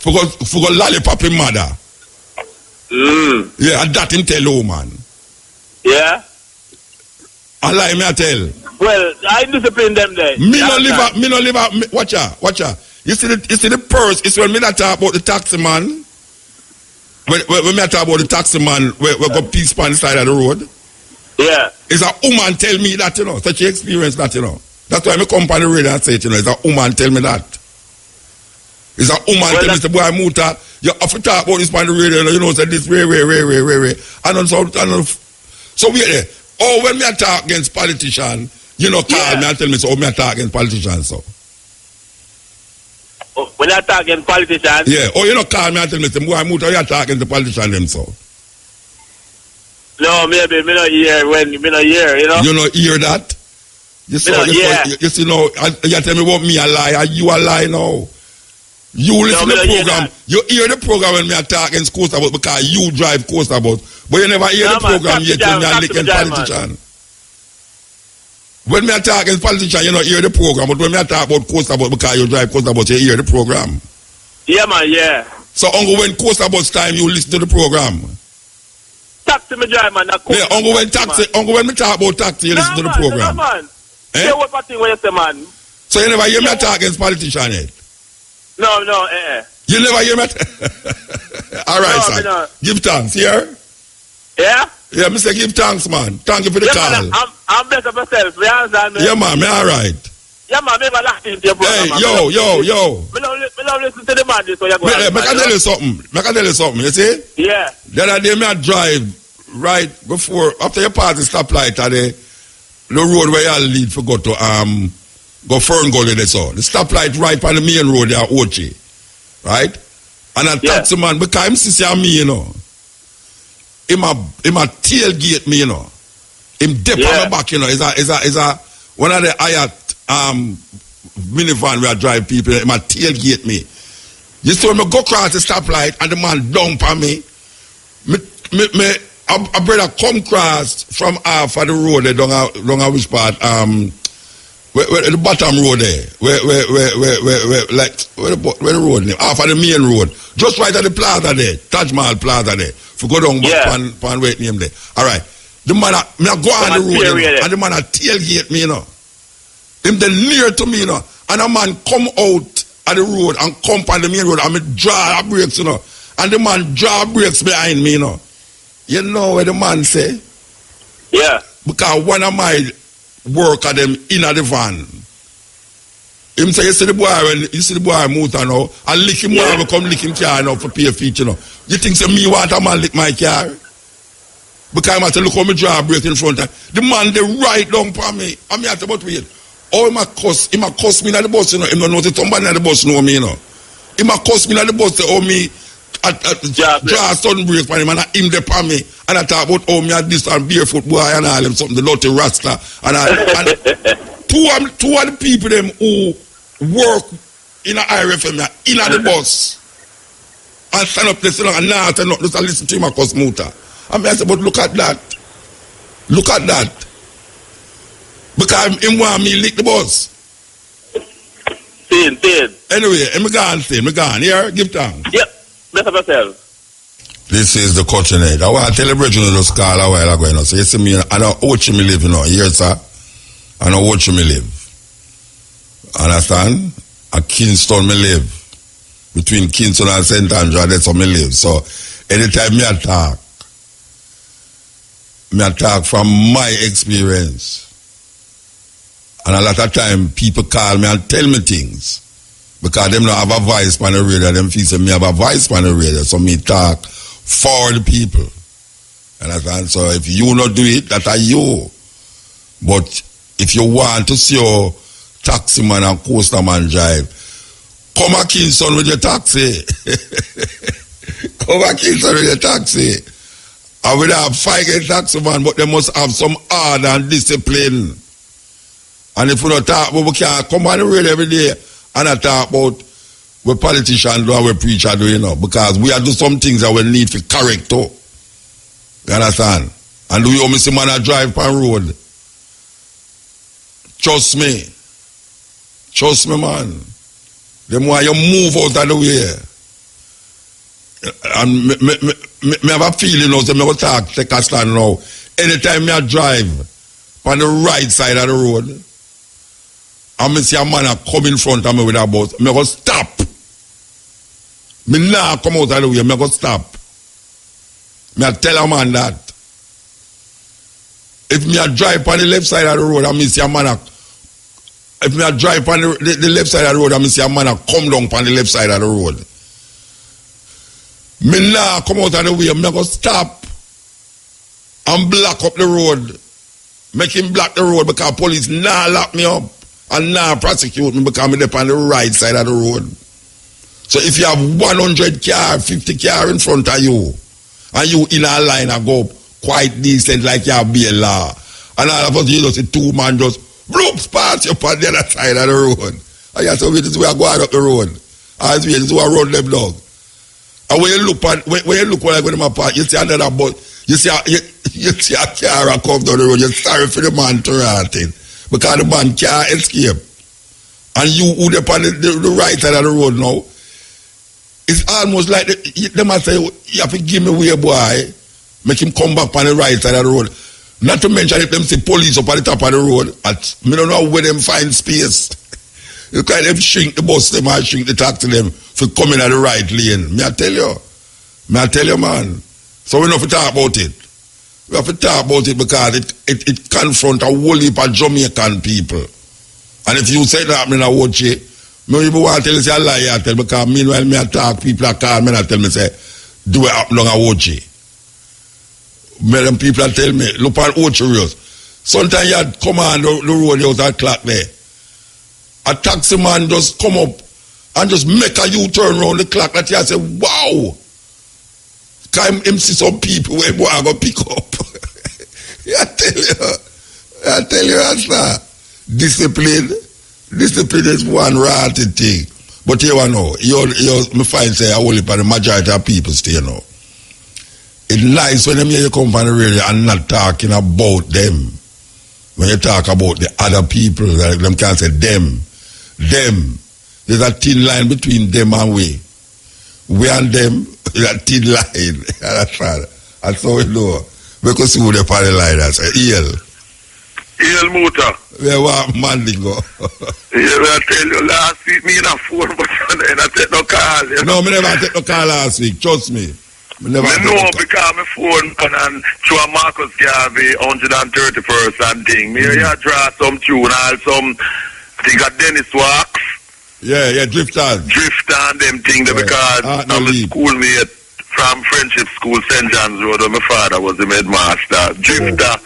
Speaker 4: For go lollipop him mother. Yeah, and that him tell the woman.
Speaker 20: Yeah?
Speaker 4: I lie me I tell.
Speaker 20: Well, I discipline them there.
Speaker 4: Me no live out. Watch out. You see the purse. It's when me that talk about the taxi man. When me talk about the taxi man, we go peace on the side of the road.
Speaker 20: Yeah.
Speaker 4: It's a woman tell me that, you know. Such experience that, you know. That's why me come on the radio and say it, you know. It's a woman tell me that. It's a woman tell me, say, boy, Muta, you have to talk about this on the radio, you know, say this way. And so we there. Oh, when me talk against politicians, you know, call me and tell me, so me talk against politicians, so.
Speaker 20: Oh, when I talk against politicians?
Speaker 4: Yeah. Oh, you know, call me and tell me, say, boy, Muta, you talk against the politicians, them, so.
Speaker 20: No, maybe me not hear when me not hear, you know.
Speaker 4: You know, hear that? You see, you see, no, you tell me about me a lie, and you a lie now. You listen to the program. You hear the program when me talk against coaster bus because you drive coaster bus. But you never hear the program yet when me licking politician. When me talk against politician, you don't hear the program. But when me talk about coaster bus because you drive coaster bus, you hear the program.
Speaker 20: Yeah, man, yeah.
Speaker 4: So, uncle, when coaster bus time, you listen to the program.
Speaker 20: Taxi me drive, man.
Speaker 4: Yeah, uncle, when me talk about taxi, you listen to the program.
Speaker 20: No, man. Say what thing when you say, man.
Speaker 4: So, you never hear me talk against politician yet?
Speaker 20: No.
Speaker 4: You never hear me? All right, son.
Speaker 20: No.
Speaker 4: Give thanks, here?
Speaker 20: Yeah?
Speaker 4: Yeah, me say give thanks, man. Thank you for the call.
Speaker 20: Man, I'm better myself. You understand me?
Speaker 4: Yeah, man, me all right.
Speaker 20: Yeah, man, me never locked into your program.
Speaker 4: Hey, yo.
Speaker 20: Me don't listen to the man, so you go.
Speaker 4: Me can tell you something. You see?
Speaker 20: Yeah.
Speaker 4: The other day, me I drive right before, after you pass the stoplight at the road where you lead for go to go Fern Gully there, so the stoplight right on the main road there, Ochi, right? And a taxi man, because him see me, you know, him a tailgate me, you know, him dip on my back, you know, is a one of the higher minivan where I drive people, him a tailgate me. You saw me go across the stoplight and the man dump on me. A brother come cross from half of the road there, down a which part, where the bottom road there, where the road name, half of the main road, just right at the plaza there, Taj Mahal Plaza there. If you go down pan wait name there. All right, the man me go on the road, you know, and the man a tailgate me, you know. Him then near to me, you know, and a man come out at the road and come on the main road and me draw a brakes, you know, and the man draw brakes behind me, you know. You know what the man say?
Speaker 20: Yeah.
Speaker 4: Because one of my worker them in the van. Him say, you see the boy motor now, and lick him while come lick him car now for pay feet, you know. You think say me want a man lick my car? Because I have to look how me draw a brake in front of the man they right down for me. And me have to but wait. Oh, he ma cuss me in the bus, you know. He don't know that somebody in the bus know me, you know. He ma cuss me in the bus, say, oh me draw a sudden break for him and him dey for me. And I talk about, oh me at this and barefoot boy and all them something, the dirty rasta. And two of the people them who work in a IRFM in the bus and stand up listen and now turn up just listen to him and cuss Muta. And I say, but look at that. Look at that. Because him want me lick the bus.
Speaker 20: Same.
Speaker 4: Anyway, I'm gone. Here, give thanks.
Speaker 20: Yep. Bless up yourself.
Speaker 4: This is the culture net. I want to tell the brethren just call a while ago, you know. So you see me, I know watch me live, you know. Here, sir. I know watch me live. Understand? At Kingston me live. Between Kingston and St. Andrew, that's how me live. So anytime me attack from my experience. And a lot of time people call me and tell me things. Because them don't have a voice on the radio, them feel say me have a voice on the radio, so me talk for the people. Understand? So if you not do it, that are you. But if you want to see your taxi man and coaster man drive, come a Kingston with your taxi. Come a Kingston with your taxi. I will have 5 taxi man, but they must have some order and discipline. And if we don't talk, we can't come on the radio every day. And I talk about what politicians do and what preachers do, you know, because we are do some things that we need for character. You understand? And do you see man a drive on road? Trust me, man. Them why you move out of the way. And me have a feeling now, so me go talk, take a stand now. Anytime me a drive on the right side of the road, and me see a man come in front of me with a bus, me go stop. Me nah come out of the way, me go stop. Me a tell a man that. If me a drive on the left side of the road and me see a man if me a drive on the left side of the road and me see a man come down on the left side of the road, me nah come out of the way, me go stop and block up the road. Make him block the road because police nah lock me up. And now prosecute me because I'm on the right side of the road. So if you have 100 car, 50 car in front of you, and you in a line and go quite decent like you have be a law, and all of us you just see 2 man just bloops pass you on the other side of the road. And you say, this is where I go out up the road. As we this is where I run them dog. And when you look like when I'm apart, you see another bus, you see a car come down the road, you're sorry for the man to rot in. Because the man can't escape. And you who up on the right side of the road now, it's almost like they must say, you have to give me way, boy. Make him come back on the right side of the road. Not to mention if them see police up on the top of the road, I don't know where them find space. You can't them shrink the bus, them or shrink the taxi them for coming at the right lane. I tell you, man. So we don't have to talk about it. We have to talk about it because it confronts a whole heap of Jamaican people. And if you say that, I watch it, maybe want to tell you say a lie, I tell because meanwhile me attack people that call me and tell me say, do it up long I watch it. Them people tell me, look on Ocherios. Sometimes you had come on the road, there was a clock there. A taxi man just come up and just make a U-turn around the clock that you say, wow. Can him see some people where boy go pick up. I tell you, that's not. Discipline is one rotten thing. But you know, me find say I only for the majority of people stay now. It's nice when them hear you come from the radio and not talking about them. When you talk about the other people, them can't say them. There's a thin line between them and we. We and them, there's a thin line. That's how we know. We can see who they party line. That's
Speaker 21: El Muta.
Speaker 4: Yeah, what man they go?
Speaker 21: Yeah, I tell you, last week me in a phone, but I take no call. You know?
Speaker 4: No, me never take no call last week. Trust me.
Speaker 21: I know because my phone and through a Marcus Garvey 131st and thing. Me here draw some tune and some, I think a Dennis Wax.
Speaker 4: Yeah, Drifters.
Speaker 21: Drifter and them thing there because I'm a schoolmate from Friendship School, St. John's Road, where my father was the headmaster. Drifter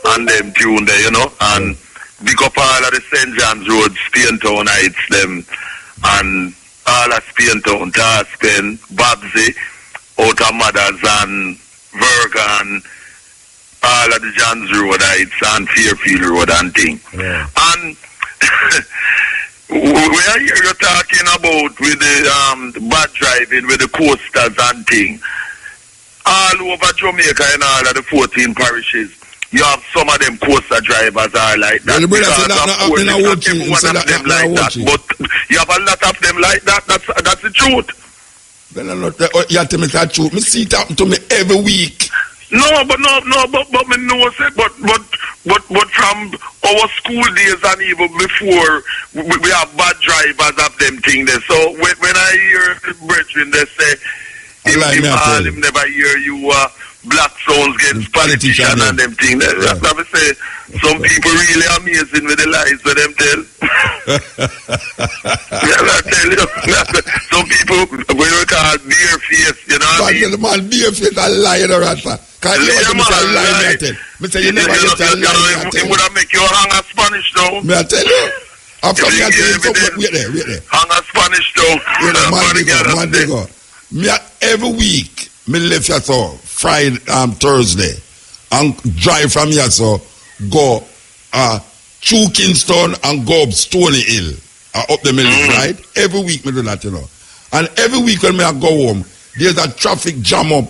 Speaker 21: and them tune there, you know, and big up all of the St. John's Road, Spaintown Heights, them, and all of Spaintown, Tarspen, Babsy, out of Mothers and Vergan, all of the John's Road Heights and Fairfield Road and thing.
Speaker 4: Yeah.
Speaker 21: And where you're talking about with the bad driving, with the coasters and thing, all over Jamaica and all of the 14 parishes, you have some of them coaster drivers are like that.
Speaker 4: Well, everyone of them like that.
Speaker 21: But you have a lot of them like that. That's the truth.
Speaker 4: Then I'm not. You tell me that truth. Me see it happen to me every week.
Speaker 21: No, but me know say, but from our school days and even before, we have bad drivers of them thing there. So when I hear the brethren they say, him never hear you black sounds against politicians and them thing there. Yeah. That's what I say. Some people really amazing with the lies that them tell. Yeah, I tell you. Some people we call beer face, you know what I mean?
Speaker 4: The man beer face and lie in the rasta. Can't you ever say lie me? Me say you never get a lie.
Speaker 21: It would have make you hang a Spanish though.
Speaker 4: Me I tell you. After me I tell you something. Wait there.
Speaker 21: Hang a Spanish though.
Speaker 4: Man they go. Me every week me left here so Friday Thursday and drive from here so go through Kingston and go up Stony Hill up the middle, right? Every week me do that, you know. And every week when me I go home, there's a traffic jam up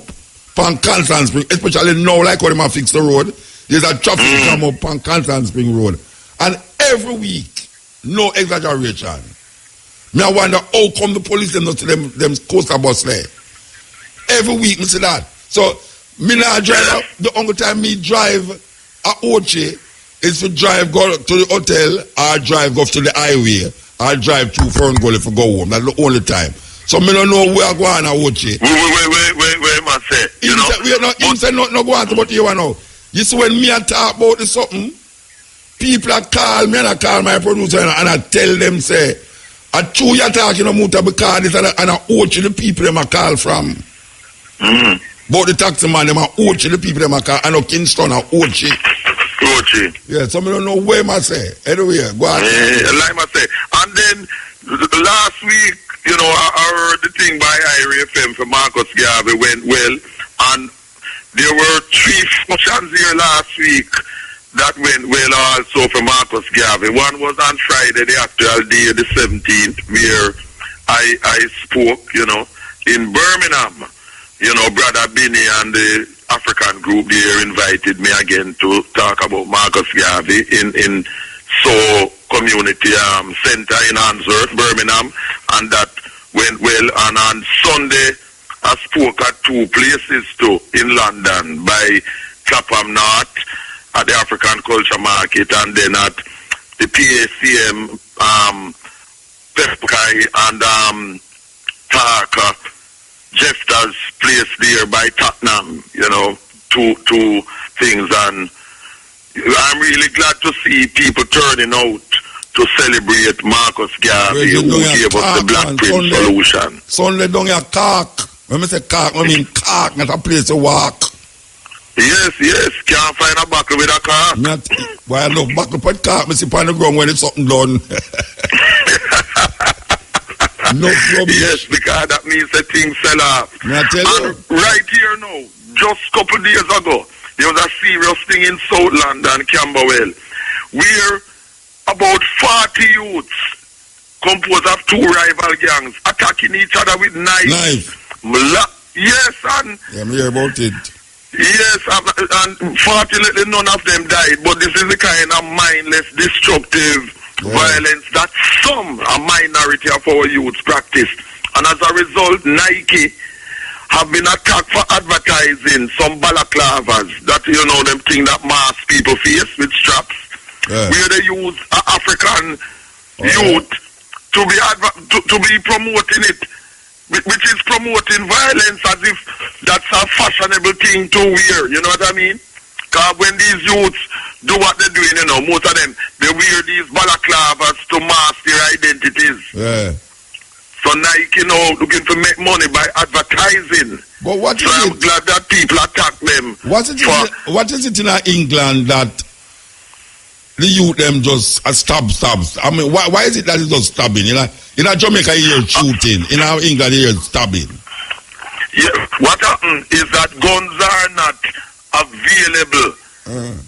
Speaker 4: on Constant Spring, especially now like when I fix the road. There's a traffic jam up on Constant Spring Road. And every week, no exaggeration. Me I wonder how come the police them not to them coaster bus there. Every week me see that. So me not drive the only time me drive a Oche is to drive go to the hotel or drive go to the highway or drive through Fern Gully for go home. That's the only time. So me don't know where I go on a Oche.
Speaker 21: Wait, man say. You know,
Speaker 4: we are not inside not go on to what you know. You see when me I talk about this something, people are call me and I call my producer and I tell them say, I true you're talking about Mutabaruka this and I Oche the people them I call from. But the taxi man, them are Oche, the people them are call, I know Kingston are Oche. Yeah, some don't know where I say. Anyway, go on.
Speaker 21: Like I say. And then last week, you know, I heard the thing by Irie FM for Marcus Garvey went well, and there were 3 functions here last week that went well also for Marcus Garvey. One was on Friday, the actual day, the 17th, where I spoke, you know, in Birmingham. You know, Brother Binny and the African group there invited me again to talk about Marcus Garvey in So Community Center in Handsworth, Birmingham, and that went well. And on Sunday, I spoke at 2 places too in London, by Clapham North at the African Culture Market, and then at the PACM, Pepkai and Parker. Jester's place there by Tottenham, you know, two things, and I'm really glad to see people turning out to celebrate Marcus Garvey, who gave us the Black Print solution.
Speaker 4: Sunday down here, Cork. When I say Cork, I mean Cork, not a place to walk.
Speaker 21: Yes. Can't find a buckle with a car.
Speaker 4: Why I love buckle put car, me see on the ground when it's something done. No rubbish.
Speaker 21: Yes, because that means the thing fell off.
Speaker 4: And
Speaker 21: right here now, just a couple days ago, there was a serious thing in Southland and Camberwell, where about 40 youths composed of two rival gangs attacking each other with knives. Yes, and
Speaker 4: yeah, me hear about it.
Speaker 21: Yes, and fortunately none of them died, but this is the kind of mindless, destructive violence that a minority of our youths practice. And as a result, Nike have been attacked for advertising some balaclavas that, them thing that mask people face with straps, where they use African youth to be promoting it, which is promoting violence as if that's a fashionable thing to wear, you know what I mean? Because when these youths do what they're doing, most of them, they wear these balaclavas to mask their identities.
Speaker 4: Yeah.
Speaker 21: So Nike now looking to make money by advertising.
Speaker 4: But what is
Speaker 21: I'm glad that people attack them.
Speaker 4: What is it in England that the youth them just stabs? I mean, why is it that it's just stabbing? In Jamaica you hear shooting. In England you hear stabbing.
Speaker 21: Yeah, what happened is that guns are not available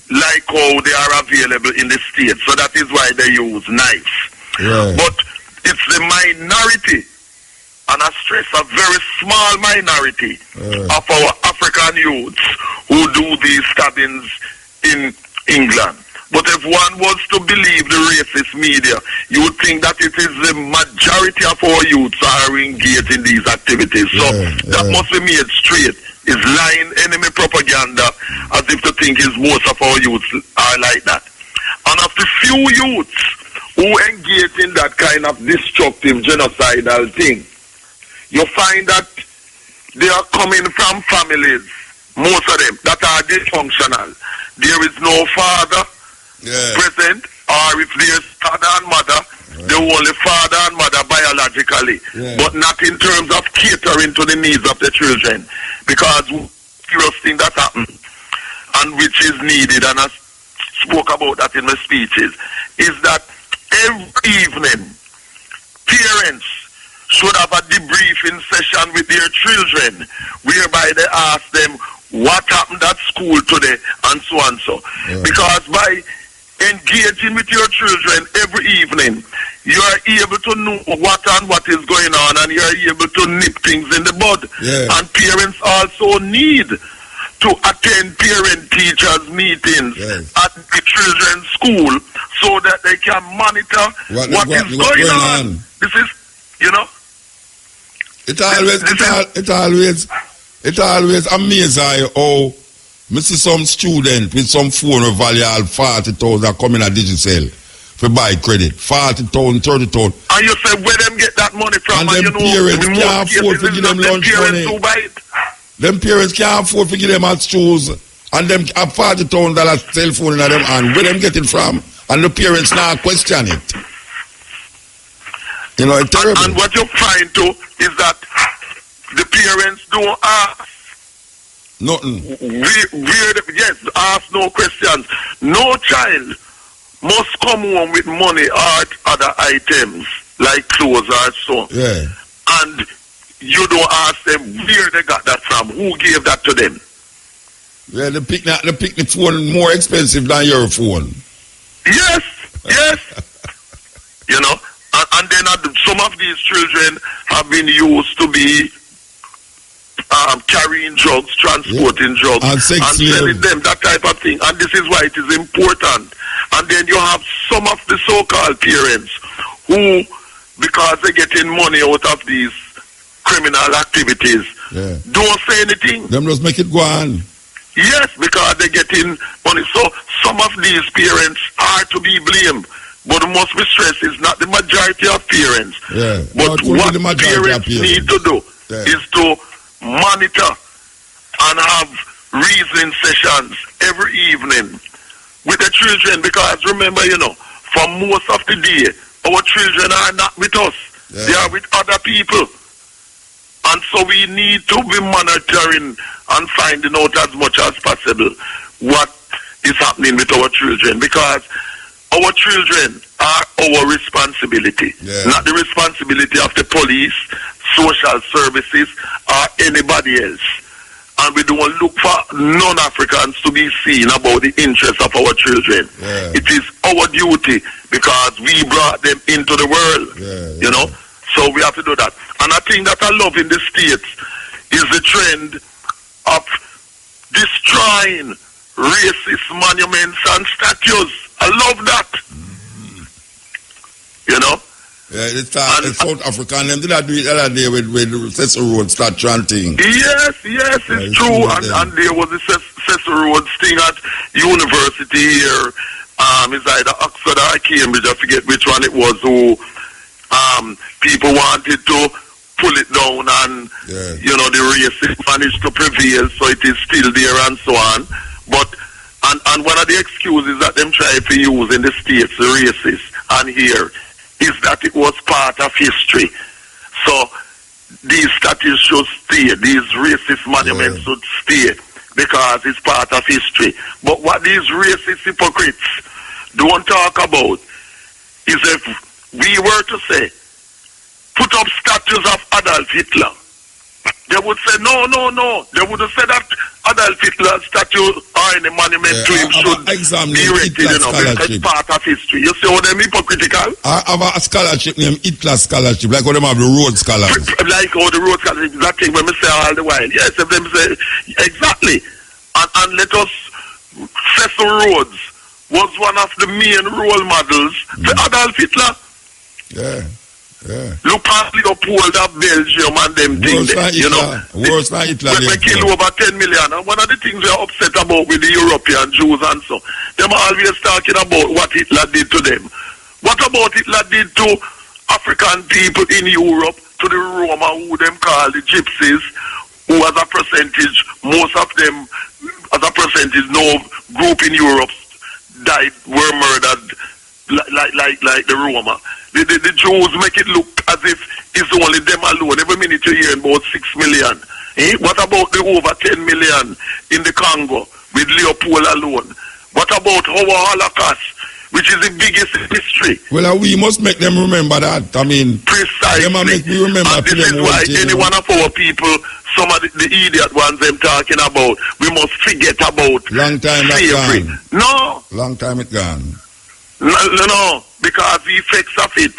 Speaker 21: like how they are available in the States. So that is why they use knives.
Speaker 4: Yeah.
Speaker 21: But it's the minority, and I stress a very small minority of our African youths who do these stabbings in England. But if one was to believe the racist media, you would think that it is the majority of our youths are engaged in these activities. So that must be made straight. Is lying enemy propaganda as if to think is most of our youths are like that. And of the few youths who engage in that kind of destructive genocidal thing, you find that they are coming from families, most of them, that are dysfunctional. There is no father present, or if there's father and mother, the only father and mother biologically, but not in terms of catering to the needs of the children. Because serious thing that happened, and which is needed, and I spoke about that in my speeches, is that every evening parents should have a debriefing session with their children, whereby they ask them what happened at school today, and so and so. Because by engaging with your children every evening, you are able to know what is going on, and you are able to nip things in the bud. And parents also need to attend parent-teachers meetings at the children's school so that they can monitor what is going on. This is,
Speaker 4: It always amazes I how I see some student with some phone of value of 40,000 coming at Digicel for buy credit. 40,000, 30,000.
Speaker 21: And you say where them get that money from?
Speaker 4: And them parents can't afford to give them lunch money. Them parents can't afford to give them hot shoes. And them have $40,000 cell phone in them hand. Where them get it from? And the parents now question it. It's terrible.
Speaker 21: And what you find too is that the parents don't ask.
Speaker 4: Nothing.
Speaker 21: Yes, ask no questions. No child must come home with money or other items like clothes or so.
Speaker 4: Yeah.
Speaker 21: And you don't ask them where they got that from, who gave that to them.
Speaker 4: Yeah, they pick the phone more expensive than your phone.
Speaker 21: Yes. And then some of these children have been used to be carrying drugs, transporting drugs, and selling them, that type of thing. And this is why it is important. And then you have some of the so-called parents who, because they're getting money out of these criminal activities, don't say anything.
Speaker 4: Them just make it go on.
Speaker 21: Yes, because they're getting money. So some of these parents are to be blamed. But it must be stressed, it's not the majority of parents. But what parents need to do is to monitor and have reasoning sessions every evening with the children, because remember, for most of the day, our children are not with us. They are with other people. And so we need to be monitoring and finding out as much as possible what is happening with our children, because our children are our responsibility, not the responsibility of the police, social services, or anybody else. And we don't look for non-Africans to be seen about the interests of our children. It is our duty because we brought them into the world, you know. So we have to do that. And I think that I love in the States is the trend of destroying racist monuments and statues. I love that. You know?
Speaker 4: Yeah, it's South Africa, and them did that do it the other day with Cecil Road statue and thing.
Speaker 21: Yes, it's true. And there was a Cecil Road thing at university here. It's either Oxford or Cambridge, I forget which one it was, who people wanted to pull it down, and you know, the racism managed to prevail, so it is still there and so on. But and one of the excuses that them try to use in the States, the racists, and here, is that it was part of history. So these statues should stay, these racist monuments should stay, because it's part of history. But what these racist hypocrites don't talk about is if we were to say, put up statues of Adolf Hitler, they would say, no. They would have said that Adolf Hitler's statue or any monument to him should be erected, you know, because it's part of history. You see how them hypocritical?
Speaker 4: I have a scholarship named Hitler Scholarship, like how them have the Road Scholarship.
Speaker 21: Like how the Road Scholarship, that thing when we say all the while. Yes, if them say, exactly. And let us, Cecil Rhodes was one of the main role models for Adolf Hitler. Look at Leopold of Belgium and them things, you know.
Speaker 4: Worse than Hitler.
Speaker 21: They kill over 10 million. And one of the things we are upset about with the European Jews and so, them always talking about what Hitler did to them. What about Hitler did to African people in Europe, to the Roma, who them call the Gypsies, who as a percentage, most of them as a percentage, no group in Europe died, were murdered like the Roma. The Jews make it look as if it's only them alone. Every minute you hear about 6 million. What about the over 10 million in the Congo with Leopold alone? What about our Holocaust, which is the biggest in history?
Speaker 4: Well, we must make them remember that. I mean,
Speaker 21: precisely.
Speaker 4: Them make me remember.
Speaker 21: And this is why any one of our people, some of the idiot ones them talking about, we must forget about
Speaker 4: long time
Speaker 21: slavery.
Speaker 4: Gone.
Speaker 21: No.
Speaker 4: Long time it gone.
Speaker 21: No, because the effects of it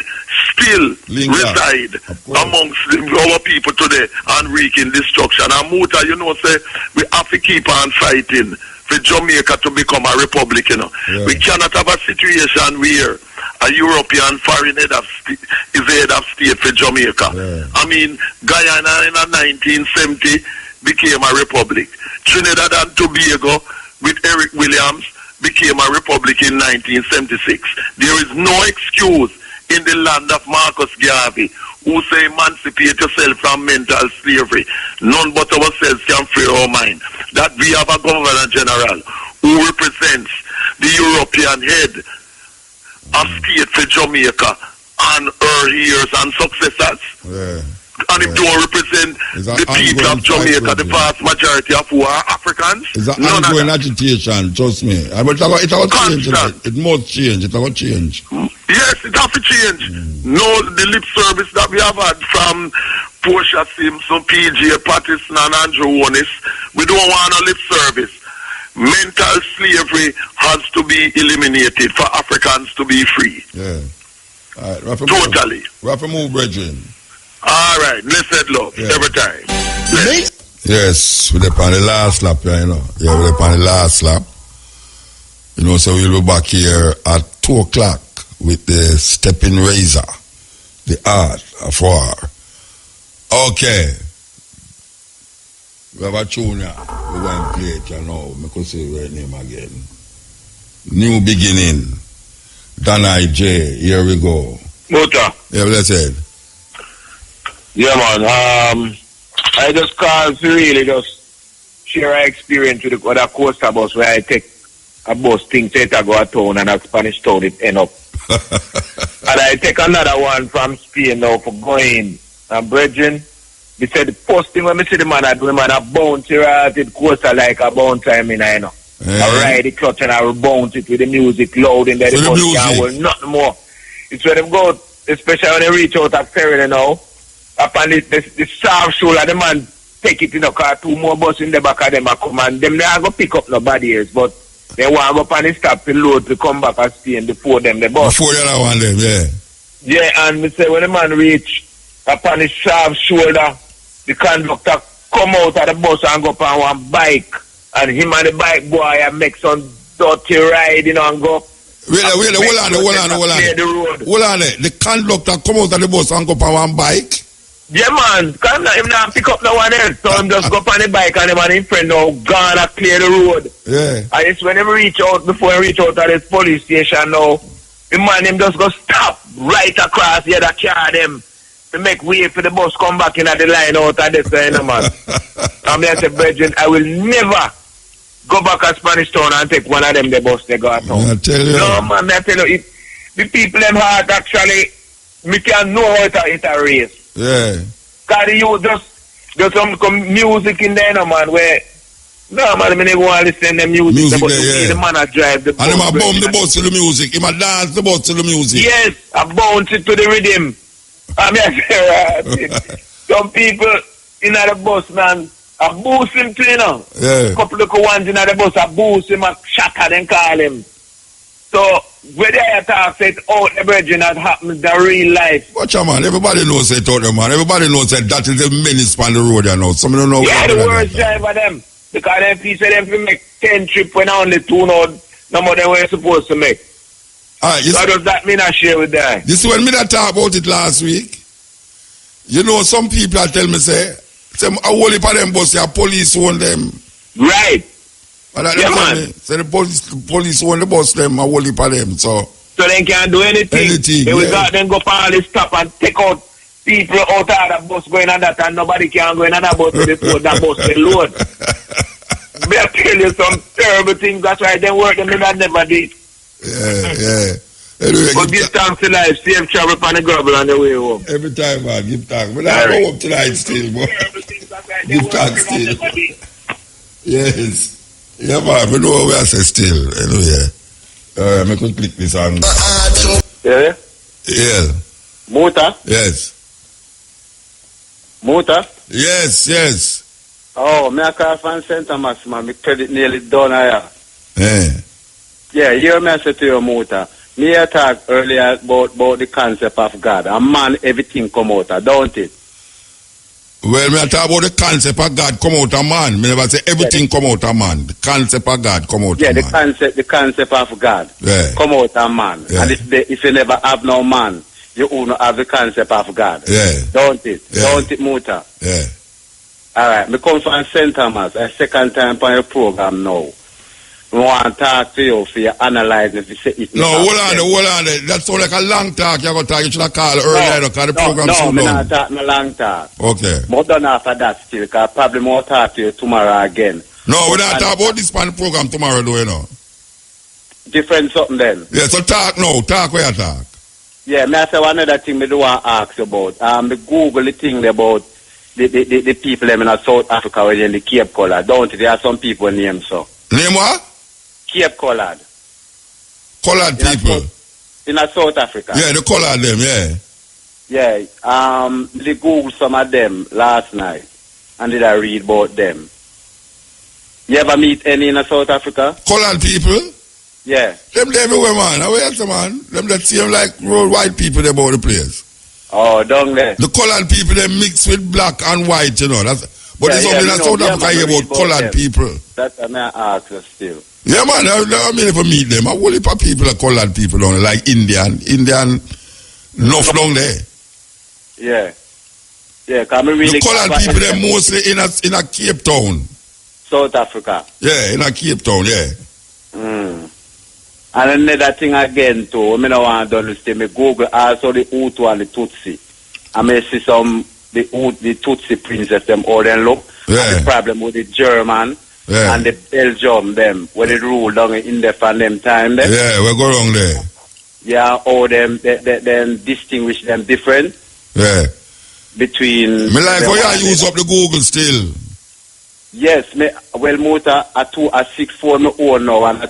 Speaker 21: still reside amongst our people today and wreaking destruction. And Muta, you know, say we have to keep on fighting for Jamaica to become a republic, you know. We cannot have a situation where a European foreign head of is the head of state for Jamaica. I mean, Guyana in 1970 became a republic. Trinidad and Tobago with Eric Williams became a republic in 1976. There is no excuse in the land of Marcus Garvey who say emancipate yourself from mental slavery. None but ourselves can free our mind. That we have a governor general who represents the European head of state for Jamaica and her heirs and successors. And it don't represent the people of Jamaica, the vast majority of who are Africans.
Speaker 4: It's an ongoing agitation, trust me. But it will change. It must change. It will change.
Speaker 21: Yes, it has to change. No, the lip service that we have had from Portia Simpson, PJ Patterson, and Andrew Onis, we don't want a lip service. Mental slavery has to be eliminated for Africans to be free.
Speaker 4: All right,
Speaker 21: totally.
Speaker 4: We have to move, brethren.
Speaker 21: All right, blessed love, every time.
Speaker 4: Yes, we're on the last lap, you know. Yeah, we're on the last lap. You know, so we'll be back here at 2 o'clock with the stepping razor, the art of war. Okay. We have a tune here. We're going to play it, you know. I could say the name again. New Beginning. Danai J. Here we go.
Speaker 11: Muta.
Speaker 4: Yeah, let's head.
Speaker 11: Yeah, man. I just called to really just share our experience with the other coaster bus where I take a bus thing to go to town and at Spanish town it end up. And I take another one from Spain now for going and brethren. They said the first thing when me see the man, I do the man a bounce it coaster like a bounce time in, you know. I ride the clutch and I bounce it with the music loud in there. The bus can't hold nothing more. It's where them go, especially when they reach out at Ferry, you know. Upon the soft shoulder, the man take it in the car, 2 more buses in the back of them, I come and them they are going to pick up nobody else, but they want to go up on the stop to load to come back and stay and before them, the bus.
Speaker 4: Before the other one, them, yeah.
Speaker 11: Yeah, and me say when the man reach upon his soft shoulder, the conductor come out of the bus and go up on one bike, and him and the bike boy make some dirty ride, you know, and go.
Speaker 4: Hold on. The conductor come out of the bus and go up on one bike?
Speaker 11: Yeah, man. Because him not pick up no one else. So him just go up on the bike and him and his friend now gone and clear the road.
Speaker 4: Yeah.
Speaker 11: And it's when him reach out, before he reach out at this police station now, the man him just go stop right across the other car them to make way for the bus come back in at the line out of this, you know, man. And me I say, brethren, I will never go back to Spanish Town and take one of them the bus they go at town.
Speaker 4: I tell you.
Speaker 11: No, man, I tell you, the people them heart actually, me can know how it a race.
Speaker 4: Yeah.
Speaker 11: Because you just some music in there, no, man, where, no, man, I never want to listen to the music but
Speaker 4: there,
Speaker 11: the man a drive the bus.
Speaker 4: And him a bump the bus to the music. Him a dance the bus to the music.
Speaker 11: Yes, I bounce it to the rhythm. I mean, I say, some people in the bus, man, I boost him too, you know.
Speaker 4: Yeah.
Speaker 11: Couple of ones in the bus, I boost him, I shatter and call him. So, where they talk, say, oh, the virgin that happens in real life.
Speaker 4: Watch out, man. Everybody knows it out there, man. Everybody knows that is a menace on the road, you know. Some don't know.
Speaker 11: Yeah, the worst driver them. Because them people them to make 10 trips when only 2 no more than we're supposed to make.
Speaker 4: Alright,
Speaker 11: so does that mean I share with them?
Speaker 4: You see, when me that talk about it last week, you know, some people tell me, say a whole heap of them bus, the police own them.
Speaker 11: Right.
Speaker 4: But yeah, man. Say the police own the bus, them, a whole heap of them, so
Speaker 11: they can't do anything. They will got them go on the stop and take out people out of the bus going on that, and nobody can go in on that bus with that bus alone. May I tell you some terrible things, that's why they work them in that never did.
Speaker 4: Yeah. Anyway,
Speaker 11: but give thanks to life, safe travel on the gravel on the way home.
Speaker 4: Every time, man, give thanks. But I go up tonight still, but give thanks still. Yes. Yeah, man, we know what we are saying still. Anyway, I could click this on.
Speaker 11: Yeah?
Speaker 4: Yeah.
Speaker 11: Muta?
Speaker 4: Yes.
Speaker 11: Muta?
Speaker 4: Yes.
Speaker 11: Oh, me a call from St. Thomas, man. My credit nearly done here.
Speaker 4: Yeah.
Speaker 11: Yeah, hear me say to you, Muta. Me talked earlier about the concept of God. A man, everything come out, don't it?
Speaker 4: Well, me talk about the concept of God come out of man. Me never say everything come out of man. The concept of God come out of man.
Speaker 11: Yeah, the concept of God come out of man.
Speaker 4: Yeah.
Speaker 11: And if you never have no man, you won't have the concept of God.
Speaker 4: Yeah.
Speaker 11: Don't it?
Speaker 4: Yeah.
Speaker 11: Don't it, Muta?
Speaker 4: Yeah.
Speaker 11: All right, me come from St. Thomas, a second time on your program now. I want to talk to you for you analyze if you say it.
Speaker 4: No, hold on. That sounds like a long talk. You're going to talk. You should have called earlier because the program is so long.
Speaker 11: No, I'm not talking a long talk.
Speaker 4: Okay.
Speaker 11: More done after that still, because probably more talk to you tomorrow again.
Speaker 4: No, we're not talking about this program tomorrow, though, you know.
Speaker 11: Different something then.
Speaker 4: Yeah, so talk now. Talk where you talk.
Speaker 11: Yeah, me I say one other thing me do want to ask you about. Me Google the thing about the people them in South Africa where in the Cape Collard. Don't it? There are some people named so.
Speaker 4: Name what?
Speaker 11: Cape Collard.
Speaker 4: Collard people?
Speaker 11: In South Africa.
Speaker 4: Yeah, the Collard them, yeah.
Speaker 11: Yeah, they Googled some of them last night and did I read about them. You ever meet any in South Africa?
Speaker 4: Collard people?
Speaker 11: Yeah.
Speaker 4: Them everywhere, man. Where else, man? Them that seem like real white people them about the place.
Speaker 11: Oh, down there.
Speaker 4: The Collard people, they mix with black and white, you know. But there's something in South Africa here about Collard people.
Speaker 11: That's what I ask you still.
Speaker 4: Yeah, man, I never meet them. I whole heap of people are Collard people down there, like Indian, enough down there.
Speaker 11: Yeah. Yeah, come really.
Speaker 4: The Collard people, they're mostly in a Cape Town.
Speaker 11: South Africa.
Speaker 4: Yeah, in a Cape Town, yeah.
Speaker 11: And another thing again too, I don't want to understand, me Google also the Hutu and the Tutsi. I may see some, the Tutsi princess, them all them look.
Speaker 4: Yeah.
Speaker 11: And the problem with the German and the Belgium, them, when they rule down in the from them time. Them.
Speaker 4: Yeah, we go wrong there.
Speaker 11: Yeah, all them, they distinguish them different.
Speaker 4: Yeah.
Speaker 11: between.
Speaker 4: Me like how you use up the Google still.
Speaker 11: Yes, well, motor a 6-4 me own now, and a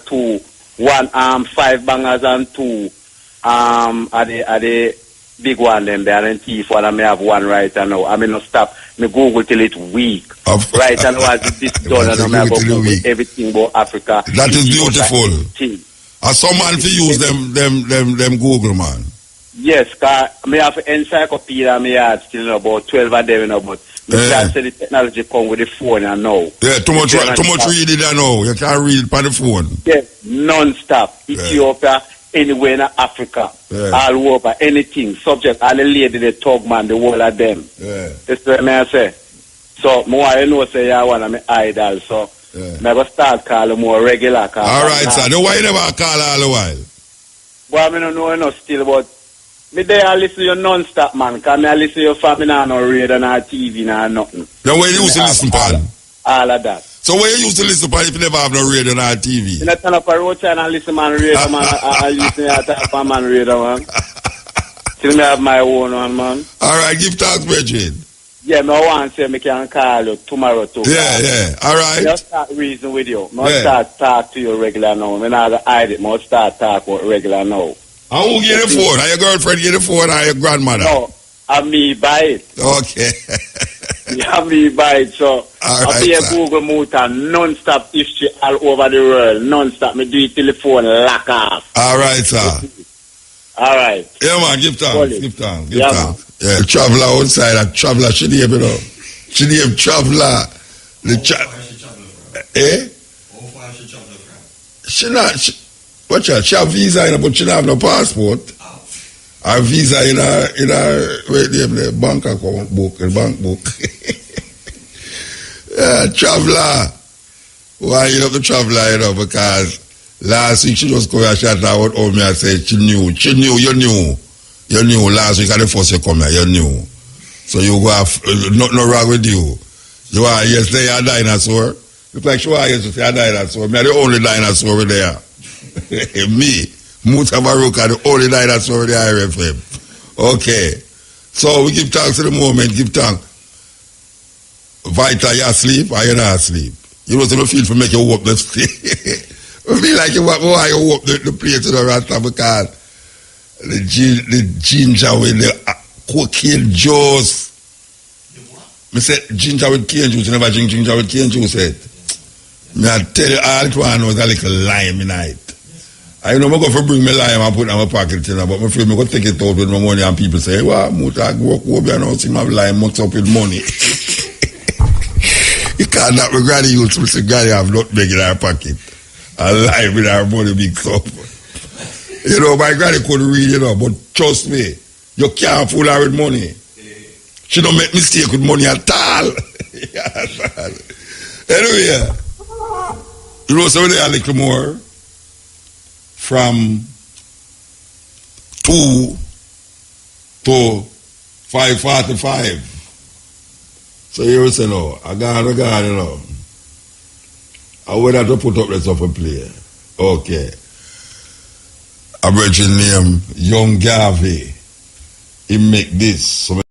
Speaker 11: 5 bangers and 2 are the big one them there, and thief one, and me have one right now. I mean no stop. Me Google till it weak. Right now as this done, and I go Google everything about Africa.
Speaker 4: That is beautiful. And some man to use them Google, man.
Speaker 11: Yes, cause me have encyclopedia me had still about 12 of them, but me can't say the technology come with the phone and now.
Speaker 4: Yeah, too much reading now. You can't read on the phone.
Speaker 11: Yes, non-stop. Ethiopia, anywhere in Africa, all over, anything, subject, all the lady, the talk man, the whole of them.
Speaker 4: Yeah.
Speaker 11: That's what I say. So, more I know say I want to idol, so I go start calling more regular.
Speaker 4: All right, sir. Then why you never call all the while?
Speaker 11: Well, I don't know enough still, but me there I listen to you non-stop, man, because I listen to your family now, no radio, no TV, no nothing.
Speaker 4: Then where you used to listen, pan?
Speaker 11: All of that.
Speaker 4: So where you used to listen, pan, if you never have no radio, no TV?
Speaker 11: You not turn up a road and I listen man radio, man. I listen to man radio, man. Till me have my own one, man.
Speaker 4: All right, give thanks, Bridget.
Speaker 11: Yeah, me want to say me can call you tomorrow too.
Speaker 4: Yeah. All right.
Speaker 11: Just start reason with you. Me start talk to you regular now. Me not hide it. Me start talk about regular now.
Speaker 4: And who get the phone? Are your girlfriend get the phone or your grandmother?
Speaker 11: No, I'm me buy it.
Speaker 4: Okay.
Speaker 11: Yeah, me buy it. So I be a Google motor non-stop history all over the world. Non-stop. Me do it till the phone lock off.
Speaker 4: All right, sir.
Speaker 11: All right.
Speaker 4: Yeah, man. Give thanks. Give thanks. Give thanks. Yeah, traveler outside, a traveler, she name, you know. She name traveler. Eh? She not, she have visa in her, but she don't have no passport. Her visa in her, wait, the bank account book, the bank book. Yeah, traveler. Why you love the traveler, you know, because last week she just come and shut out all me and said you knew. You knew last week at the first you come here, you knew. So you go have nothing wrong with you. You are yesterday a dinosaur. Look like you are yesterday a dinosaur. Me are the only dinosaur over there. Me, Mutabaruka, the only dinosaur over the IRFM. Okay. So we give thanks to the moment, give thanks. Vita, you asleep or you not asleep? You know, so you feel for make you walk the street. I feel like you walk the place to the rasta because the ginger with the cocaine juice. I said ginger with cane juice. You never drink ginger with cane juice. I tell you, all it was a little lime in it. I know I'm going to bring me lime and put it in my pocket, but I'm afraid I'm going to take it out with my money and people say, well, I work over and I see my lime mixed up with money. You can't not regret you to say, God, you have not big in our pocket. A lime with our money mixed up. You know, my granny couldn't read, you know, but trust me, you can't fool her with money. She don't make mistake with money at all. Anyway, you know, so there a little more from 2 to 5:45. So you say, no, I got, you know. I would have to put up the stuff and play. Okay. A virgin name, Young Garvey. He make this. So